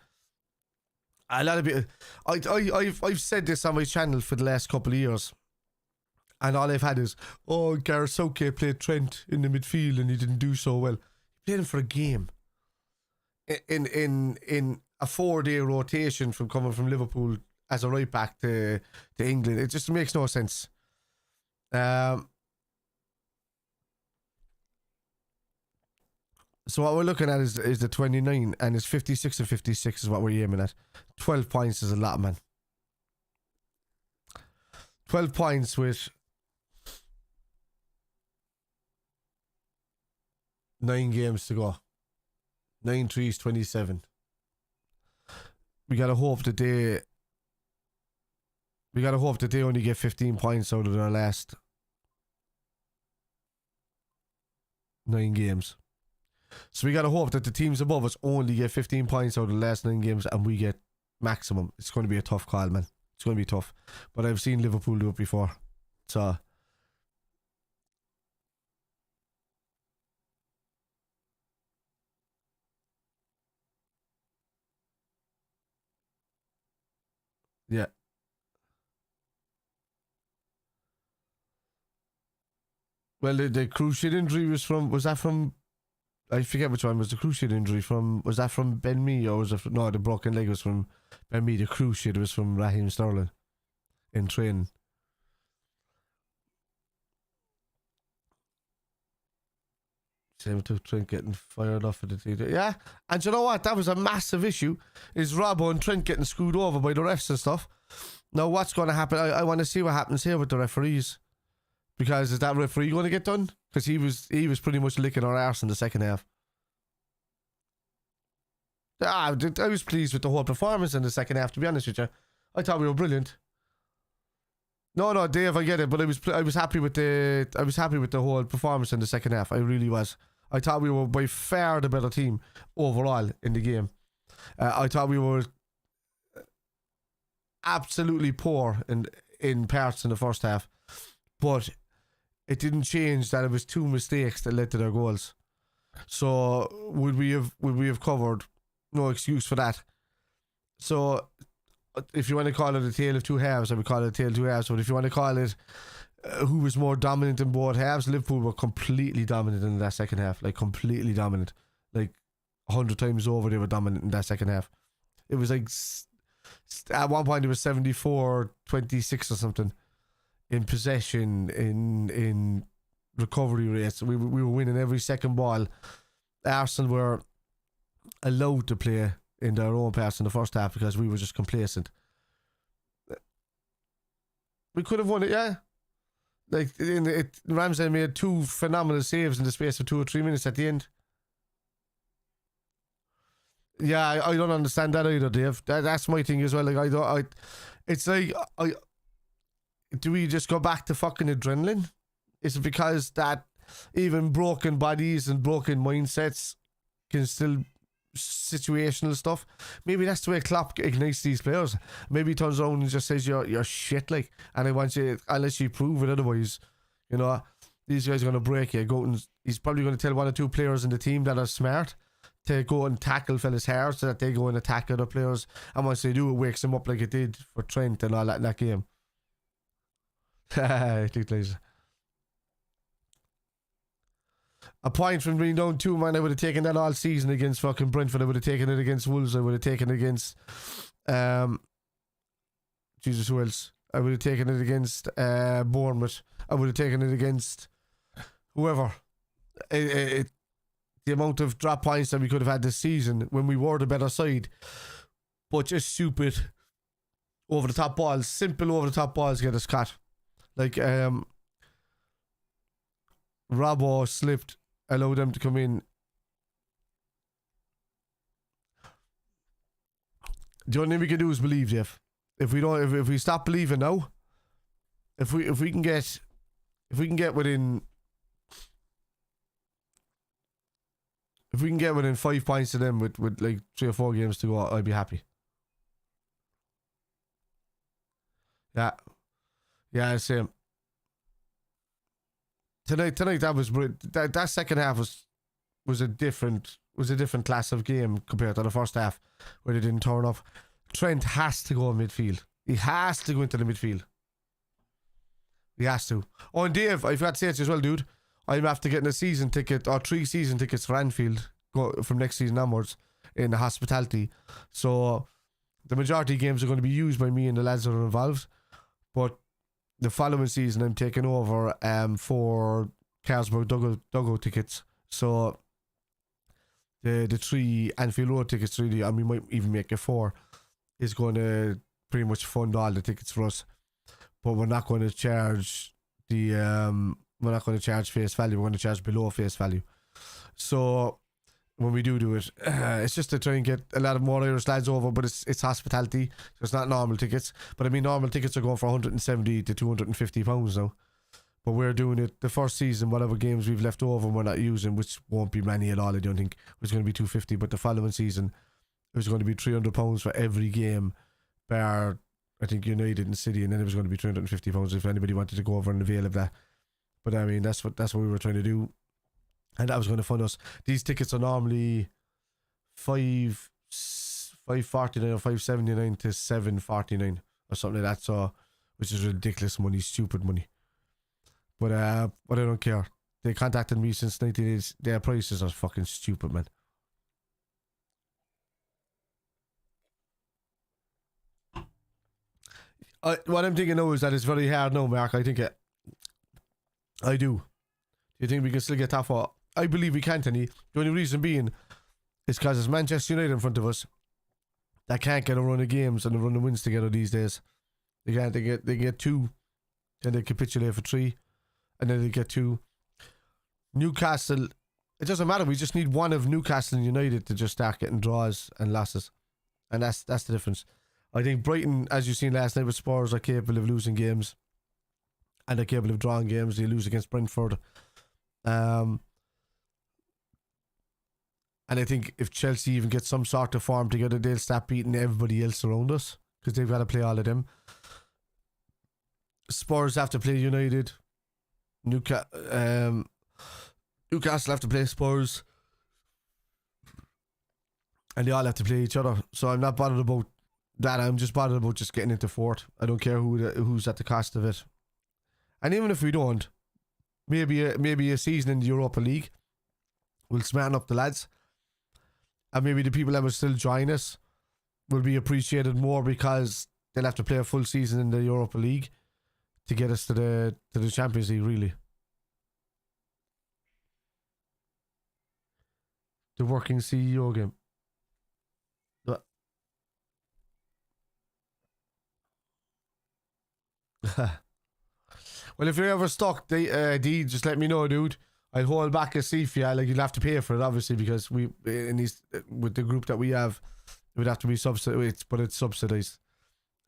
[SPEAKER 2] a lot of people. I've said this on my channel for the last couple of years, and all I've had is, Gareth Southgate played Trent in the midfield and he didn't do so well. He played him for a game. In a 4-day rotation from coming from Liverpool as a right back to England, it just makes no sense. So what we're looking at is the 29, and it's 56 and 56 is what we're aiming at. 12 points is a lot, man. 12 points with 9 games to go. 9 threes, 27. We gotta hope that they only get 15 points out of their last 9 games. So we gotta hope that the teams above us only get 15 points out of the last 9 games and we get maximum. It's going to be a tough call, man. It's going to be tough. But I've seen Liverpool do it before. So yeah. Well, the cruciate injury was that from, I forget which one was the cruciate injury from. Was that from Ben Mee, or was it no, the broken leg was from Ben Mee. The cruciate was from Raheem Sterling in training. Same to Trent getting fired off of the team. Yeah, and you know what? That was a massive issue. Is Robbo and Trent getting screwed over by the refs and stuff. Now what's going to happen? I want to see what happens here with the referees, because is that referee going to get done? Because he was pretty much licking our arse in the second half. I was pleased with the whole performance in the second half, to be honest with you. I thought we were brilliant. No, Dave, I get it, but I was happy with the whole performance in the second half. I really was. I thought we were by far the better team overall in the game. I thought we were absolutely poor in parts in the first half, but it didn't change that it was 2 mistakes that led to their goals. So would we have covered? No excuse for that. So if you want to call it a tale of two halves, I would call it a tale of two halves. But if you want to call it who was more dominant in both halves, Liverpool were completely dominant in that second half. Like completely dominant. Like 100 times over they were dominant in that second half. It was like at one point it was 74-26 or something in possession, in recovery rates. We were winning every second ball. Arsenal were allowed to play in their own parts in the first half because we were just complacent. We could have won it, yeah. Like Ramsey made 2 phenomenal saves in the space of 2 or 3 minutes at the end. Yeah, I don't understand that either, Dave. That's my thing as well. Like it's like do we just go back to fucking adrenaline? Is it because that even broken bodies and broken mindsets can still situational stuff? Maybe that's the way Klopp ignites these players. Maybe he turns around and just says you're shit, like, and I want you, unless you prove it otherwise, you know, these guys are going to break you. Go and he's probably going to tell 1 or 2 players in the team that are smart to go and tackle fellas hard so that they go and attack other players, and once they do, it wakes them up like it did for Trent and all that in that game. I think there's a point from being down 2, man. I would have taken that all season against fucking Brentford. I would have taken it against Wolves. I would have taken it against Jesus, who else? I would have taken it against Bournemouth. I would have taken it against whoever. The amount of drop points that we could have had this season when we were the better side, but just stupid over the top balls, simple over the top balls get us caught. Like Robbo slipped, allowed them to come in. The only thing we can do is believe, Jeff. If we stop believing now, if we can get within, If we can get within 5 points to them with like 3 or 4 games to go, I'd be happy. Yeah, same. Tonight that second half was a different class of game compared to the first half where they didn't turn up. Trent has to go in midfield. He has to go into the midfield. He has to. Oh, and Dave, I forgot to say it as well, dude. I'm after getting a season ticket or 3 season tickets for Anfield from next season onwards in the hospitality. So the majority of games are going to be used by me and the lads that are involved. But the following season, I'm taking over for Carlsberg Duggo tickets. So the 3 Anfield Road tickets, really, and we might even make it 4, is going to pretty much fund all the tickets for us. But we're not going to charge face value. We're going to charge below face value. So when we do it, it's just to try and get a lot of more Irish lads over, but it's hospitality, so it's not normal tickets. But I mean, normal tickets are going for 170 to 250 pounds now. But we're doing it the first season, whatever games we've left over and we're not using, which won't be many at all, I don't think, it was going to be 250. But the following season, it was going to be 300 pounds for every game, bar, I think, United and City, and then it was going to be 350 pounds if anybody wanted to go over and avail of that. But I mean, that's what we were trying to do, and that was going to fund us. These tickets are normally $5.49 or $5.79 to $7.49 or something like that. So, which is ridiculous money, stupid money. But I don't care. They contacted me since 1980s. Their prices are fucking stupid, man. What I'm thinking now is that it's very hard now, Mark. I think I do. Do you think we can still get top 4? I believe we can, Tony. The only reason being is because it's Manchester United in front of us that can't get a run of games and a run of wins together these days. They can't. They get 2, then they capitulate for 3, and then they get 2. Newcastle, it doesn't matter. We just need one of Newcastle and United to just start getting draws and losses, and that's the difference. I think Brighton, as you've seen last night with Spurs, are capable of losing games, and they're capable of drawing games. They lose against Brentford. And I think if Chelsea even get some sort of form together, they'll start beating everybody else around us because they've got to play all of them. Spurs have to play United. Newcastle have to play Spurs. And they all have to play each other. So I'm not bothered about that. I'm just bothered about just getting into 4th. I don't care who's at the cost of it. And even if we don't, maybe a season in the Europa League will smarten up the lads. And maybe the people that will still join us will be appreciated more because they'll have to play a full season in the Europa League to get us to the Champions League, really. The working CEO game. Well, if you're ever stuck, D, just let me know, dude. I'll hold back a seat for you. Like, you'll have to pay for it, obviously, because with the group that we have, it would have to be subsidized, but it's subsidized.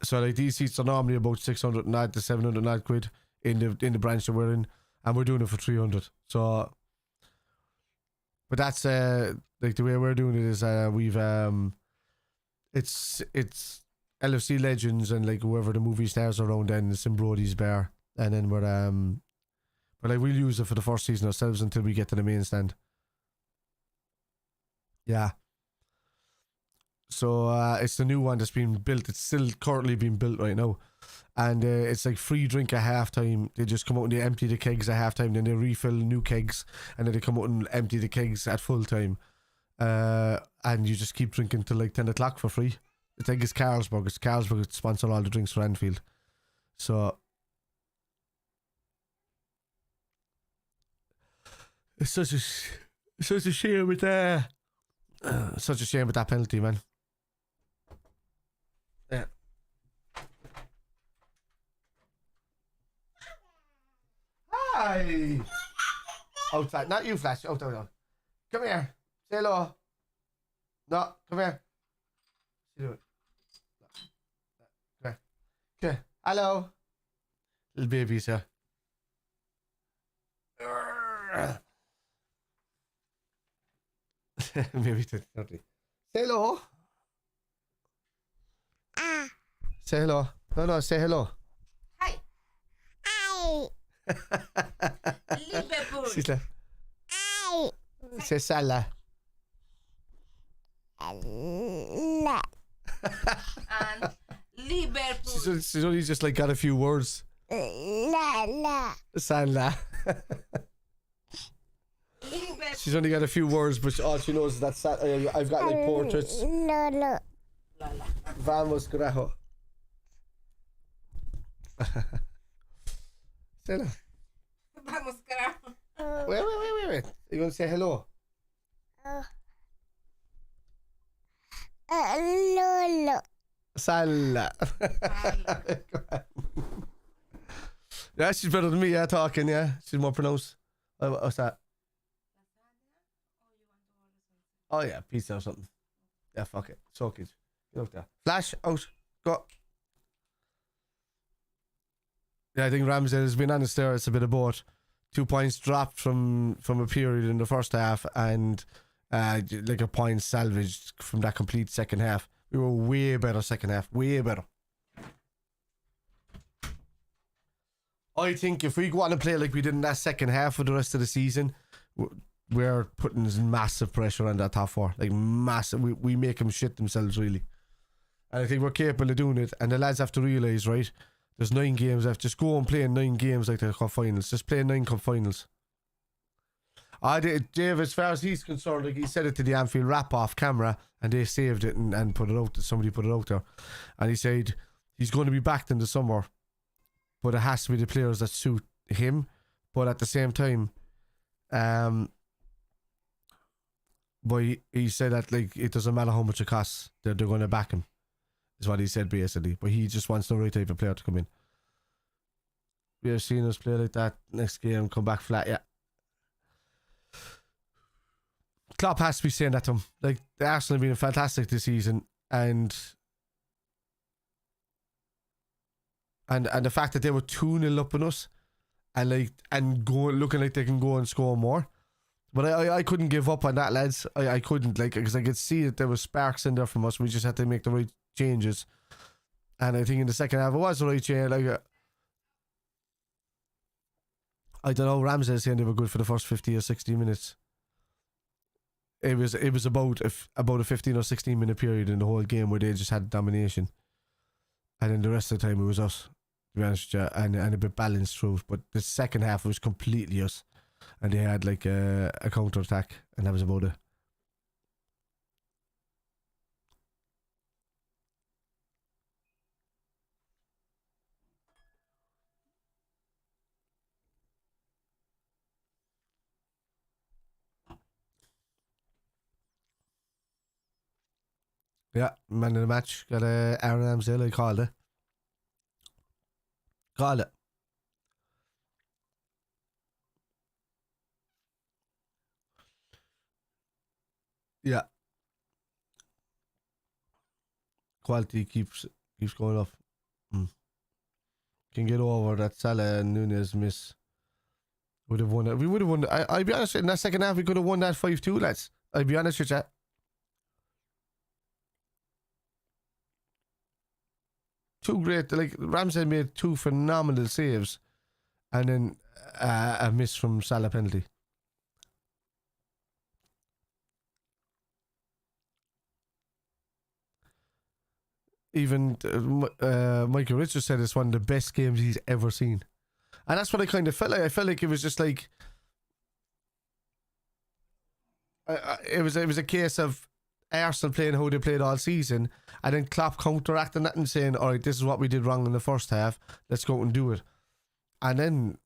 [SPEAKER 2] So like these seats are normally about 600 odd to 700 odd quid in the branch that we're in, and we're doing it for 300. So, but that's like the way we're doing it is we've it's LFC legends and like whoever the movie stars around, then it's in Brody's bar, and then we're but like we'll use it for the first season ourselves until we get to the main stand. Yeah. So it's the new one that's being built. It's still currently being built right now, and it's like free drink at halftime. They just come out and they empty the kegs at halftime, then they refill new kegs, and then they come out and empty the kegs at full time, and you just keep drinking till like 10 o'clock for free. I think it's Carlsberg. It's Carlsberg that sponsor all the drinks for Anfield. So it's such a shame with such a shame with that penalty, man. Yeah. Hi. Outside, not you, Flash. Out. Come here. Say hello. No, come here. Do it. Come here. Okay. Hello. Little babies here. Maybe 2030. Say hello. Say hello. No, say hello.
[SPEAKER 5] Hi. Liverpool.
[SPEAKER 2] She's like, say Salah.
[SPEAKER 5] And Liverpool.
[SPEAKER 2] She's only just like got a few words. Salah.
[SPEAKER 5] Liverpool.
[SPEAKER 2] She's only got a few words, but all she knows is that I've got like portraits.
[SPEAKER 5] Lala.
[SPEAKER 2] Vamos, carajo. Say hello.
[SPEAKER 5] Vamos, carajo.
[SPEAKER 2] Wait. You're going to say hello?
[SPEAKER 5] Lolo.
[SPEAKER 2] Salah. Yeah, she's better than me, yeah, talking, yeah. She's more pronounced. What's that? Oh, yeah, pizza or something. Yeah, fuck it. So kids. Get out there. Flash, out. Go. Yeah, I think Ramsey has been honest there. It's a bit of both. 2 points dropped from a period in the first half and like a point salvaged from that complete second half. We were way better second half. Way better. I think if we go on and play like we did in that second half for the rest of the season, we're putting massive pressure on that top four. Like massive. We make them shit themselves, really. And I think we're capable of doing it. And the lads have to realise, right? There's 9 games left. Just go and play 9 games like the cup finals. Just play 9 cup finals. Dave, as far as he's concerned, like he said it to the Anfield wrap off camera and they saved it and put it out. Somebody put it out there. And he said he's going to be backed in the summer. But it has to be the players that suit him. But at the same time, but he said that like it doesn't matter how much it costs, they're going to back him. Is what he said basically. But he just wants the right type of player to come in. We have seen us play like that next game, come back flat, yeah. Klopp has to be saying that to him. Like, the Arsenal have been fantastic this season, and the fact that they were 2-0 up on us and looking like they can go and score more. But I couldn't give up on that, lads. I couldn't, like, because I could see that there was sparks in there from us. We just had to make the right changes. And I think in the second half it was the right change. Like, I don't know, Ramsey saying they were good for the first 50 or 60 minutes. It was about a 15 or 16 minute period in the whole game where they just had domination. And then the rest of the time it was us, to be honest with you, and a bit balanced through. But the second half was completely us. And they had like a counter attack, and that was about it. Yeah, man of the match. Got Aaron Ramsdale, I called it. Called it. Yeah. Quality keeps going up. Can get over that Salah and Nunez miss. Would have won it. We would have won it. I'll be honest, in that second half we could have won that 5-2, lads. I'll be honest with you. Two great, like Ramsey made 2 phenomenal saves and then a miss from Salah penalty. Even Michael Richards said it's one of the best games he's ever seen. And that's what I kind of felt like. I felt like it was just like it was a case of Arsenal playing how they played all season, and then Klopp counteracting that and saying, all right, this is what we did wrong in the first half, let's go and do it. And then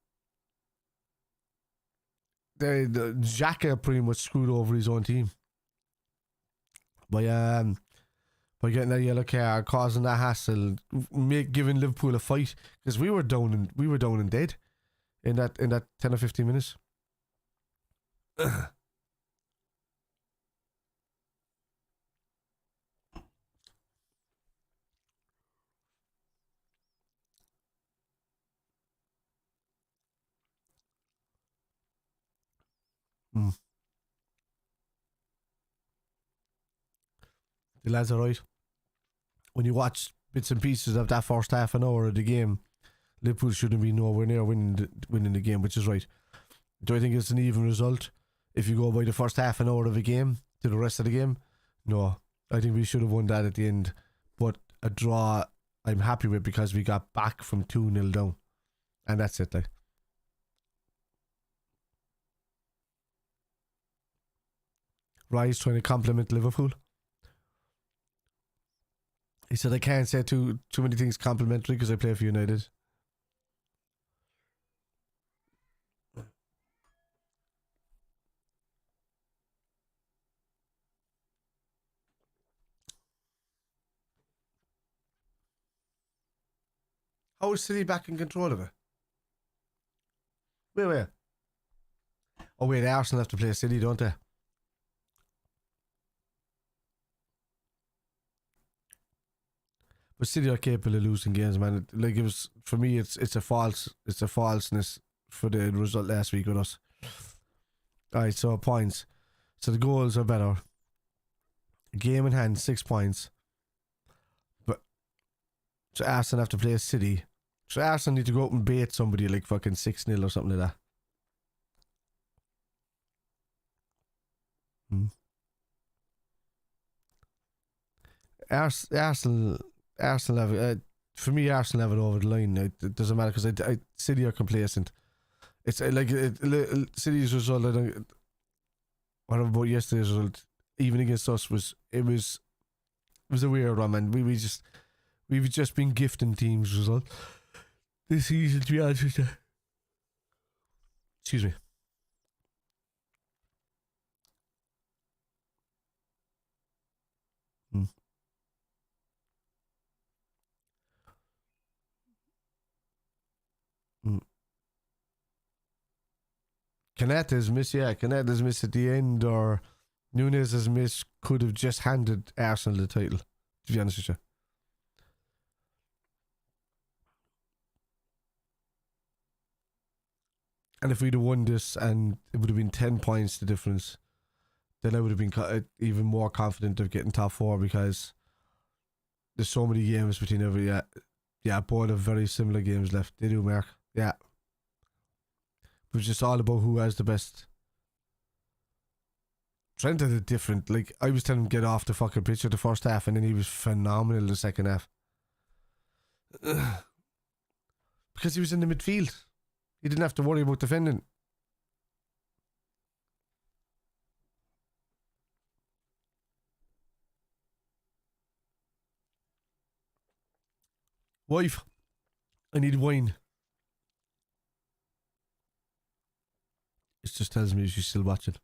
[SPEAKER 2] the Xhaka pretty much screwed over his own team by getting that yellow card, causing that hassle, giving Liverpool a fight, because we were down and dead in that 10 or 15 minutes. the lads are right. When you watch bits and pieces of that first half an hour of the game, Liverpool shouldn't be nowhere near winning the game, which is right. Do I think it's an even result if you go by the first half an hour of a game to the rest of the game? No. I think we should have won that at the end. But a draw, I'm happy with because we got back from 2-0 down. And that's it, like. Rise trying to compliment Liverpool. He said, I can't say too many things complimentary because I play for United. How is City back in control of it? Wait. Oh wait, Arsenal have to play City, don't they? But City are capable of losing games, man. Like it was for me, it's a falseness for the result last week with us. Alright, so points. So the goals are better. Game in hand, 6 points. But so Arsenal have to play City. So Arsenal need to go out and bait somebody like fucking 6-0 or something like that. Arsenal have for me. Arsenal have it over the line. It doesn't matter because City are complacent. It's like City's result. I don't. What about yesterday's result? Even against us it was a weird one, man. We've just been gifting teams result this season, to be honest with you. Excuse me. Caneta's miss, Caneta's miss at the end, or Nunez's miss could have just handed Arsenal the title, to be honest with you. And if we'd have won this and it would have been 10 points the difference, then I would have been even more confident of getting top 4 because there's so many games between every... Yeah, both have very similar games left. They do, Mark. Yeah. It was just all about who has the best. Trent had a different... Like, I was telling him get off the fucking pitch of the first half and then he was phenomenal the second half. Because he was in the midfield. He didn't have to worry about defending. Wife, I need wine. It just tells me she's still watching.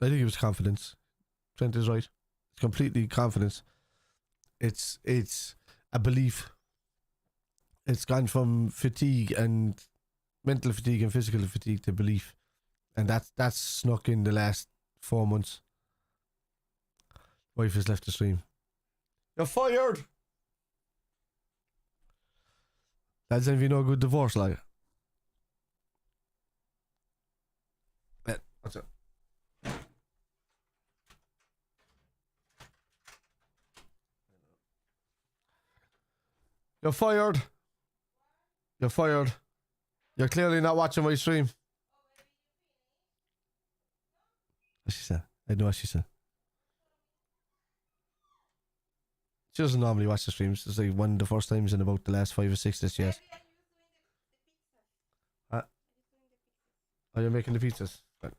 [SPEAKER 2] I think it was confidence. Trent is right. It's completely confidence. It's a belief. It's gone from fatigue and mental fatigue and physical fatigue to belief. And that's snuck in the last 4 months. Wife has left the stream. You're fired! That's if you know a good divorce, like. What's it? You're fired. You're fired. You're clearly not watching my stream. What she said? I know what she said. She doesn't normally watch the streams. It's like one of the first times in about the last 5 or 6 that she has. Oh, you're making the pizzas? Right.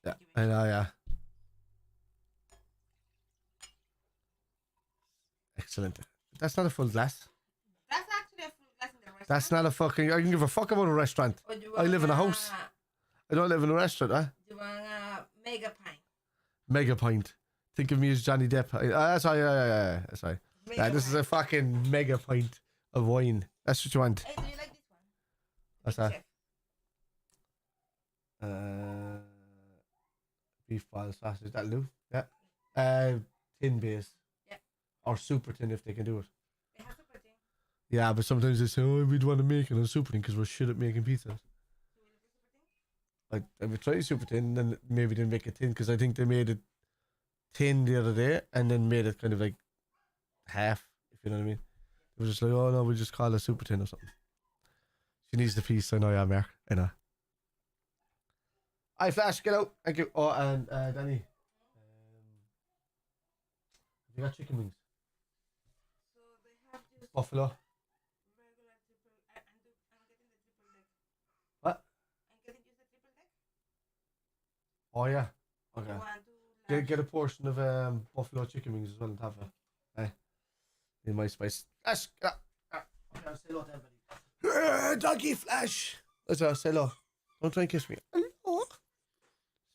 [SPEAKER 2] Yeah, I know, yeah. Excellent. That's not a full glass.
[SPEAKER 5] That's actually a full glass in the restaurant.
[SPEAKER 2] That's not a fucking... I can give a fuck about a restaurant. I live in a house. I don't live in a restaurant, huh?
[SPEAKER 5] You want a mega pint?
[SPEAKER 2] Mega pint. Think of me as Johnny Depp. That's right, yeah. That's right. Yeah, this is a fucking mega pint of wine. That's what you want.
[SPEAKER 5] Hey, do you like this one?
[SPEAKER 2] What's that?
[SPEAKER 5] Chef.
[SPEAKER 2] Beef ball sausage. Is that Lou? Yeah. Tin base.
[SPEAKER 5] Yeah.
[SPEAKER 2] Or super tin if they can do it.
[SPEAKER 5] It has super thing.
[SPEAKER 2] Yeah, but sometimes they say, oh, we'd want to make it on Super Tin because we're shit at making pizzas. I would try Super Tin and then maybe they make it tin because I think they made it tin the other day and then made it kind of like half, if you know what I mean. It was just like, oh no, we'll just call it Super Tin or something. She needs the piece, I know, yeah, Mark. I know. Hi, Flash, get out. Thank you. Oh, and Danny. Have you got chicken wings?
[SPEAKER 5] So they have just
[SPEAKER 2] Buffalo.
[SPEAKER 5] regular triple. I'm getting the triple deck.
[SPEAKER 2] What?
[SPEAKER 5] I'm getting just the triple deck.
[SPEAKER 2] Oh, yeah. Okay.
[SPEAKER 5] One, two,
[SPEAKER 2] Get a portion of buffalo chicken wings as well and have it. In my spice. Flash, get up. Okay, say hello to everybody. Doggy Flash. Let's say hello. Don't try and kiss me. Hello.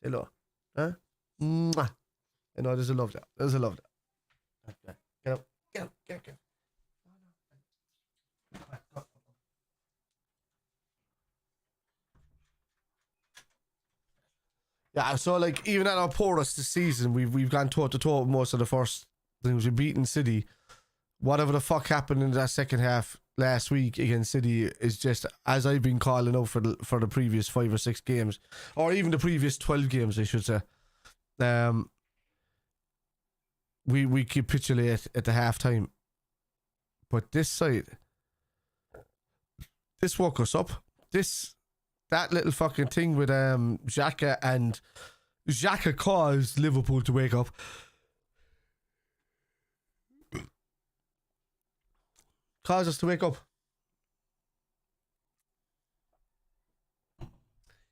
[SPEAKER 2] Say hello. Huh? Mwah. I know there's a love there. There's a love there. Okay. Get up. Get up. Get up. Get up. Yeah, so like even at our poorest this season, we've gone toe to toe with most of the first things. We've beaten City. Whatever the fuck happened in that second half last week against City is just, as I've been calling out for the previous 5 or 6 games, or even the previous 12 games, I should say. We capitulate at the half time, but this side, this woke us up. That little fucking thing with Xhaka, and Xhaka caused Liverpool to wake up. Caused us to wake up.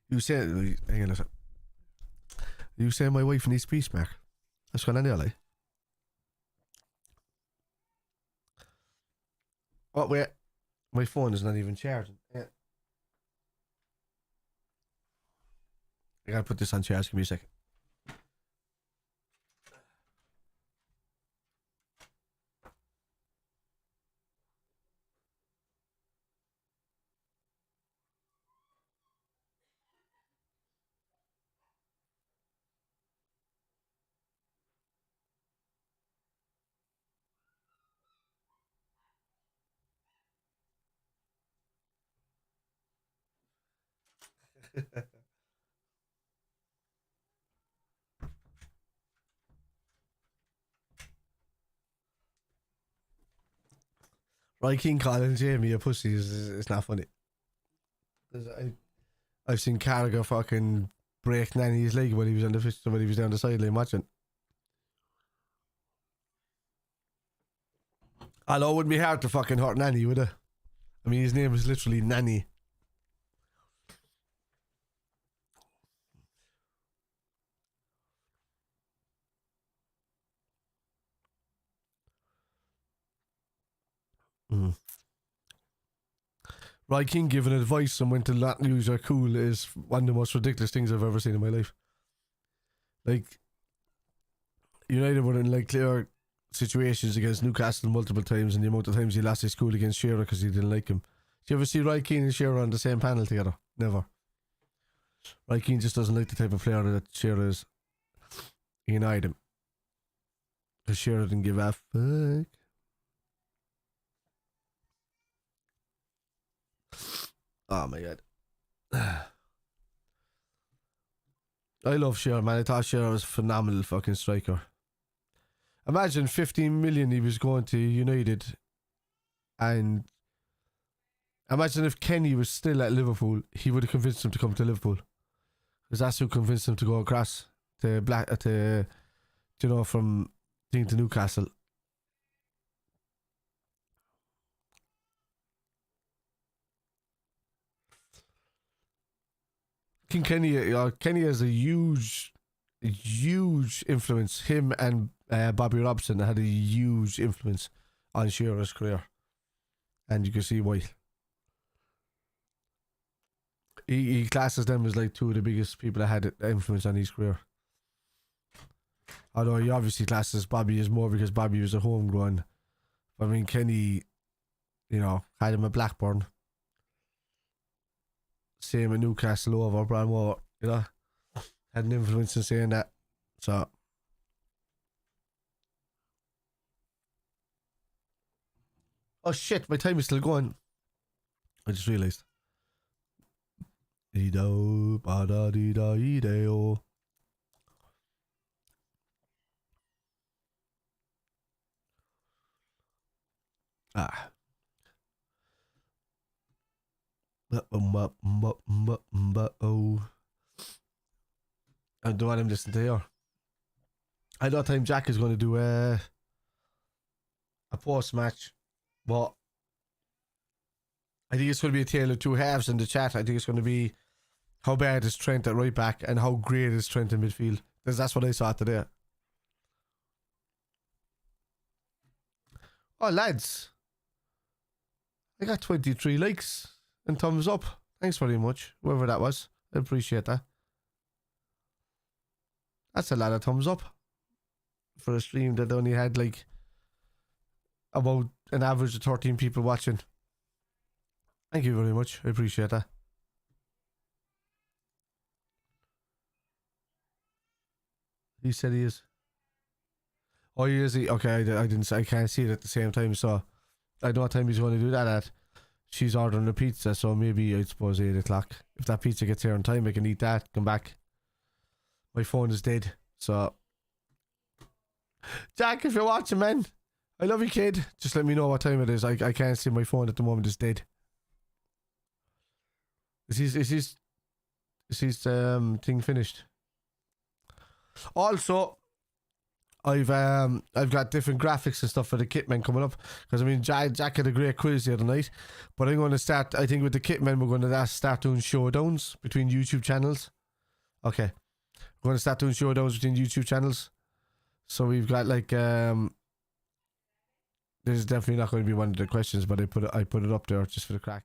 [SPEAKER 2] You say, hang on a second. You say my wife needs peace, Mark. That's gone anyway. Oh wait, my phone is not even charging. Yeah. I gotta put this on charge. Give me a second. Roy King calling Jamie a pussy is not funny. I've seen Carragher fucking break Nanny's leg when he was on the pitch, when he was down the sideline watching. Although it wouldn't be hard to fucking hurt Nanny, would it? I mean, his name is literally Nanny. Roy King giving advice on when to not use your cool is one of the most ridiculous things I've ever seen in my life. Like, United were in like clear situations against Newcastle multiple times, and the amount of times he lost his cool against Shearer because he didn't like him. Do you ever see Roy Keane and Shearer on the same panel together? Never. Roy Keane just doesn't like the type of player that Shearer is. He annoyed him. Because Shearer didn't give a fuck. Oh my god. I love Shearer, man. I thought Shearer was a phenomenal fucking striker. Imagine 15 million he was going to United, and imagine if Kenny was still at Liverpool, he would have convinced him to come to Liverpool. Because that's who convinced him to go across to from thing to Newcastle. King Kenny has a huge influence. Him and Bobby Robson had a huge influence on Shearer's career, and you can see why. He classes them as like two of the biggest people that had influence on his career. Although he obviously classes Bobby as more because Bobby was a homegrown. But I mean, Kenny, had him at Blackburn. Same at Newcastle over Bramwell, had an influence in saying that. So, Oh shit, my time is still going. I just realised. Dee-do, ba-da-dee-da-dee-day-o. Ah. Oh. I don't want him listening to here. I don't think Jack is going to do a post match, but I think it's going to be a tale of two halves in the chat. I think it's going to be how bad is Trent at right back and how great is Trent in midfield. Because that's what I saw today. Oh, lads. I got 23 likes and thumbs up. Thanks very much, whoever that was. I appreciate that. That's a lot of thumbs up for a stream that only had like about an average of 13 people watching. Thank you very much. I appreciate that. He said he is. Oh, he is. Okay, I didn't. I can't see it at the same time, so I know what time he's going to do that at. She's ordering a pizza, so maybe I suppose 8 o'clock. If that pizza gets here on time, I can eat that. Come back. My phone is dead, so Jack, if you're watching, man, I love you, kid. Just let me know what time it is. I can't see my phone at the moment. It's dead. Is his thing finished? Also, I've got different graphics and stuff for the Kitmen coming up, because I mean Jack had a great quiz the other night, but I'm going to start, I think with the Kitmen we're going to start doing showdowns between YouTube channels. Okay, we're going to start doing showdowns between YouTube channels. So we've got like this is definitely not going to be one of the questions, but I put it up there just for the crack.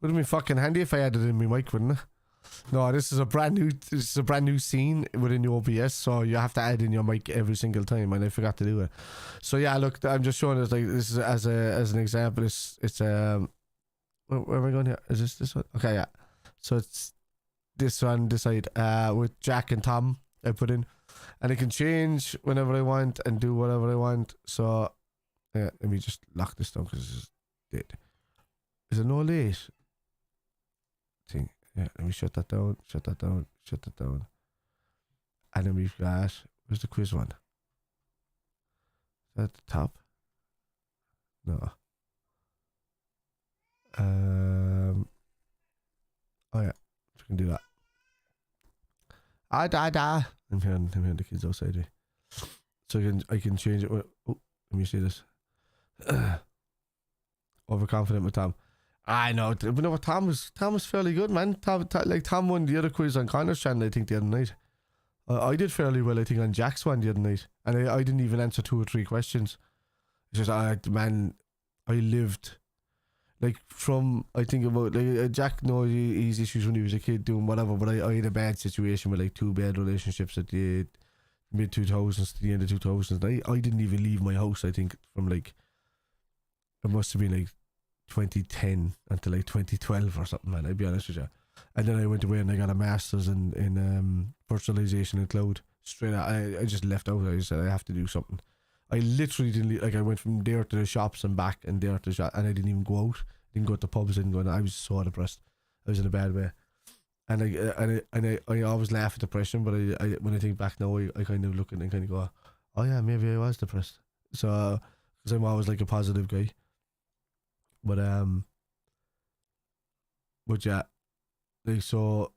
[SPEAKER 2] Would have been fucking handy if I had it in my mic, wouldn't it? No, this is a brand new scene within the OBS, so you have to add in your mic every single time, and I forgot to do it. So yeah, look, I'm just showing it like this is as an example. It's where am I going here? Is this one? Okay, yeah. So it's this one, this side, with Jack and Tom I put in, and I can change whenever I want and do whatever I want. So yeah, let me just lock this down because it's dead. Is it no late thing? Yeah, let me shut that down, shut that down, shut that down. And then we've got, where's the quiz one? Is that at the top? No. Oh yeah, we can do that. I'm hearing the kids outside me. So I can change it. Oh, let me see this. Overconfident with Tom. I know, but no, Tom was fairly good, man. Tom won the other quiz on Connor's channel, I think, the other night. I did fairly well, I think, on Jack's one the other night, and I didn't even answer 2 or 3 questions. It's just, man, I lived like from, I think about like Jack knows his issues when he was a kid doing whatever, but I had a bad situation with like 2 bad relationships at the mid 2000s to the end of 2000s. I didn't even leave my house, I think, from like, it must have been like 2010 until like 2012 or something, man, I'd be honest with you. And then I went away and I got a master's in virtualization and cloud. Straight out, I just left out. I said I have to do something. I literally didn't leave, like I went from there to the shops and back and there to the shop, and I didn't even go out. Didn't go to pubs. Didn't go. I was so depressed. I was in a bad way. And I always laugh at depression, but I when I think back now, I kind of look at it and kind of go, oh yeah, maybe I was depressed. So because I'm always like a positive guy. But But yeah, like so.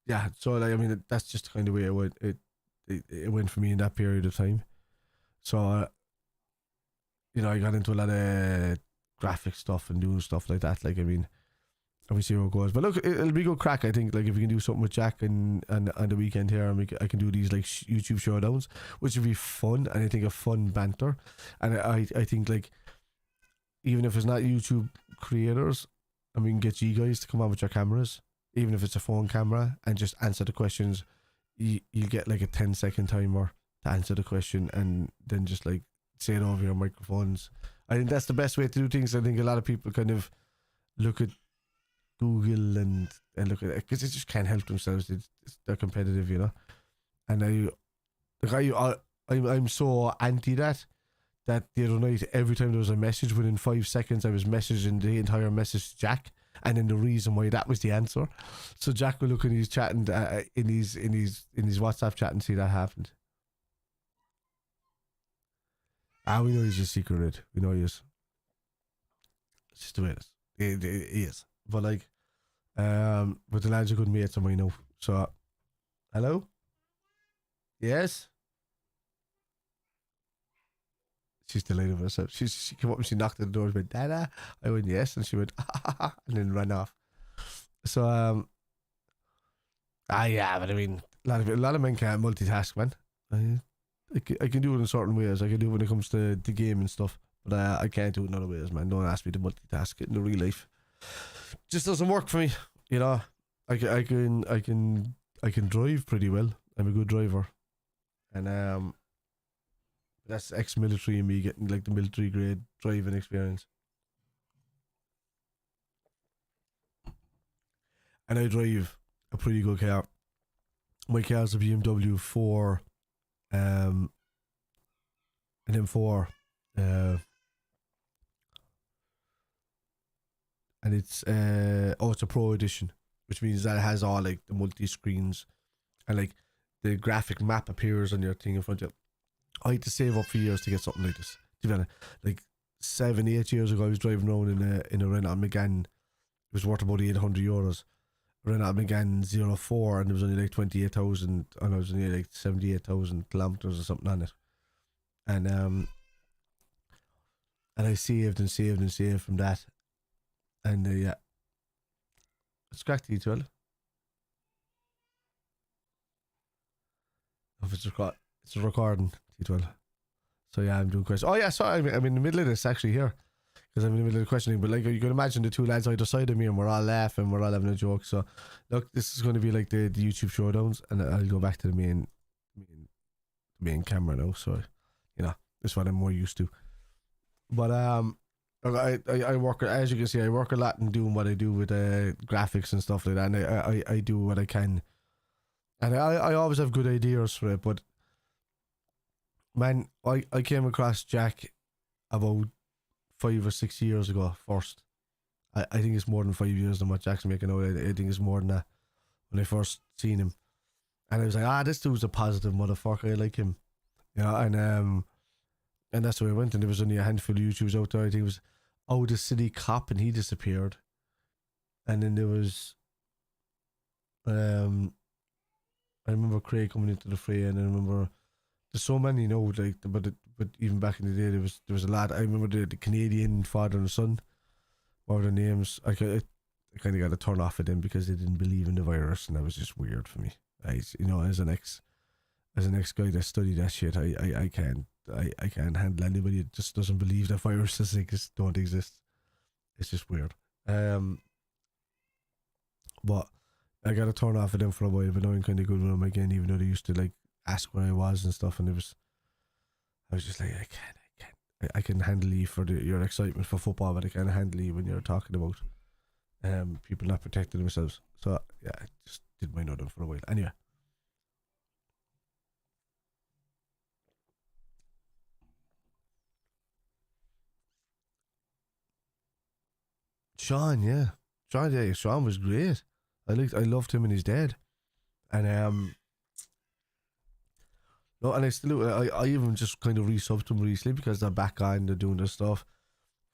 [SPEAKER 2] Yeah, so like I mean that's just the kind of way it went. It went for me in that period of time. So I got into a lot of graphic stuff and doing stuff like that. Like I mean, and we see how it goes. But look, it'll be good crack. I think like if we can do something with Jack and on the weekend here, and I can do these like YouTube showdowns, which would be fun, and I think a fun banter. And I think like even if it's not YouTube creators, and we can get you guys to come on with your cameras, even if it's a phone camera, and just answer the questions. You get like a 10-second timer to answer the question, and then just like say it over your microphones. I think that's the best way to do things. I think a lot of people kind of look at Google and look at it because they just can't help themselves. They're competitive, And I'm so anti that the other night, every time there was a message, within 5 seconds I was messaging the entire message to Jack, and then the reason why that was the answer. So Jack will look in his chat and in his WhatsApp chat and see that happened. We know he's just secreted. We know he is. It's just the way it is. He is. But like, but the lads are good mates and we know. So, hello? Yes? She's delighted with herself. She came up and she knocked at the door and went, Dada. I went, yes. And she went, and then ran off. So, yeah, but I mean, a lot of men can't multitask, man. I can do it in certain ways. I can do it when it comes to the game and stuff. But I can't do it in other ways, man. Don't ask me to multitask it in the real life. Just doesn't work for me. I can drive pretty well. I'm a good driver. And that's ex-military and me getting like the military grade driving experience. And I drive a pretty good car. My car's a BMW 4, an M4, and it's it's a Pro Edition, which means that it has all like the multi-screens and like the graphic map appears on your thing in front of you. I had to save up for years to get something like this. To be honest, like 7-8 years ago, I was driving around in a Renault Megane. It was worth about €800. Renault Megane 04, and it was only like 28,000, and I was only like 78,000 kilometers or something on it. And I saved and saved and saved from that. And yeah, it's cracked T12. If it's a recording T12. So yeah, I'm doing questions. Oh yeah, sorry, I'm in the middle of this actually here, because I'm in the middle of the questioning. But like you can imagine, the two lads either side of me, and we're all laughing, we're all having a joke. So look, this is going to be like the YouTube showdowns, and I'll go back to the main camera now. So this is what I'm more used to. But I work, as you can see, I work a lot in doing what I do with graphics and stuff like that, and I do what I can, and I always have good ideas for it. But man, I came across Jack about 5 or 6 years ago first. I think it's more than 5 years than what Jack's making out. I think it's more than that when I first seen him, and I was like, this dude's a positive motherfucker. I like him, and that's where I went. And there was only a handful of YouTubers out there. I think it was the City Cop, and he disappeared. And then there was I remember Craig coming into the fray, and I remember there's so many, but even back in the day there was a lot. I remember the Canadian father and son, what were their names? I kind of got a turn off of them because they didn't believe in the virus, and that was just weird for me. As an ex guy that studied that shit, I can't handle anybody that just doesn't believe that viruses don't exist. It's just weird. But I got a turn off of them for a while, but now I'm kind of good with them again, even though they used to like ask where I was and stuff, and I was just like, I can handle you for your excitement for football, but I can't handle you when you're talking about people not protecting themselves. So yeah, I just did my nothing for a while. Anyway. Sean was great. I loved him and his dad, and no, and I still I even just kind of resubbed him recently because they're back on, they're doing their stuff,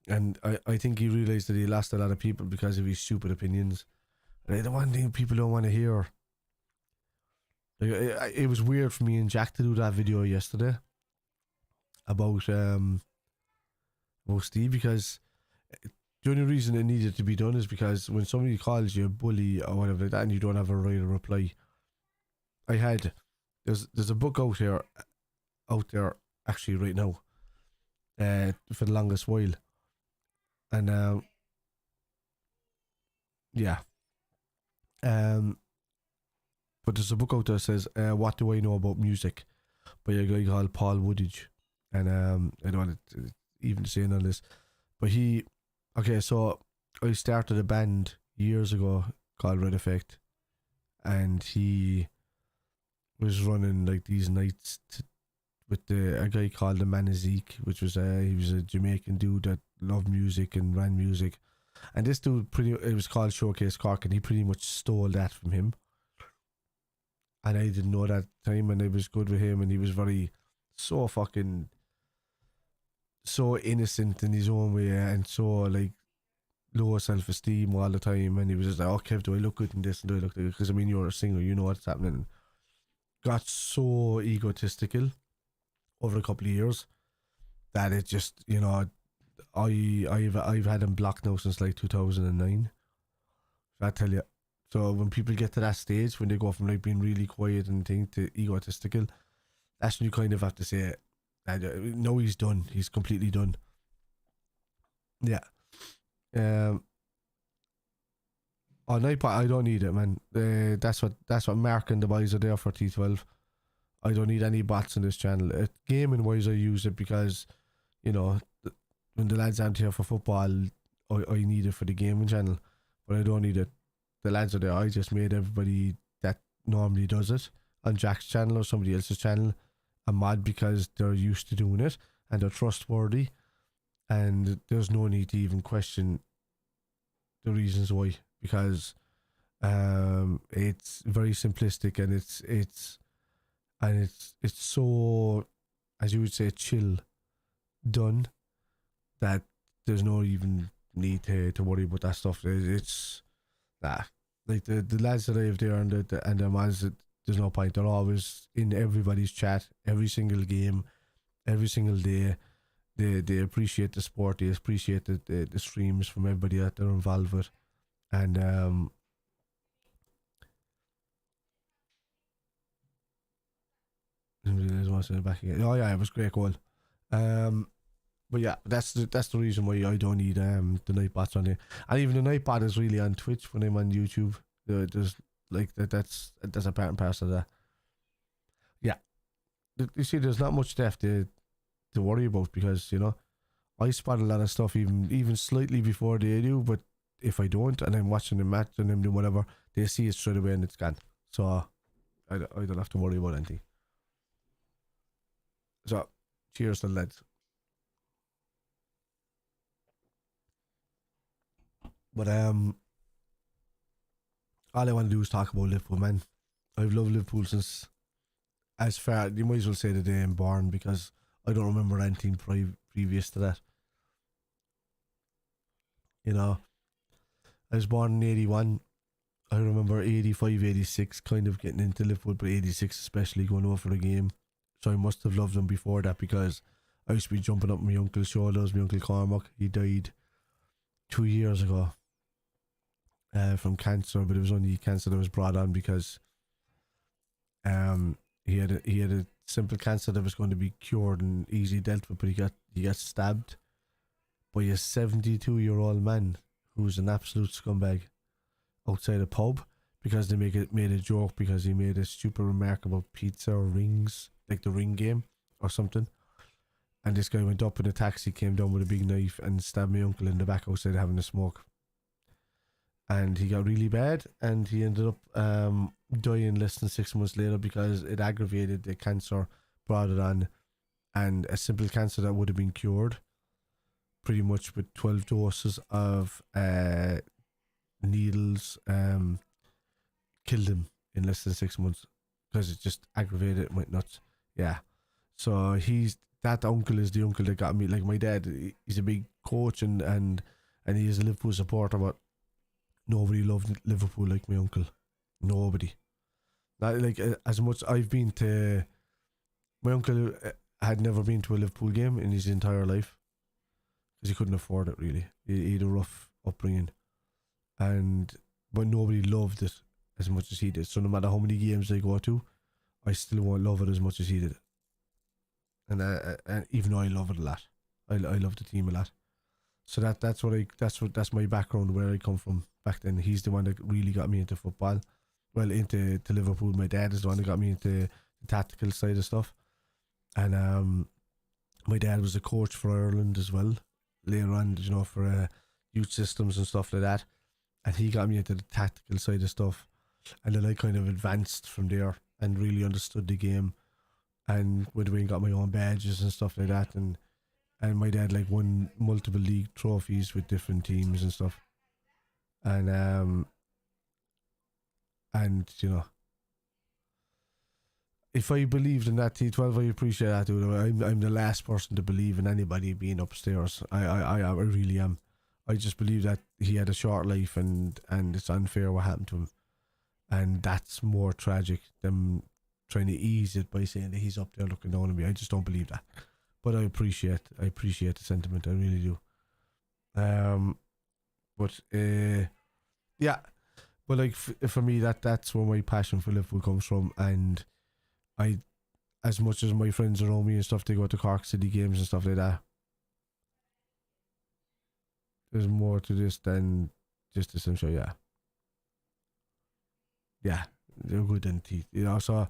[SPEAKER 2] And I think he realised that he lost a lot of people because of his stupid opinions. And the one thing people don't want to hear. Like, it was weird for me and Jack to do that video yesterday about Steve, because the only reason it needed to be done is because when somebody calls you a bully or whatever like that and you don't have a right to reply. There's a book out there actually right now, for the longest while. And yeah. But there's a book out there that says, What Do I Know About Music? By a guy called Paul Woodidge. And I don't want to even say on this. But so I started a band years ago called Red Effect. And he was running like these nights with a guy called the Man Zeke, which was he was a Jamaican dude that loved music and ran music. And this dude it was called Showcase Cork, and he pretty much stole that from him. And I didn't know that time, and I was good with him, and he was so innocent in his own way, and so like low self-esteem all the time. And he was just like, "Oh, Kev, do I look good in this? And do I look good?" Because I mean, you're a singer, you know what's happening. Got so egotistical over a couple of years that it just, I've had him blocked now since like 2009. I tell you. So when people get to that stage, when they go from like being really quiet and thing to egotistical, that's when you kind of have to say, no, he's done. He's completely done. Yeah. On iPod, I don't need it, man. That's what Mark and the boys are there for. T12. I don't need any bots on this channel. Gaming wise, I use it because, when the lads aren't here for football, I need it for the gaming channel, but I don't need it. The lads are there. I just made everybody that normally does it on Jack's channel or somebody else's channel a mod because they're used to doing it and they're trustworthy, and there's no need to even question the reasons why, because it's very simplistic, and it's so, as you would say, chill done, that there's no even need to worry about that stuff. It's like the lads that I have there and the mods, there's no point. They're always in everybody's chat, every single game, every single day. They appreciate the sport. They appreciate the streams from everybody that they're involved with, and oh yeah, it was great goal. But yeah, that's the reason why I don't need the Nightbots on there. And even the Nightbot is really on Twitch when I'm on YouTube. There's like that's a part and parcel of that. Yeah, you see, there's not much left to worry about, because I spot a lot of stuff even slightly before they do. But if I don't, and I'm watching the match and I'm doing whatever, they see it straight away and it's gone. So I don't have to worry about anything. So cheers to the lads. But all I want to do is talk about Liverpool, man. I've loved Liverpool since, as far, you might as well say the day I'm born, because I don't remember anything previous to that. I was born in 81. I remember 85, 86 kind of getting into Liverpool, but 86 especially, going over for the game. So I must have loved them before that, because I used to be jumping up my uncle's shoulders. My uncle Cormac, he died 2 years ago from cancer, but it was only cancer that was brought on because he had a simple cancer that was going to be cured and easily dealt with, but he got stabbed by a 72-year-old man who's an absolute scumbag outside a pub, because they made a joke because he made a stupid remark about pizza or rings, like the ring game or something. And this guy went up in a taxi, came down with a big knife and stabbed my uncle in the back outside having a smoke. And he got really bad, and he ended up dying less than 6 months later because it aggravated the cancer, brought it on, and a simple cancer that would have been cured pretty much with 12 doses of needles killed him in less than 6 months because it just aggravated it and went nuts. Yeah. So that uncle is the uncle that got me. Like, my dad, he's a big coach and he is a Liverpool supporter, but nobody loved Liverpool like my uncle. Nobody. Not like as much I've been to. My uncle had never been to a Liverpool game in his entire life because he couldn't afford it. Really, he had a rough upbringing, but nobody loved it as much as he did. So no matter how many games I go to, I still won't love it as much as he did. And even though I love it a lot, I love the team a lot. So that's my background, where I come from back then. He's the one that really got me into football. Well, into Liverpool. My dad is the one that got me into the tactical side of stuff. And my dad was a coach for Ireland as well later on, for youth systems and stuff like that. And he got me into the tactical side of stuff. And then I kind of advanced from there and really understood the game. And went away and got my own badges and stuff like that. And my dad won multiple league trophies with different teams and stuff. And if I believed in that T12, I appreciate that, dude. I'm the last person to believe in anybody being upstairs. I really am. I just believe that he had a short life and it's unfair what happened to him. And that's more tragic than trying to ease it by saying that he's up there looking down on me. I just don't believe that. But I appreciate the sentiment. I really do. Yeah. But for me, that's where my passion for Liverpool comes from. And I, as much as my friends around me and stuff, they go to Cork City games and stuff like that. There's more to this than just the essential, yeah. Yeah, they're good than teeth, so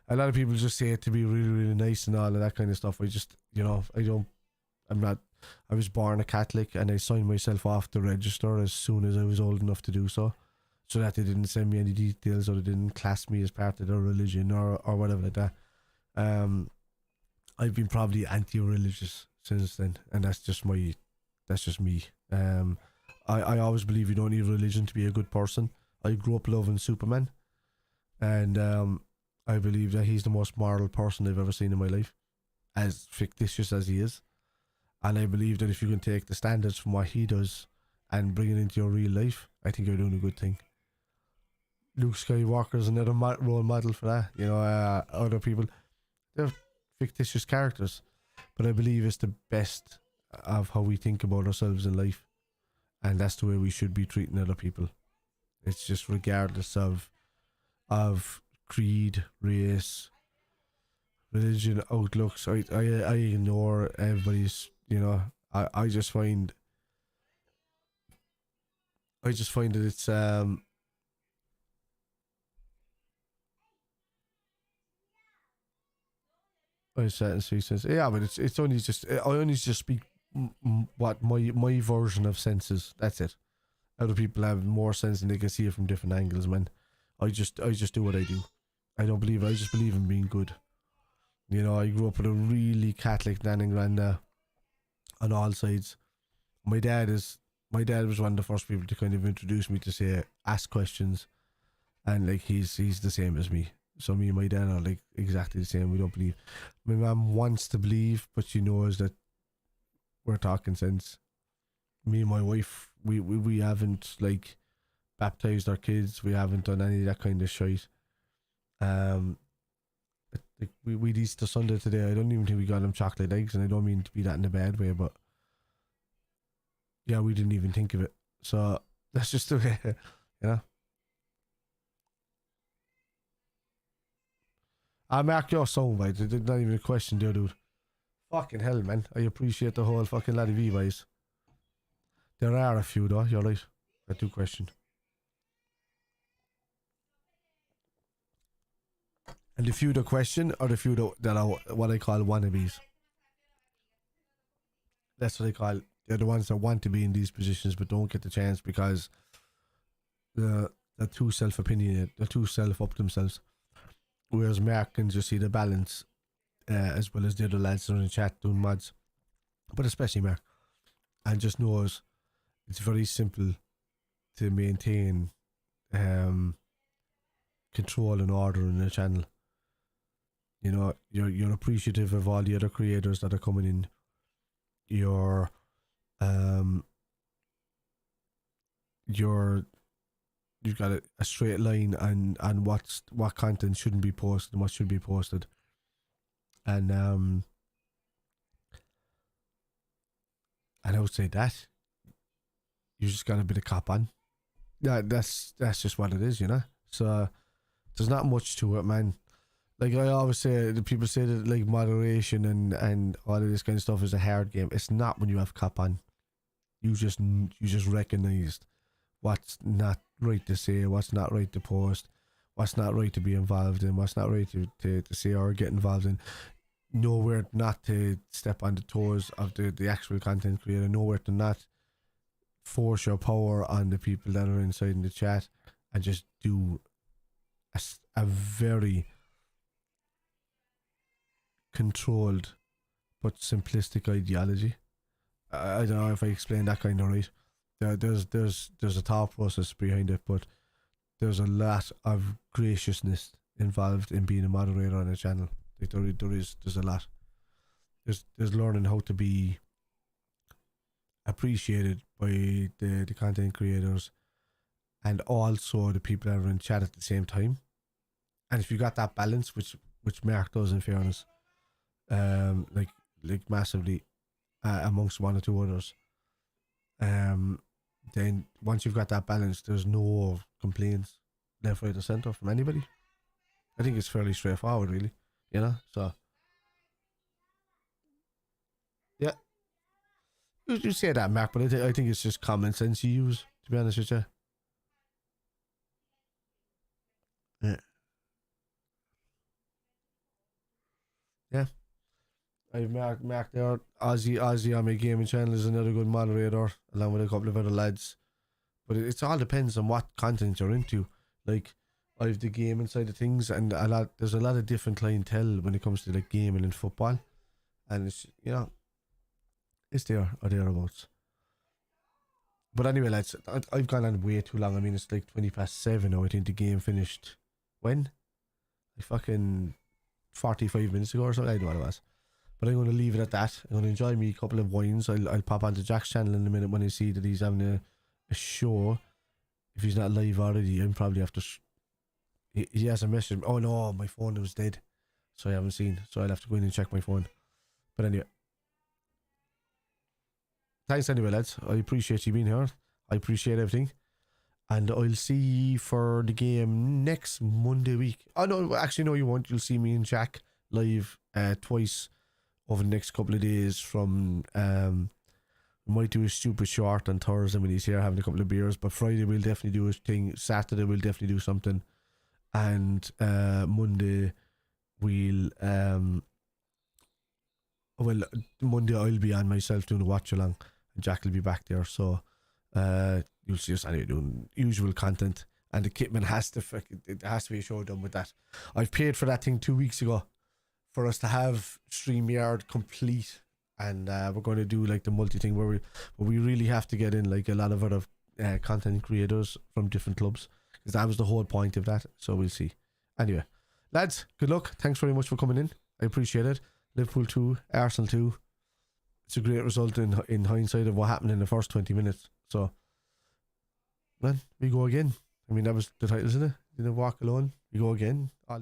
[SPEAKER 2] a lot of people just say it to be really, really nice and all of that kind of stuff. I just, I was born a Catholic and I signed myself off the register as soon as I was old enough to do so that they didn't send me any details or they didn't class me as part of their religion or whatever like that. I've been probably anti-religious since then, and that's just me. I always believe you don't need religion to be a good person. I grew up loving Superman, and I believe that he's the most moral person I've ever seen in my life, as fictitious as he is. And I believe that if you can take the standards from what he does and bring it into your real life, I think you're doing a good thing. Luke Skywalker is another role model for that. Other people, they're fictitious characters, but I believe it's the best of how we think about ourselves in life, and that's the way we should be treating other people. It's just regardless of creed, race, religion, outlooks. I ignore everybody's. I just find that it's I said and she says, yeah, but it's only just I only just speak what my version of sense is. That's it. Other people have more sense and they can see it from different angles, man. I just do what I do. I just believe in being good. I grew up with a really Catholic nan and granda on all sides. My dad was one of the first people to kind of introduce me to say ask questions, and he's the same as me. So me and my dad are exactly the same. We don't believe. My mum wants to believe, but she knows that we're talking sense. Me and my wife, we haven't baptized our kids. We haven't done any of that kind of shit. We Easter Sunday today. I don't even think we got them chocolate eggs, and I don't mean to be that in a bad way, but yeah, we didn't even think of it. So that's just the way, I mark your song, mate. There's not even a question there, dude. Fucking hell, man. I appreciate the whole fucking lot of boys. There are a few, though. You're right. I do question. And the few that question are the few that are what I call wannabes. That's what I call. They're the ones that want to be in these positions but don't get the chance because they're too self-opinionated. They're too self-up themselves. Whereas Mark can just see the balance, as well as the other lads that are in the chat doing mods, but especially Mark, and just knows it's very simple to maintain control and order in the channel. You're appreciative of all the other creators that are coming in. You're you've got a straight line and what content shouldn't be posted and what should be posted. And outside that, you just got a bit of cop on. Yeah, that's just what it is, you know. So there's not much to it, man. Like I always say, the people say that like moderation and all of this kind of stuff is a hard game. It's not when you have cop on. You just recognized what's not right to say, what's not right to post, what's not right to be involved in, what's not right to say or get involved in. Nowhere not to step on the toes of the actual content creator. Nowhere to not force your power on the people that are inside in the chat, and just do a very controlled but simplistic ideology. I don't know if I explained that kind of right. There's a thought process behind it, but there's a lot of graciousness involved in being a moderator on a channel. Like there's a lot. There's learning how to be appreciated by the content creators and also the people that are in chat at the same time. And if you got that balance, which Mark does in fairness, like massively, amongst one or two others, then once you've got that balance, there's no complaints left, right or centre from anybody. I think it's fairly straightforward, really, you know. So yeah, you say that, Mark, but I think it's just common sense you use, to be honest with you. Yeah. Yeah. I've Mark there. Ozzy on my gaming channel is another good moderator, along with a couple of other lads. But it all depends on what content you're into. Like, I've the gaming side of things, and there's a lot of different clientele when it comes to like gaming and football. And it's, you know, it's there or thereabouts. But anyway, lads, I've gone on way too long. I mean, it's like 7:20 now. I think the game finished when? Like fucking 45 minutes ago or something. I don't know what it was. But I'm going to leave it at that. I'm going to enjoy me a couple of wines. I'll pop onto Jack's channel in a minute when I see that he's having a show. If he's not live already, I'm probably have to... He has a message. Oh no, my phone was dead. So I haven't seen. So I'll have to go in and check my phone. But anyway. Thanks anyway, lads. I appreciate you being here. I appreciate everything. And I'll see you for the game next Monday week. Oh no, actually no you won't. You'll see me and Jack live twice over the next couple of days from we might do a super short on Thursday when he's here having a couple of beers, but Friday we'll definitely do a thing, Saturday we'll definitely do something, and Monday we'll Monday I'll be on myself doing a watch along and Jack will be back there, so you'll see us anyway doing usual content, and the kitman it has to be a show done with that. I've paid for that thing 2 weeks ago for us to have StreamYard complete, and we're going to do like the multi thing where we really have to get in like a lot of other content creators from different clubs, because that was the whole point of that. So we'll see. Anyway, lads, good luck. Thanks very much for coming in. I appreciate it. Liverpool 2, Arsenal 2. It's a great result in hindsight of what happened in the first 20 minutes. So, man, we go again. I mean, that was the title, isn't it? Walk alone. We go again. All